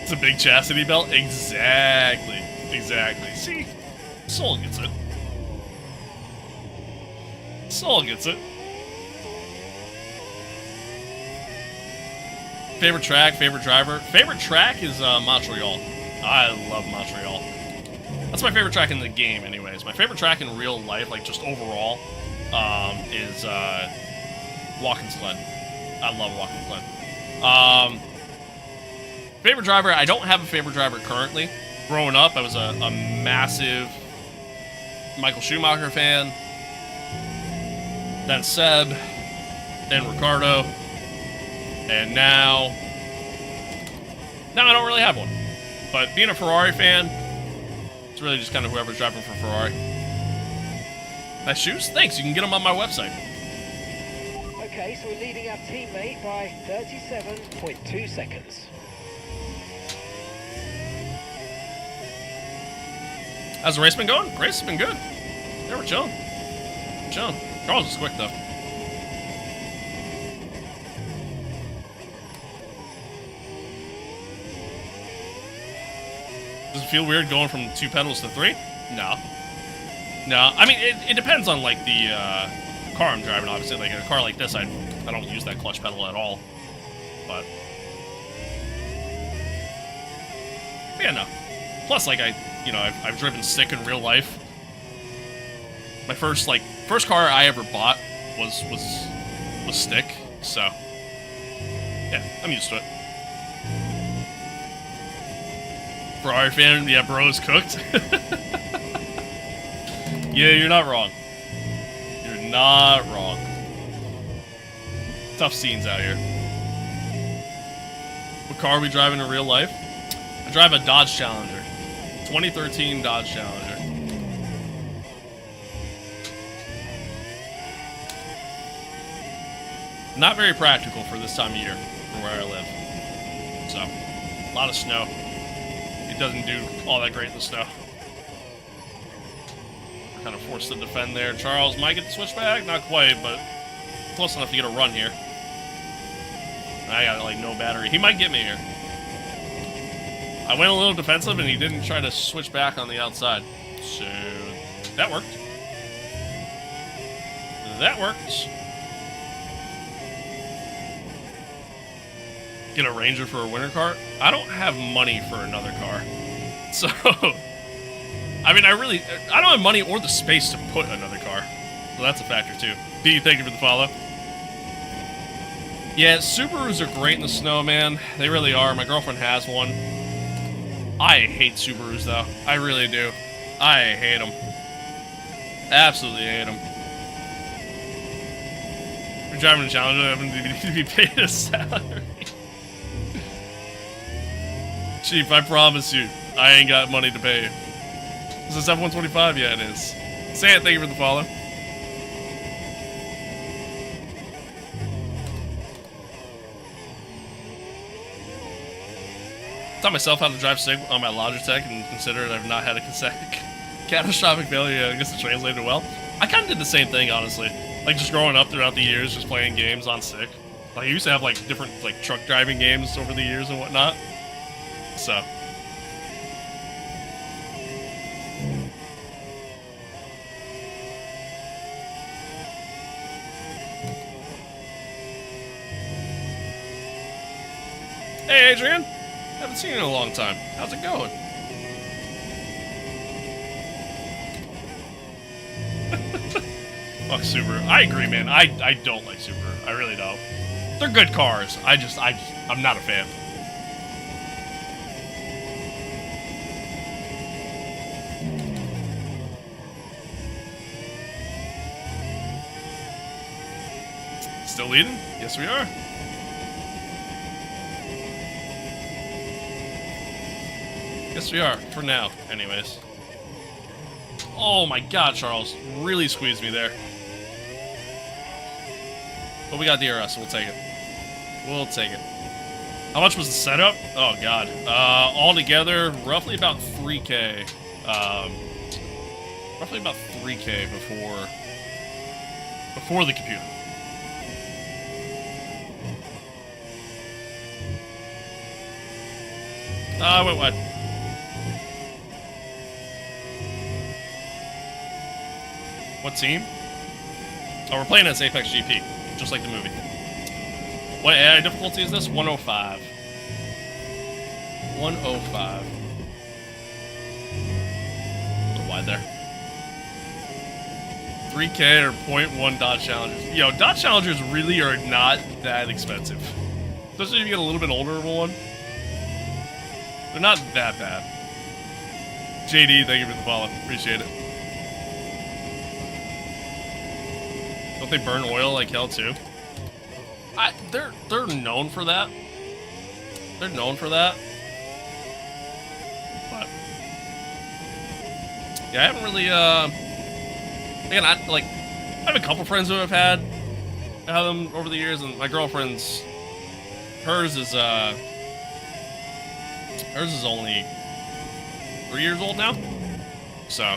It's a big chastity belt? Exactly. Exactly. See? Soul gets it. Soul gets it. Favorite track, favorite driver? Favorite track is Montreal. I love Montreal. That's my favorite track in the game anyways. My favorite track in real life, like just overall, is Walking Sled. I love Walking Sled. Favorite driver, I don't have a favorite driver currently. Growing up, I was a massive Michael Schumacher fan. Then Seb. Then Ricardo. And now I don't really have one. But being a Ferrari fan, it's really just kind of whoever's driving for Ferrari. Nice shoes? Thanks, you can get them on my website. Okay, so we're leading our teammate by 37.2 seconds. How's the race been going? Race has been good. Yeah, we're chilling. We're chilling. Charles is quick, though. Does it feel weird going from 2 pedals to 3? No. No, I mean, it depends on, like, the car I'm driving, obviously. Like, in a car like this, I don't use that clutch pedal at all. But yeah, no. Plus, like, I've driven stick in real life. My first car I ever bought was stick, so yeah, I'm used to it. Ferrari fan, yeah, bro is cooked. Yeah, you're not wrong. You're not wrong. Tough scenes out here. What car are we driving in real life? I drive a Dodge Challenger. 2013 Dodge Challenger. Not very practical for this time of year, for where I live. So, a lot of snow. It doesn't do all that great in the snow. We're kind of forced to defend there. Charles might get the switchback, not quite, but close enough to get a run here. I got like no battery. He might get me here. I went a little defensive and he didn't try to switch back on the outside. So that worked. That worked. Get a Ranger for a winter car? I don't have money for another car. So, I mean, I don't have money or the space to put another car. So that's a factor too. D, thank you for the follow. Yeah, Subarus are great in the snow, man. They really are. My girlfriend has one. I hate Subarus, though. I really do. I hate them. Absolutely hate them. You're driving a Challenger, having to be paid a salary. Chief, I promise you, I ain't got money to pay you. Is this F125? Yeah, it is. Say it, thank you for the follow. Taught myself how to drive SIG on my Logitech, and consider I've not had a catastrophic failure. I guess it translated well. I kind of did the same thing, honestly. Like, just growing up throughout the years, just playing games on SIG. Like, I used to have, like, different, like, truck driving games over the years and whatnot. So. Hey, Adrian. Haven't seen you in a long time. How's it going? Fuck Subaru. I agree, man. I don't like Subaru. I really don't. They're good cars. I'm not a fan. Still leading? Yes, we are. Yes, we are. For now, anyways. Oh my god, Charles. Really squeezed me there. But we got DRS, so we'll take it. We'll take it. How much was the setup? Oh god. Altogether, roughly about 3K. Roughly about 3K before the computer. I went wide. What team? Oh, we're playing as Apex GP, just like the movie. What AI difficulty is this? 105. 105. A little wide there. 3K or 0.1 Dodge Challengers. Yo, Dodge Challengers really are not that expensive. Especially if you get a little bit older one. They're not that bad. JD, thank you for the follow. Appreciate it. Don't they burn oil like hell too? They're known for that. They're known for that. But yeah, I haven't really again, I have a couple friends who have had them over the years, and my girlfriend's hers is only 3 years old now. So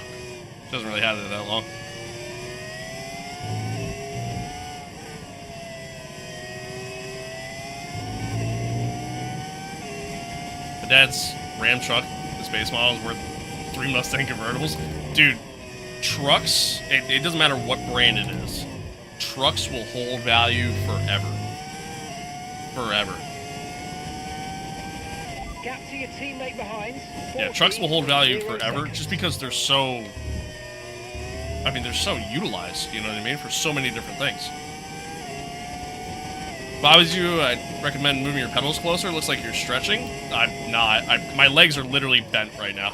she hasn't really had it that long. My dad's Ram truck, this base model, is worth 3 Mustang convertibles. Dude, trucks, it doesn't matter what brand it is. Trucks will hold value forever. Forever. Gap to your teammate behind. Yeah, trucks will hold value forever just because they're so... I mean, they're so utilized, you know what I mean, for so many different things. If I was you, I'd recommend moving your pedals closer. Looks like you're stretching. I'm not. My legs are literally bent right now.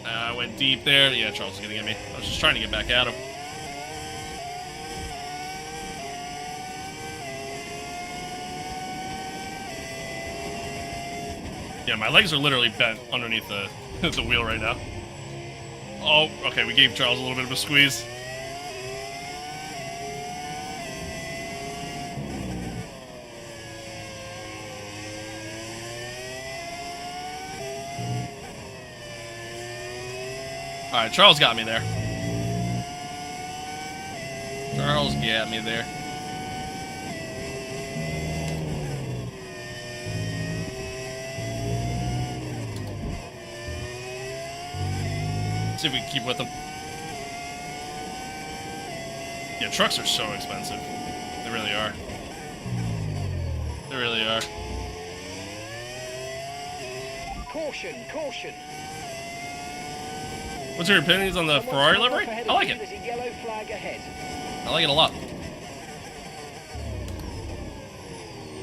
I went deep there. Yeah, Charles is gonna get me. I was just trying to get back at him. Yeah, my legs are literally bent underneath the the wheel right now. Oh, okay, we gave Charles a little bit of a squeeze. Alright, Charles got me there. Charles got me there. See if we can keep with them. Yeah, trucks are so expensive. They really are. They really are. Caution, caution. What's your opinions on the Ferrari livery? I like it. There's a yellow flag ahead. I like it a lot.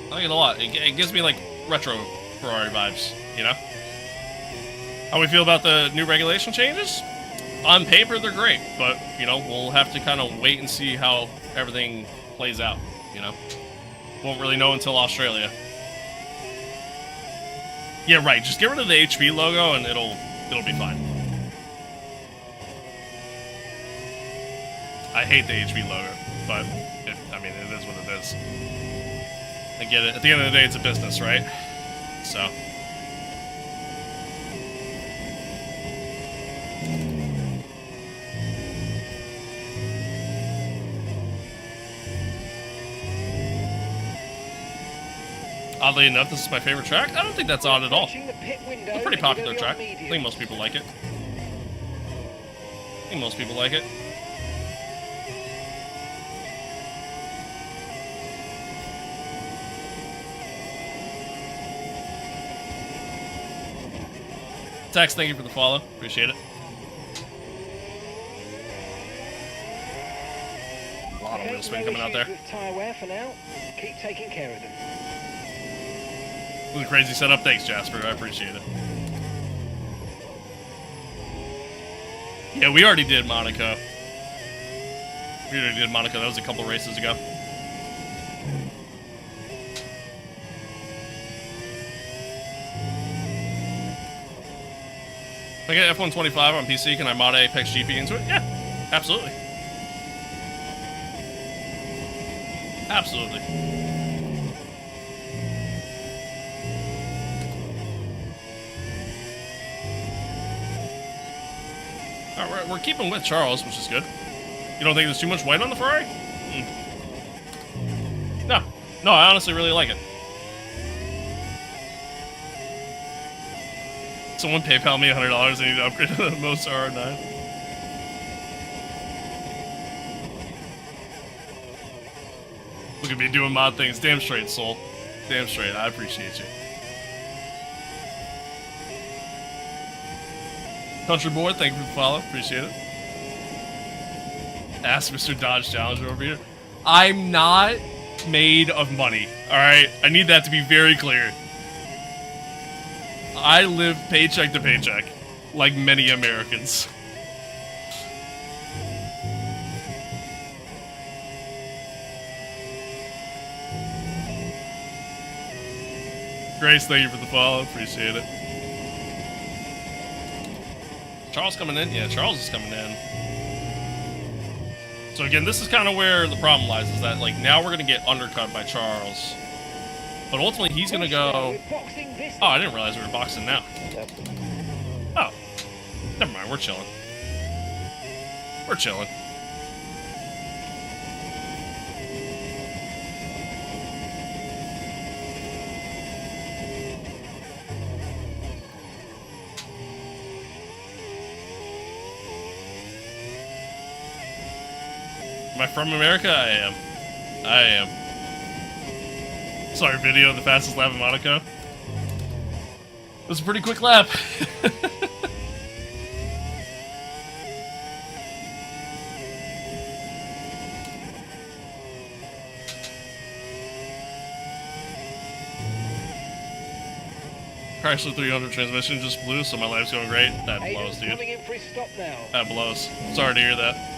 I like it a lot. It gives me like retro Ferrari vibes, you know? How we feel about the new regulation changes? On paper, they're great, but, you know, we'll have to kind of wait and see how everything plays out, you know? Won't really know until Australia. Yeah, right. Just get rid of the HP logo and it'll be fine. I hate the HB logo, but I mean, it is what it is. I get it. At the end of the day, it's a business, right? So. Oddly enough, this is my favorite track. I don't think that's odd at all. Approaching the pit window, It's a pretty and you're popular gonna be on track. I think mediums. most people like it. I think most people like it. Tex, thank you for the follow. Appreciate it. A lot of wheel spin coming out there. With tyre wear for now. Keep taking care of them. With a crazy setup. Thanks, Jasper. I appreciate it. Yeah, we already did Monaco. We already did Monaco. That was a couple races ago. If I get F125 on PC, can I mod Apex GP into it? Yeah, absolutely. Absolutely. Alright, we're keeping with Charles, which is good. You don't think there's too much white on the Ferrari? No. No, I honestly really like it. Someone PayPal me $100. I need to upgrade to the Mosa R9. Look at me doing mod things. Damn straight, Soul. Damn straight. I appreciate you. Country Boy, thank you for the follow. Appreciate it. Ask Mr. Dodge Challenger over here. I'm not made of money, alright? I need that to be very clear. I live paycheck to paycheck, like many Americans. Grace, thank you for the follow. Appreciate it. Charles coming in? Yeah, Charles is coming in. So again, this is kind of where the problem lies, is that, like, now we're going to get undercut by Charles. But ultimately, he's going to go... Oh, I didn't realize we were boxing now. Oh. Never mind, we're chilling. We're chilling. Am I from America? I am. I am. Sorry, video of the fastest lap in Monaco. It was a pretty quick lap. Chrysler 300 transmission just blew, so my life's going great. That blows, dude. Coming in for his stop now. That blows. Sorry to hear that.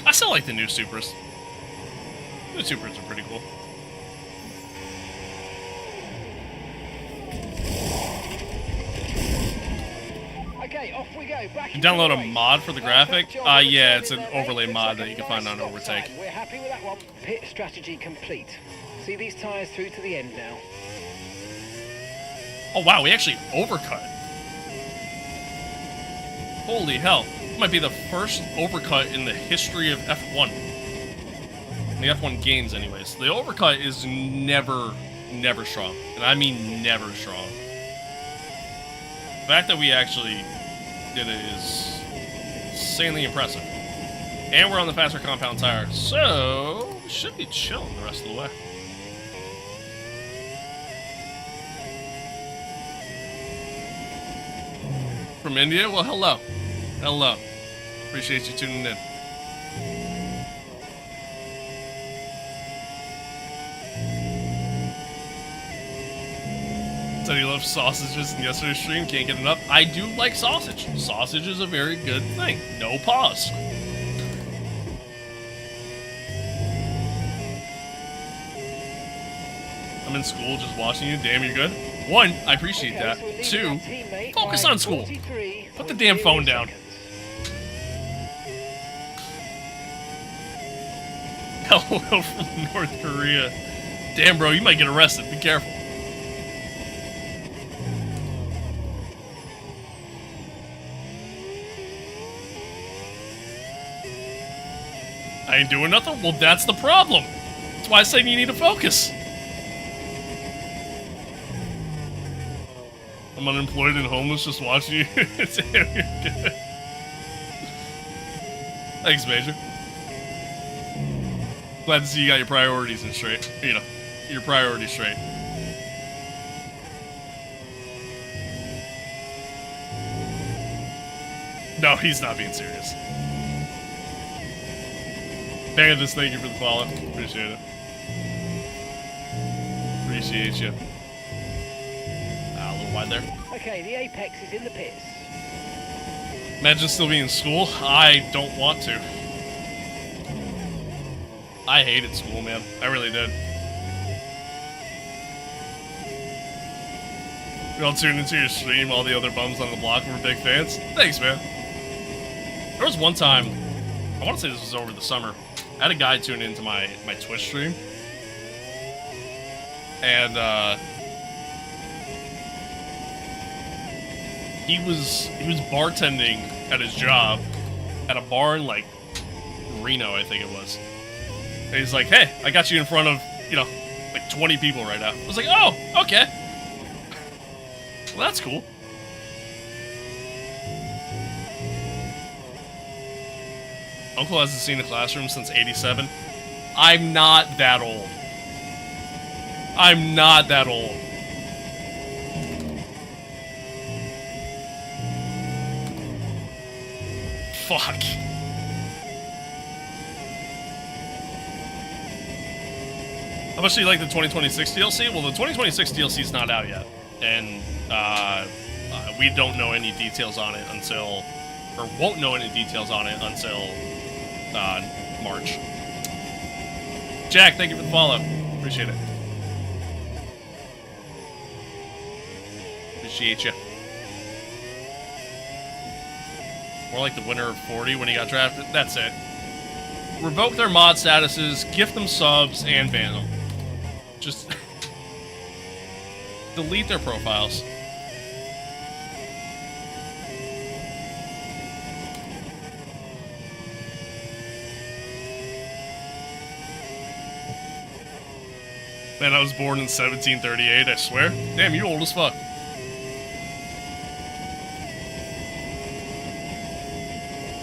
I still like the new Supras. The Supras are pretty cool. Okay, off we go. Back You download a mod for the graphic? Yeah, it's an overlay mod that you can find on Overtake. We're happy with that one. Pit strategy complete. See these tyres through to the end now. Oh wow, we actually overcut. Holy hell. This might be the first overcut in the history of F1. In the F1 games, anyways. The overcut is never strong. And I mean never strong. The fact that we actually did it is insanely impressive. And we're on the faster compound tire, so we should be chilling the rest of the way. From India? Well, hello. Hello. Appreciate you tuning in. Said he loves sausages in yesterday's stream, can't get enough. I do like sausage. Sausage is a very good thing. No pause. I'm in school just watching you. Damn, you're good. One, I appreciate that. Two, focus on school. Put the damn phone down. Hello from North Korea. Damn, bro, you might get arrested. Be careful. I ain't doing nothing? Well, that's the problem. That's why I said you need to focus. I'm unemployed and homeless just watching you. Thanks, Major. Glad to see you got your priorities in straight. You know, your priorities straight. No, he's not being serious. Bandits, thank you for the follow. Appreciate it. Appreciate you. A little wide there. Okay, the apex is in the pits. Imagine still being in school. I don't want to. I hated school, man. I really did. We all tuned into your stream. All the other bums on the block were big fans. Thanks, man. There was one time, I want to say this was over the summer. I had a guy tune into my Twitch stream. And, he was bartending at his job at a bar in, like, Reno, I think it was. And he's like, hey, I got you in front of, you know, like 20 people right now. I was like, oh, okay. Well, that's cool. Uncle hasn't seen a classroom since '87. I'm not that old. I'm not that old. Fuck. How much do you like the 2026 DLC? Well, the 2026 DLC is not out yet. And we don't know any details on it until... Or won't know any details on it until March. Jack, thank you for the follow. Appreciate it. Appreciate you. More like the winner of 40 when he got drafted. That's it. Revoke their mod statuses, gift them subs, and ban them. Just delete their profiles. Man, I was born in 1738, I swear. Damn, you old as fuck.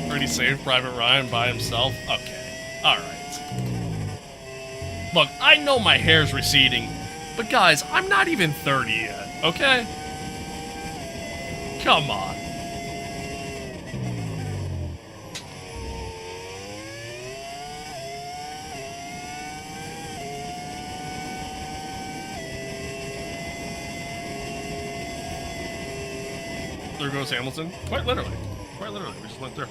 Already saved Private Ryan by himself? Okay. Alright. Look, I know my hair's receding, but guys, I'm not even 30 yet, okay? Come on. There goes Hamilton. Quite literally. Quite literally. We just went through.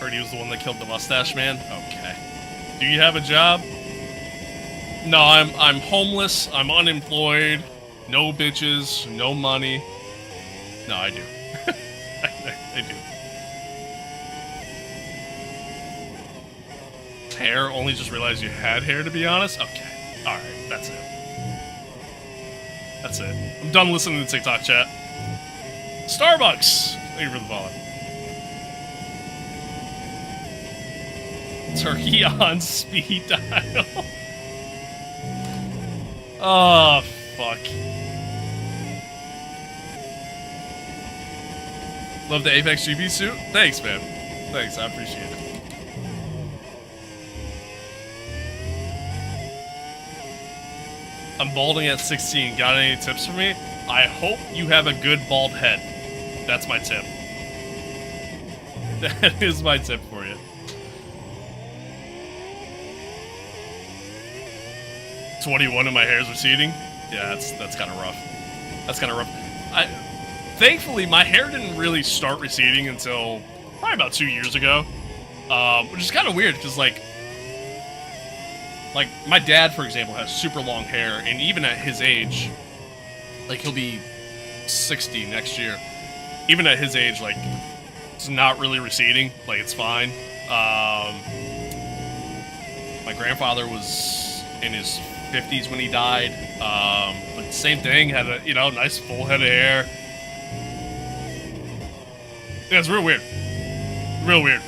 Heard he was the one that killed the mustache man? Okay. Do you have a job? No, I'm homeless. I'm unemployed. No bitches. No money. No, I do. I do. Hair? Only just realized you had hair, to be honest? Okay. Alright, that's it. That's it. I'm done listening to TikTok chat. Starbucks! Thank you for the follow. Turkey on speed dial. Oh, fuck. Love the Apex GP suit? Thanks, man. Thanks, I appreciate it. I'm balding at 16. Got any tips for me? I hope you have a good bald head. That's my tip. That is my tip for you. 21 and my hair's receding? Yeah, that's kind of rough. That's kind of rough. Thankfully, my hair didn't really start receding until probably about 2 years ago. Which is kind of weird, because, like, my dad, for example, has super long hair, and even at his age, like, he'll be 60 next year. Even at his age, like, It's not really receding. Like, it's fine. My grandfather was in his 50s when he died. But same thing, had a, you know, nice full head of hair. Yeah, it's real weird. Real weird.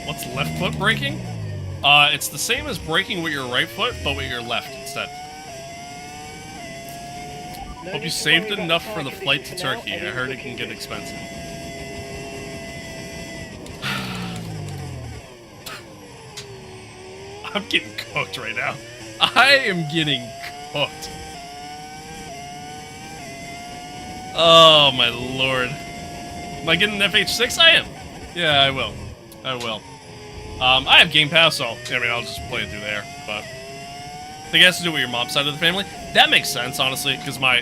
What's left foot braking? It's the same as braking with your right foot, but with your left instead. Hope you saved enough for the flight to Turkey. I heard it can get expensive. I'm getting cooked right now. I am getting cooked. Oh my lord. Am I getting an FH6? I am. Yeah, I will. I will. I have Game Pass, so I mean, I'll just play it through there. But I think it has to do with your mom's side of the family. That makes sense, honestly, because my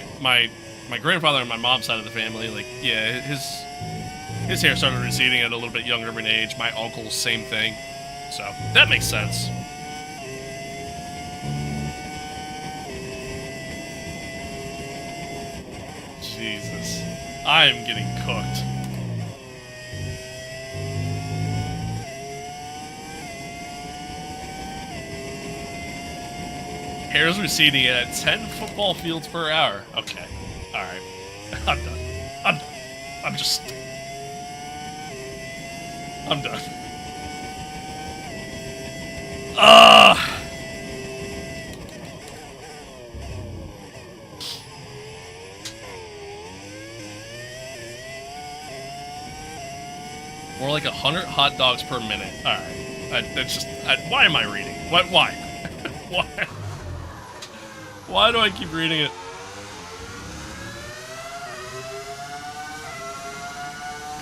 grandfather and my mom's side of the family, like, yeah, his hair started receding at a little bit younger of an age. My uncle, same thing. So that makes sense. Jesus, I am getting cooked. Hair's receding at 10 football fields per hour. Okay. Alright. I'm done. I'm done. I'm done. More like 100 hot dogs per minute. Alright. That's just... why am I reading? Why? Why? Why do I keep reading it?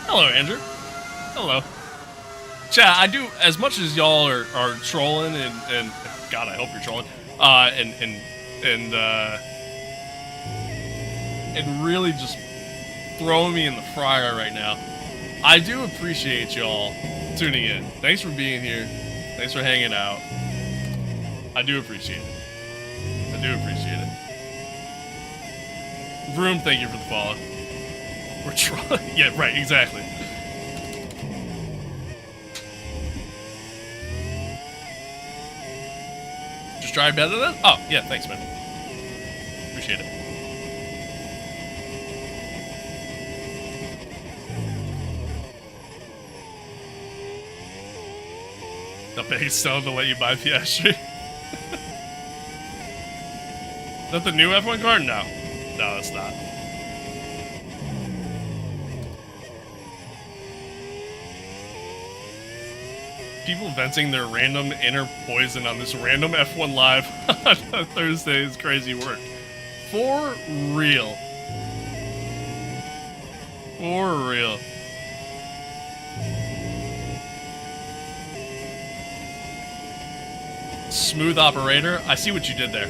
Hello, Andrew. Hello. Chat, I do, as much as y'all are trolling and God, I hope you're trolling, and really just throwing me in the fryer right now. I do appreciate y'all tuning in. Thanks for being here. Thanks for hanging out. I do appreciate it. I do appreciate it. Vroom, thank you for the follow. We're trying. Yeah, right, exactly. Just try better than? Oh, yeah, thanks, man. Appreciate it. The biggest stone to let you buy Piastri. Is that the new F1 car? No. No, it's not. People venting their random inner poison on this random F1 Live on Thursday is crazy work. For real. For real. Smooth operator. I see what you did there.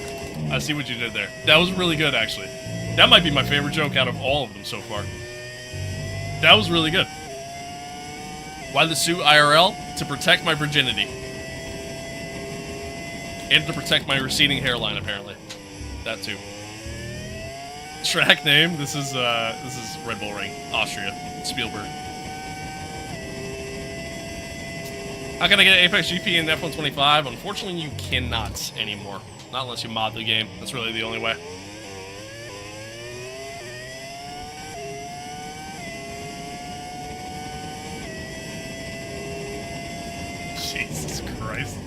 I see what you did there. That was really good, actually. That might be my favorite joke out of all of them so far. That was really good. Why the suit IRL? To protect my virginity. And to protect my receding hairline, apparently. That too. Track name? This is Red Bull Ring. Austria. Spielberg. How can I get Apex GP in F125? Unfortunately, you cannot anymore. Not unless you mod the game. That's really the only way. Jesus Christ.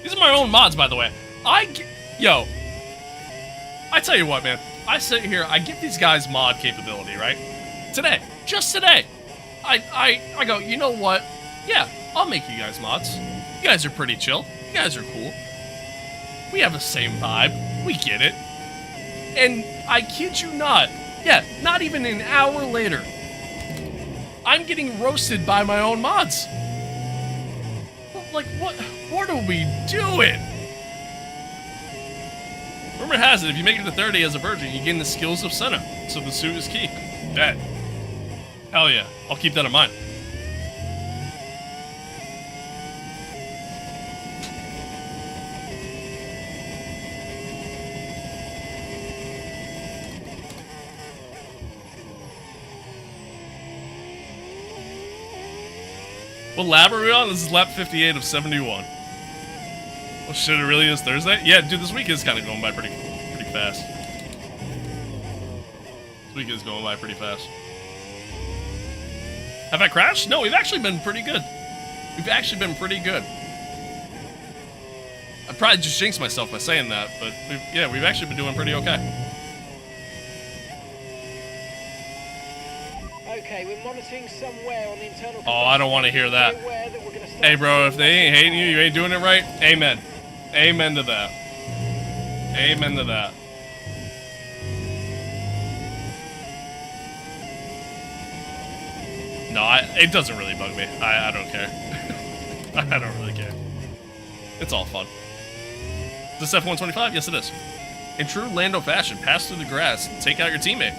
These are my own mods, by the way. Yo. I tell you what, man. I sit here, I give these guys mod capability, right? Today. Just today. I go, you know what? Yeah, I'll make you guys mods. You guys are pretty chill. You guys are cool. We have the same vibe. We get it. And I kid you not. Yeah, not even an hour later. I'm getting roasted by my own mods. Like, what are we doing? Rumor has it, if you make it to 30 as a virgin, you gain the skills of Senna. So the suit is key. Bet. Hell yeah. I'll keep that in mind. What lap are we on? This is lap 58 of 71. Oh shit, it really is Thursday? Yeah, dude, this week is kind of going by pretty fast. This week is going by pretty fast. Have I crashed? No, we've actually been pretty good. We've actually been pretty good. I probably just jinxed myself by saying that, but we've actually been doing pretty okay. Okay, we're monitoring somewhere on the internal. Oh, I don't want to hear that. Hey, bro, if they ain't hating you, you ain't doing it right. Amen. Amen to that. Amen to that. No, it doesn't really bug me. I don't care. I don't really care. It's all fun. Is this F125? Yes, it is. In true Lando fashion, pass through the grass and take out your teammate.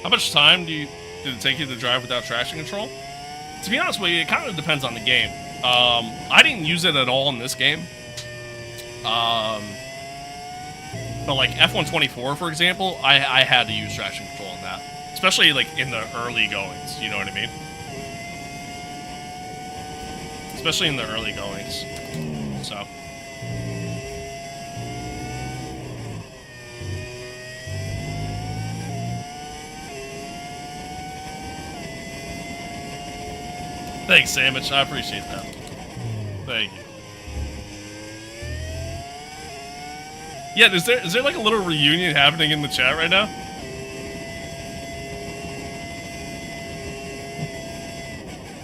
How much time did it take you to drive without traction control? To be honest with you, it kind of depends on the game. I didn't use it at all in this game. But like F124, for example, I had to use traction control on that. Especially like in the early goings, you know what I mean? Especially in the early goings. So. Thanks, Sandwich. I appreciate that. Thank you. Yeah, is there like a little reunion happening in the chat right now?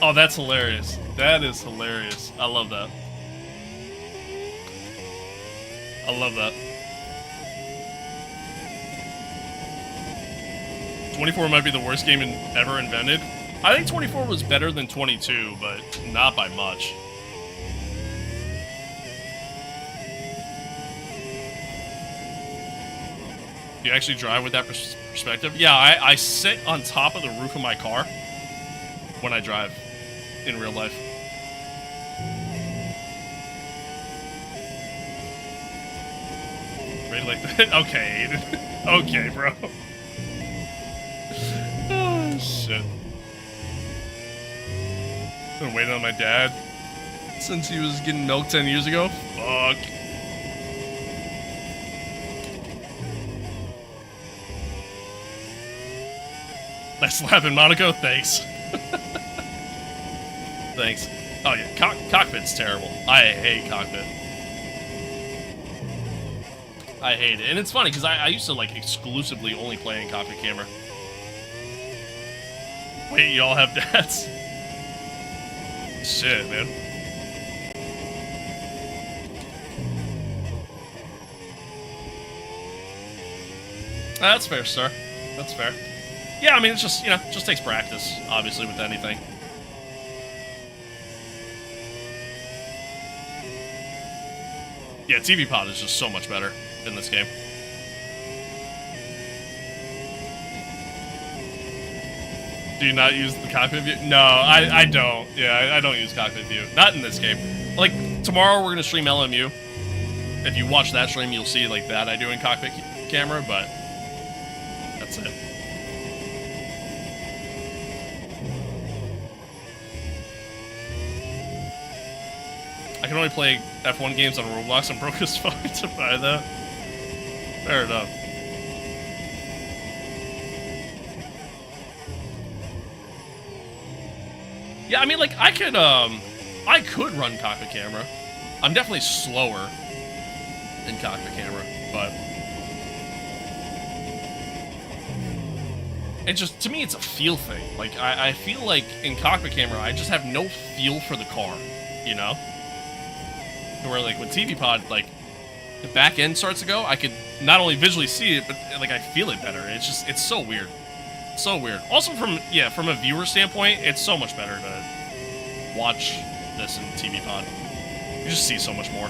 Oh, that's hilarious. That is hilarious. I love that. I love that. 24 might be the worst game ever invented. I think 24 was better than 22, but not by much. Do you actually drive with that perspective? Yeah, I sit on top of the roof of my car when I drive in real life. Ready like that? Okay, Aiden. Okay, bro. Oh, shit. Been waiting on my dad since he was getting milk 10 years ago. Fuck. Nice lap in Monaco. Thanks. Thanks. Oh yeah, cockpit's terrible. I hate cockpit. I hate it, and it's funny because I used to like exclusively only play in cockpit camera. Wait, you all have dads? Shit, man. That's fair, sir. That's fair. Yeah, I mean, it's just, you know, just takes practice, obviously, with anything. Yeah, TV Pod is just so much better in this game. Do you not use the cockpit view? No, I don't. Yeah, I don't use cockpit view. Not in this game. Like, tomorrow we're going to stream LMU. If you watch that stream, you'll see, like, that I do in cockpit camera, but that's it. I can only play F1 games on Roblox. I'm broke as fuck to buy that. Fair enough. Yeah, I mean, like, I could run cockpit camera. I'm definitely slower in cockpit camera, but it just, to me, it's a feel thing. Like, I feel like in cockpit camera, I just have no feel for the car, you know? Where, like, with TV Pod, like, the back end starts to go, I could not only visually see it, but, like, I feel it better. It's just, it's so weird. So weird. Also, from a viewer standpoint, it's so much better to watch this in TV Pod. You just see so much more.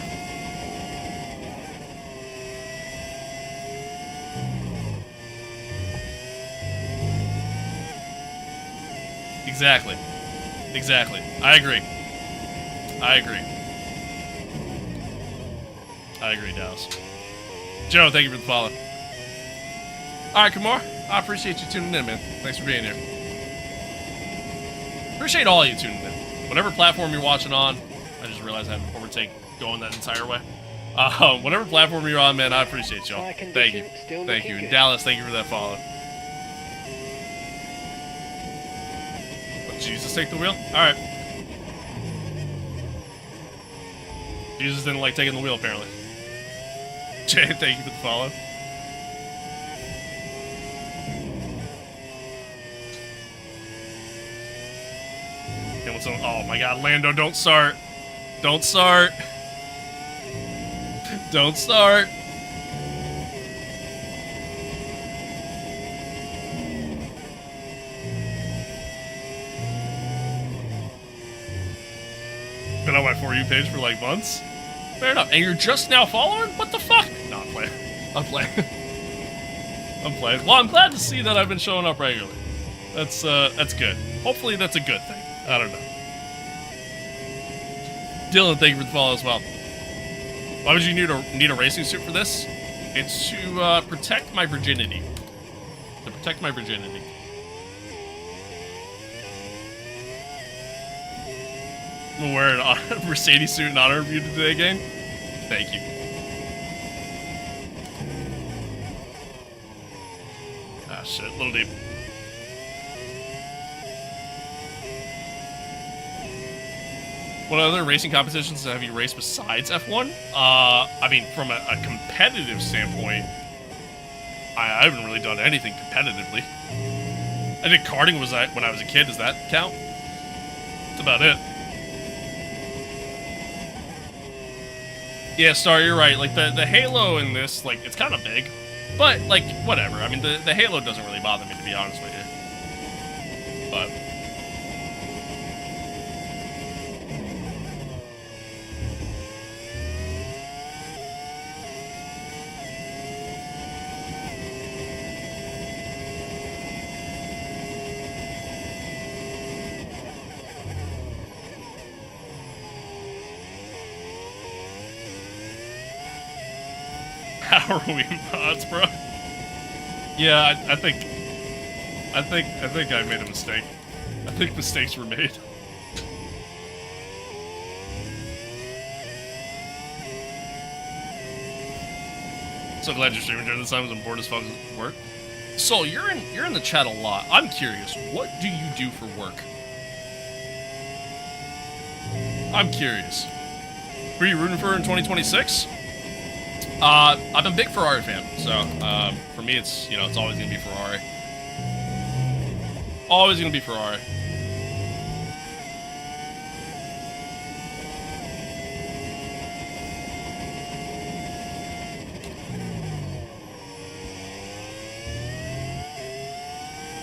Exactly. Exactly. I agree. I agree. I agree, Dallas. Joe, thank you for the follow. Alright, Kamar. I appreciate you tuning in, man. Thanks for being here. Appreciate all you tuning in. Whatever platform you're watching on, I just realized I have an overtake going that entire way. Whatever platform you're on, man, I appreciate y'all. Thank you. Thank you. And Dallas, thank you for that follow. Let Jesus take the wheel? Alright. Jesus didn't like taking the wheel, apparently. Jay, thank you for the follow. Okay, what's on? Oh my god, Lando, don't start. Don't start. Don't start. Been on my For You page for like months. Fair enough. And you're just now following? What the fuck? No, I'm playing. I'm playing. I'm playing. Well, I'm glad to see that I've been showing up regularly. That's good. Hopefully that's a good thing. I don't know. Dylan, thank you for the follow as well. Why would you need a racing suit for this? It's to protect my virginity. To protect my virginity. I'm wearing a Mercedes suit in honor of you today, gang. Thank you. Ah, shit. A little deep. What other racing competitions have you raced besides F1? I mean, from a competitive standpoint, I haven't really done anything competitively. I did karting when I was a kid. Does that count? That's about it. Yeah, Star, you're right. Like, the halo in this, like, it's kind of big. But, like, whatever. I mean, the halo doesn't really bother me, to be honest with you. But... How are we mods, bro? Yeah, I think I made a mistake. I think mistakes were made. So glad you're streaming during this time. I'm bored as fuck at work. So you're in the chat a lot. I'm curious. What do you do for work? I'm curious. Who are you rooting for in 2026? I'm a big Ferrari fan, so for me, it's it's always gonna be Ferrari. Always gonna be Ferrari.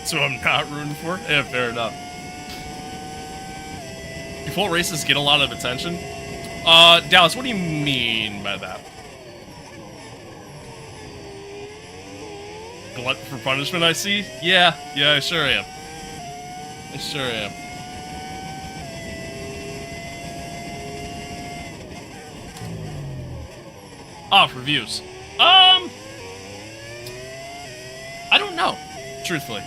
So I'm not rooting for? Yeah, fair enough. Before races get a lot of attention. Dallas, what do you mean by that? Glut for punishment, I see? Yeah, I sure am. I sure am. For views. I don't know, truthfully.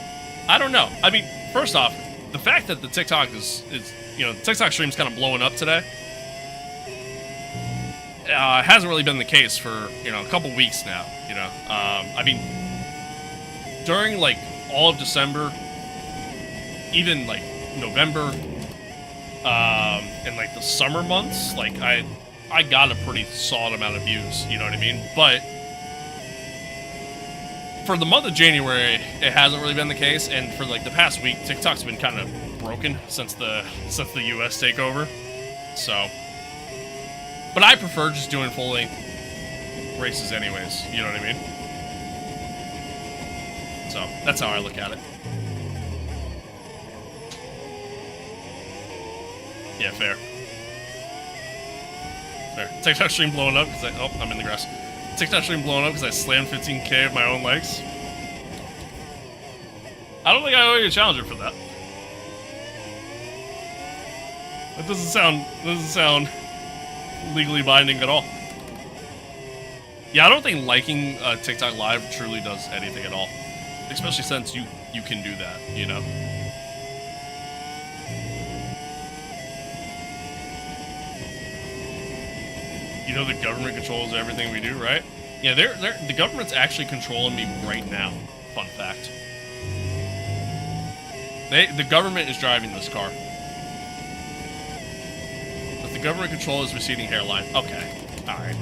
I don't know. I mean, first off, the fact that the TikTok is the TikTok stream's kind of blowing up today, hasn't really been the case for, a couple weeks now, I mean, during, like, all of December, even, like, November, and, like, the summer months, like, I got a pretty solid amount of views, you know what I mean? But for the month of January, it hasn't really been the case, and for, like, the past week, TikTok's been kind of broken since the US takeover, so... But I prefer just doing full-length races anyways, you know what I mean? So, that's how I look at it. Yeah, fair. Fair. TikTok stream blowing up because oh, I'm in the grass. TikTok stream blowing up because I slammed 15K of my own legs. I don't think I owe you a challenger for that. That doesn't sound legally binding at all. Yeah, I don't think liking TikTok Live truly does anything at all. Especially since you can do that, you know? You know the government controls everything we do, right? Yeah, the government's actually controlling me right now. Fun fact. The government is driving this car. But the government controls receding hairline. Okay. Alright,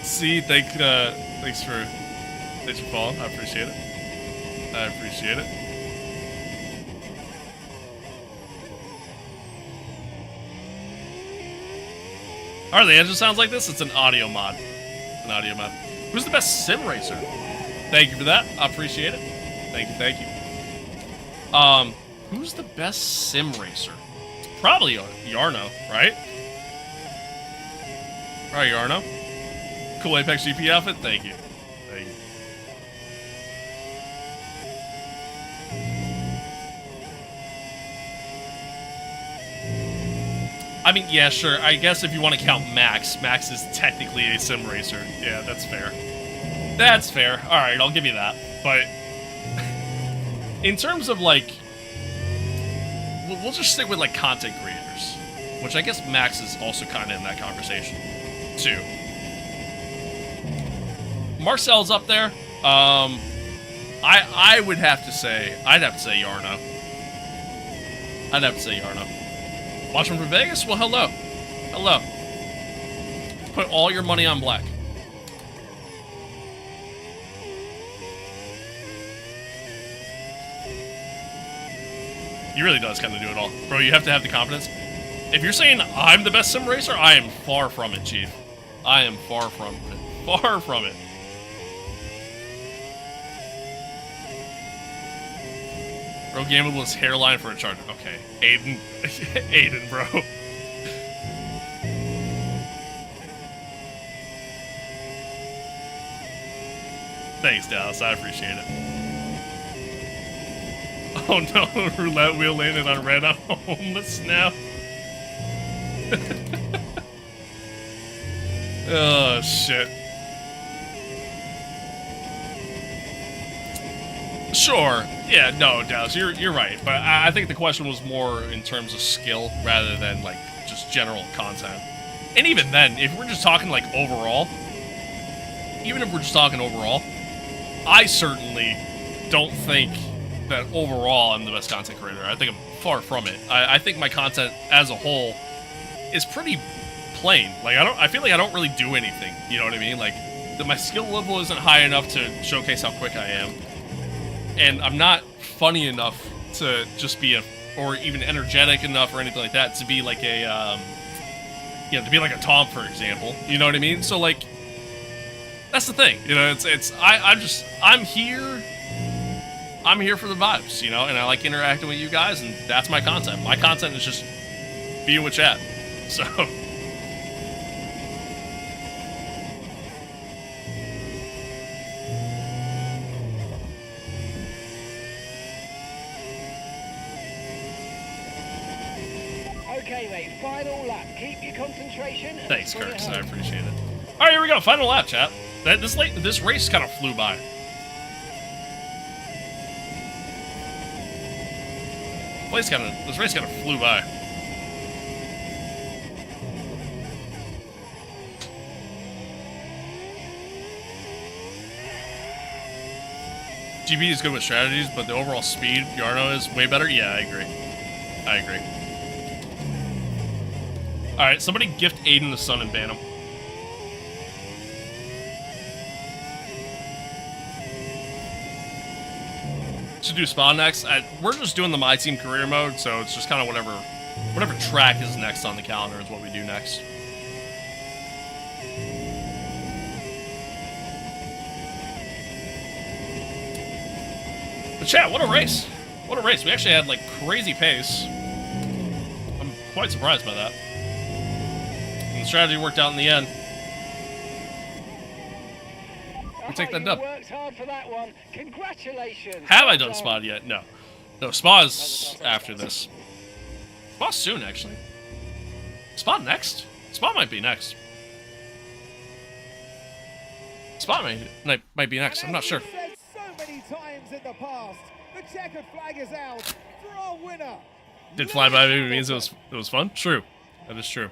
See, thanks for following. I appreciate it. I appreciate it. Alright, the engine sounds like this. It's an audio mod. An audio mod. Who's the best sim racer? Thank you for that. I appreciate it. Thank you. Who's the best sim racer? It's probably Yarno, right? Alright, Yarno. Cool Apex GP outfit. Thank you. Thank you. I mean, yeah, sure. I guess if you want to count Max, Max is technically a sim racer. Yeah, that's fair. That's fair. All right, I'll give you that. But in terms of like, we'll just stick with like content creators, which I guess Max is also kind of in that conversation too. Marcel's up there. I would have to say, I'd have to say Yarno. I'd have to say Yarno. Watching from Vegas? Well, hello. Hello. Put all your money on black. He really does kind of do it all. Bro, you have to have the confidence. If you're saying I'm the best sim racer, I am far from it, Chief. I am far from it. Far from it. Bro, Gameable's hairline for a charger. Okay. Aiden. Aiden, bro. Thanks, Dallas. I appreciate it. Oh no, roulette wheel landed on red. I'm homeless now. Oh, shit. Sure. Yeah, no, Dallas, you're right. But I think the question was more in terms of skill rather than, like, just general content. And even then, if we're just talking, like, overall, even if we're just talking overall, I certainly don't think that overall I'm the best content creator. I think I'm far from it. I think my content as a whole is pretty plain. Like, I feel like I don't really do anything. You know what I mean? Like, my skill level isn't high enough to showcase how quick I am. And I'm not funny enough to just be or even energetic enough or anything like that to be like a, to be like a Tom, for example. You know what I mean? So, like, that's the thing. You know, I'm here for the vibes, you know, and I like interacting with you guys, and that's my content. My content is just being with chat. So. Okay, mate, final lap. Keep your concentration. Thanks, Kirks. I appreciate it. All right, here we go. Final lap, chat. This race kind of flew by. This race kind of flew by. GB is good with strategies, but the overall speed, Yarno is way better. Yeah, I agree. I agree. All right, somebody gift Aiden the sun and ban him. Should do spawn next. We're just doing the Myteam career mode, so it's just kind of whatever track is next on the calendar is what we do next. But chat, what a race! What a race! We actually had like crazy pace. I'm quite surprised by that. And the strategy worked out in the end. We take that you dub. worked hard for that one. Congratulations. Have Well I done Spa yet? No. No, Spa's after this. Spa's soon, actually. Spa next? Spa might be next. Spa might be next. I'm not sure. Said so many times in the past, the checkered flag is out for our winner. Did flyby maybe means it was fun? True. That is true.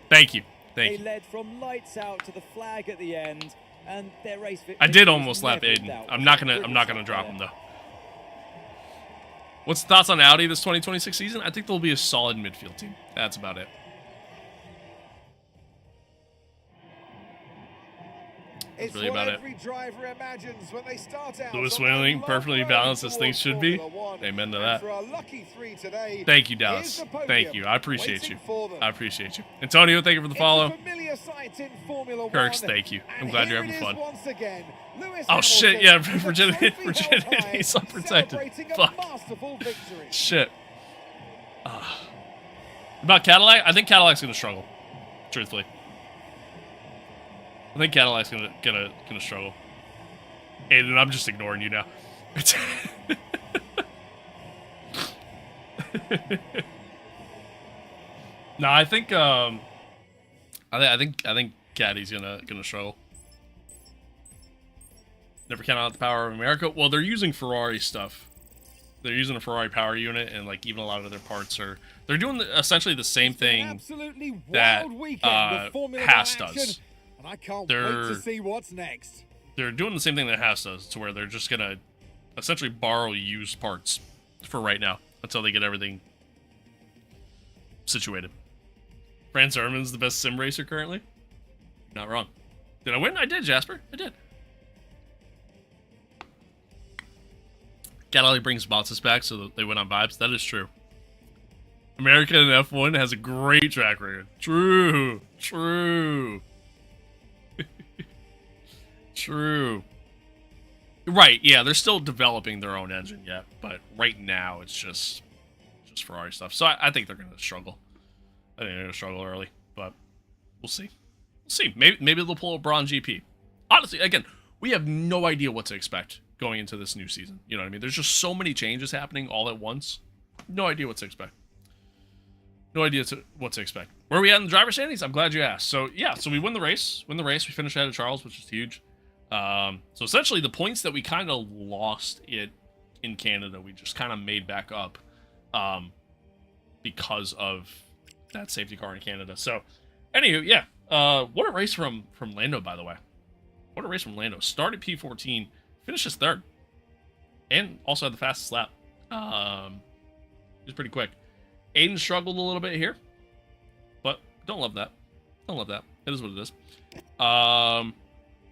Thank you. They Thank you. led from lights out to the flag at the end, and their race victory I did was almost lap never in Aiden. doubt. I'm not gonna drop him though. What's the thoughts on Audi this 2026 season? I think they'll be a solid midfield team. That's about it. It's really about what it. every driver imagines when they start out. Lewis on that Whaling, long perfectly road balanced as things towards should be. Formula One. Amen to And that. for our lucky 3 today, Thank you, here's Dallas. the podium Thank you. I appreciate you. waiting for them. I appreciate you. Antonio, thank you for the It's follow. a familiar sight in Formula Kirks, One. thank you. I'm And glad you're here having it is fun. once again. Lewis Oh shit, yeah, Hamilton with the virginity, trophy held high, virginity's unprotected. celebrating a Fuck. masterful victory. Shit. About Cadillac, I think Cadillac's gonna struggle. Truthfully, I think Cadillac's gonna struggle. Aiden, I'm just ignoring you now. No, I think I think Caddy's gonna struggle. Never count out the power of America. Well, they're using Ferrari stuff. They're using a Ferrari power unit, and like even a lot of their parts are. They're doing essentially the same thing Absolutely wild that weekend with Formula Haas One action, does. and I can't They're- wait to see what's next. They're doing the same thing that Haas does, to where they're just gonna essentially borrow used parts for right now until they get everything situated. Franz Erman's the best sim racer currently. Not wrong. Did I win? I did, Jasper. I did. Cadillac brings Bottas back so that they went on vibes. That is true. America in F1 has a great track record. True. True. True. Right, yeah, they're still developing their own engine yet, but right now it's just Ferrari stuff. So I think they're going to struggle. I think they're going to struggle early, but we'll see. We'll see. Maybe they'll pull a Braun GP. Honestly, again, we have no idea what to expect going into this new season. You know what I mean? There's just so many changes happening all at once. No idea what to expect. No idea what to expect. Where are we at in the driver's standings? I'm glad you asked. So, yeah, so we win the race. We finished ahead of Charles, which is huge. So essentially the points that we kind of lost in Canada, we just kind of made back up because of that safety car in Canada. So, anywho, yeah. What a race from Lando, by the way. What a race from Lando. Started P14, finishes third, and also had the fastest lap. He was pretty quick. Aiden struggled a little bit here, but don't love that. Don't love that. It is what it is.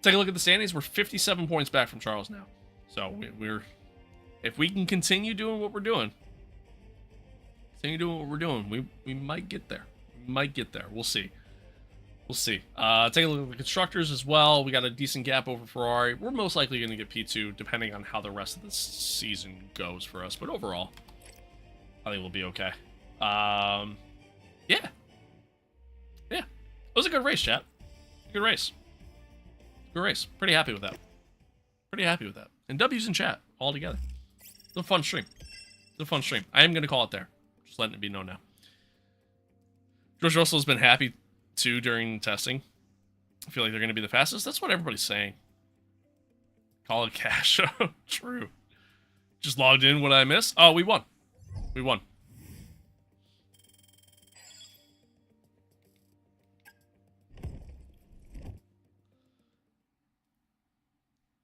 Take a look at the standings. We're 57 points back from Charles now. So we're if we can continue doing what we're doing, we might get there. We might get there. We'll see. We'll see. Take a look at the constructors as well. We got a decent gap over Ferrari. We're most likely going to get P2 depending on how the rest of the season goes for us. But overall, I think we'll be okay. Yeah. Yeah. It was a good race, chat. Good race. Good race. Pretty happy with that. Pretty happy with that. And W's in chat all together. It's a fun stream. It's a fun stream. I am going to call it there. Just letting it be known now. George Russell has been happy too during testing. I feel like they're going to be the fastest. That's what everybody's saying. Call it cash. True. Just logged in. What did I miss? Oh, we won. We won.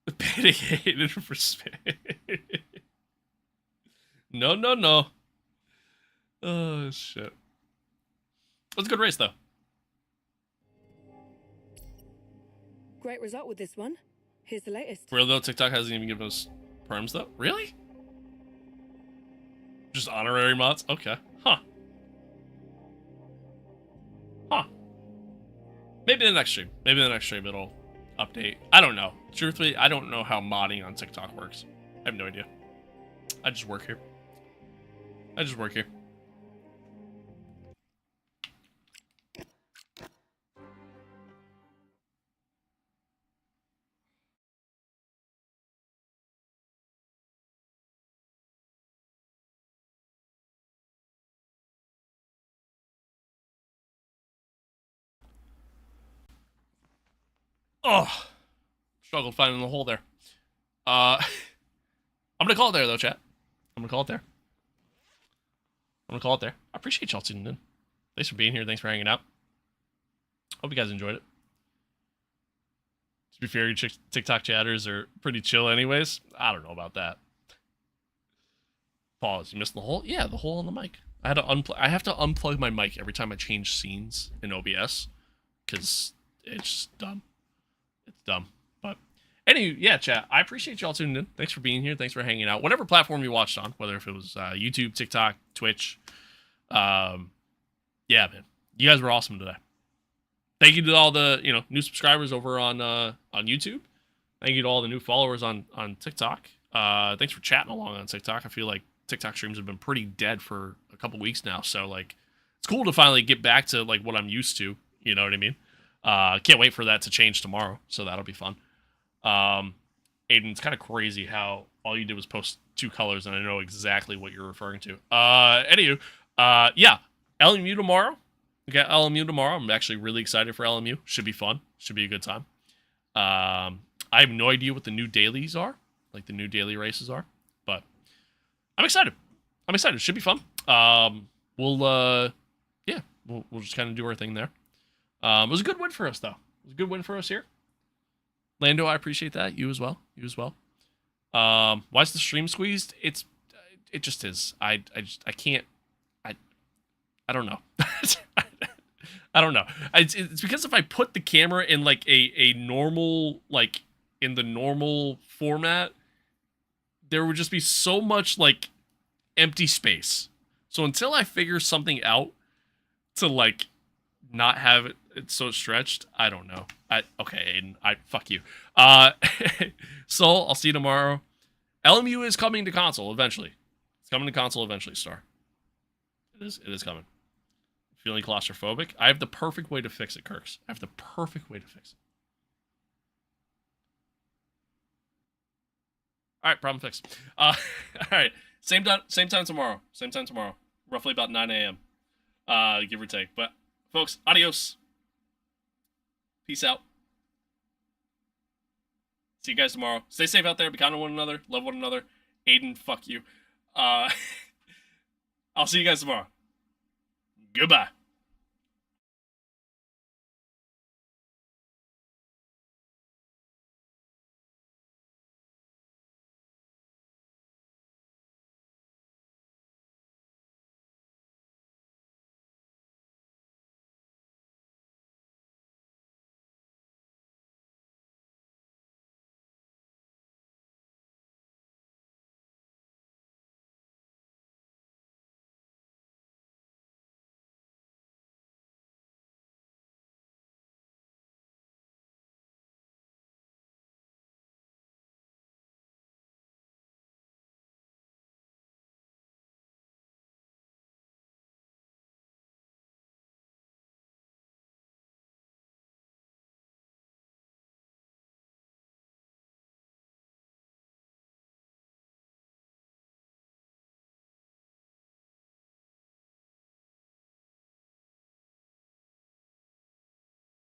The panic hated for spin. No, no, no. Oh, shit. It was a good race, though. Great result with this one. Here's the latest. For real, though, TikTok hasn't even given us perms, though? Really? Just honorary mods? Okay. Huh. Huh. Maybe the next stream. Maybe the next stream it'll update. I don't know. Truthfully, I don't know how modding on TikTok works. I have no idea. I just work here. I just work here. Oh, struggled finding the hole there. I'm gonna call it there though, chat. I'm gonna call it there. I'm gonna call it there. I appreciate y'all tuning in. Thanks for being here. Thanks for hanging out. Hope you guys enjoyed it. To be fair, your TikTok chatters are pretty chill anyways. I don't know about that. Pause. You missed the hole? Yeah, the hole on the mic. I have to unplug my mic every time I change scenes in OBS because it's just dumb. It's dumb. But anyway, yeah, chat. I appreciate y'all tuning in. Thanks for being here. Thanks for hanging out. Whatever platform you watched on, whether if it was YouTube, TikTok, Twitch. Yeah, man. You guys were awesome today. Thank you to all the new subscribers over on YouTube. Thank you to all the new followers on TikTok. Thanks for chatting along on TikTok. I feel like TikTok streams have been pretty dead for a couple weeks now, so like it's cool to finally get back to like what I'm used to. You know what I mean? Can't wait for that to change tomorrow, so that'll be fun. Aiden, it's kind of crazy how all you did was post 2 colors, and I know exactly what you're referring to. Anywho, yeah, LMU tomorrow. We got LMU tomorrow. I'm actually really excited for LMU. Should be fun. Should be a good time. I have no idea what the new dailies are, like the new daily races are, but I'm excited. I'm excited. Should be fun. We'll just kind of do our thing there. It was a good win for us, though. It was a good win for us here. Lando, I appreciate that. You as well. You as well. Why is the stream squeezed? It just is. I can't. I don't know. I don't know. It's because if I put the camera in like a normal, like in the normal format, there would just be so much like empty space. So until I figure something out to like not have it so stretched, I don't know. Okay, Aiden, fuck you. Soul, I'll see you tomorrow. LMU is coming to console eventually. It's coming to console eventually, Star. It is coming. Feeling claustrophobic? I have the perfect way to fix it, Kirks. I have the perfect way to fix it. All right, problem fixed. All right, same time tomorrow. Same time tomorrow. Roughly about 9 a.m. Give or take. But, folks, adios. Peace out. See you guys tomorrow. Stay safe out there. Be kind to one another. Love one another. Aiden, fuck you. I'll see you guys tomorrow. Goodbye.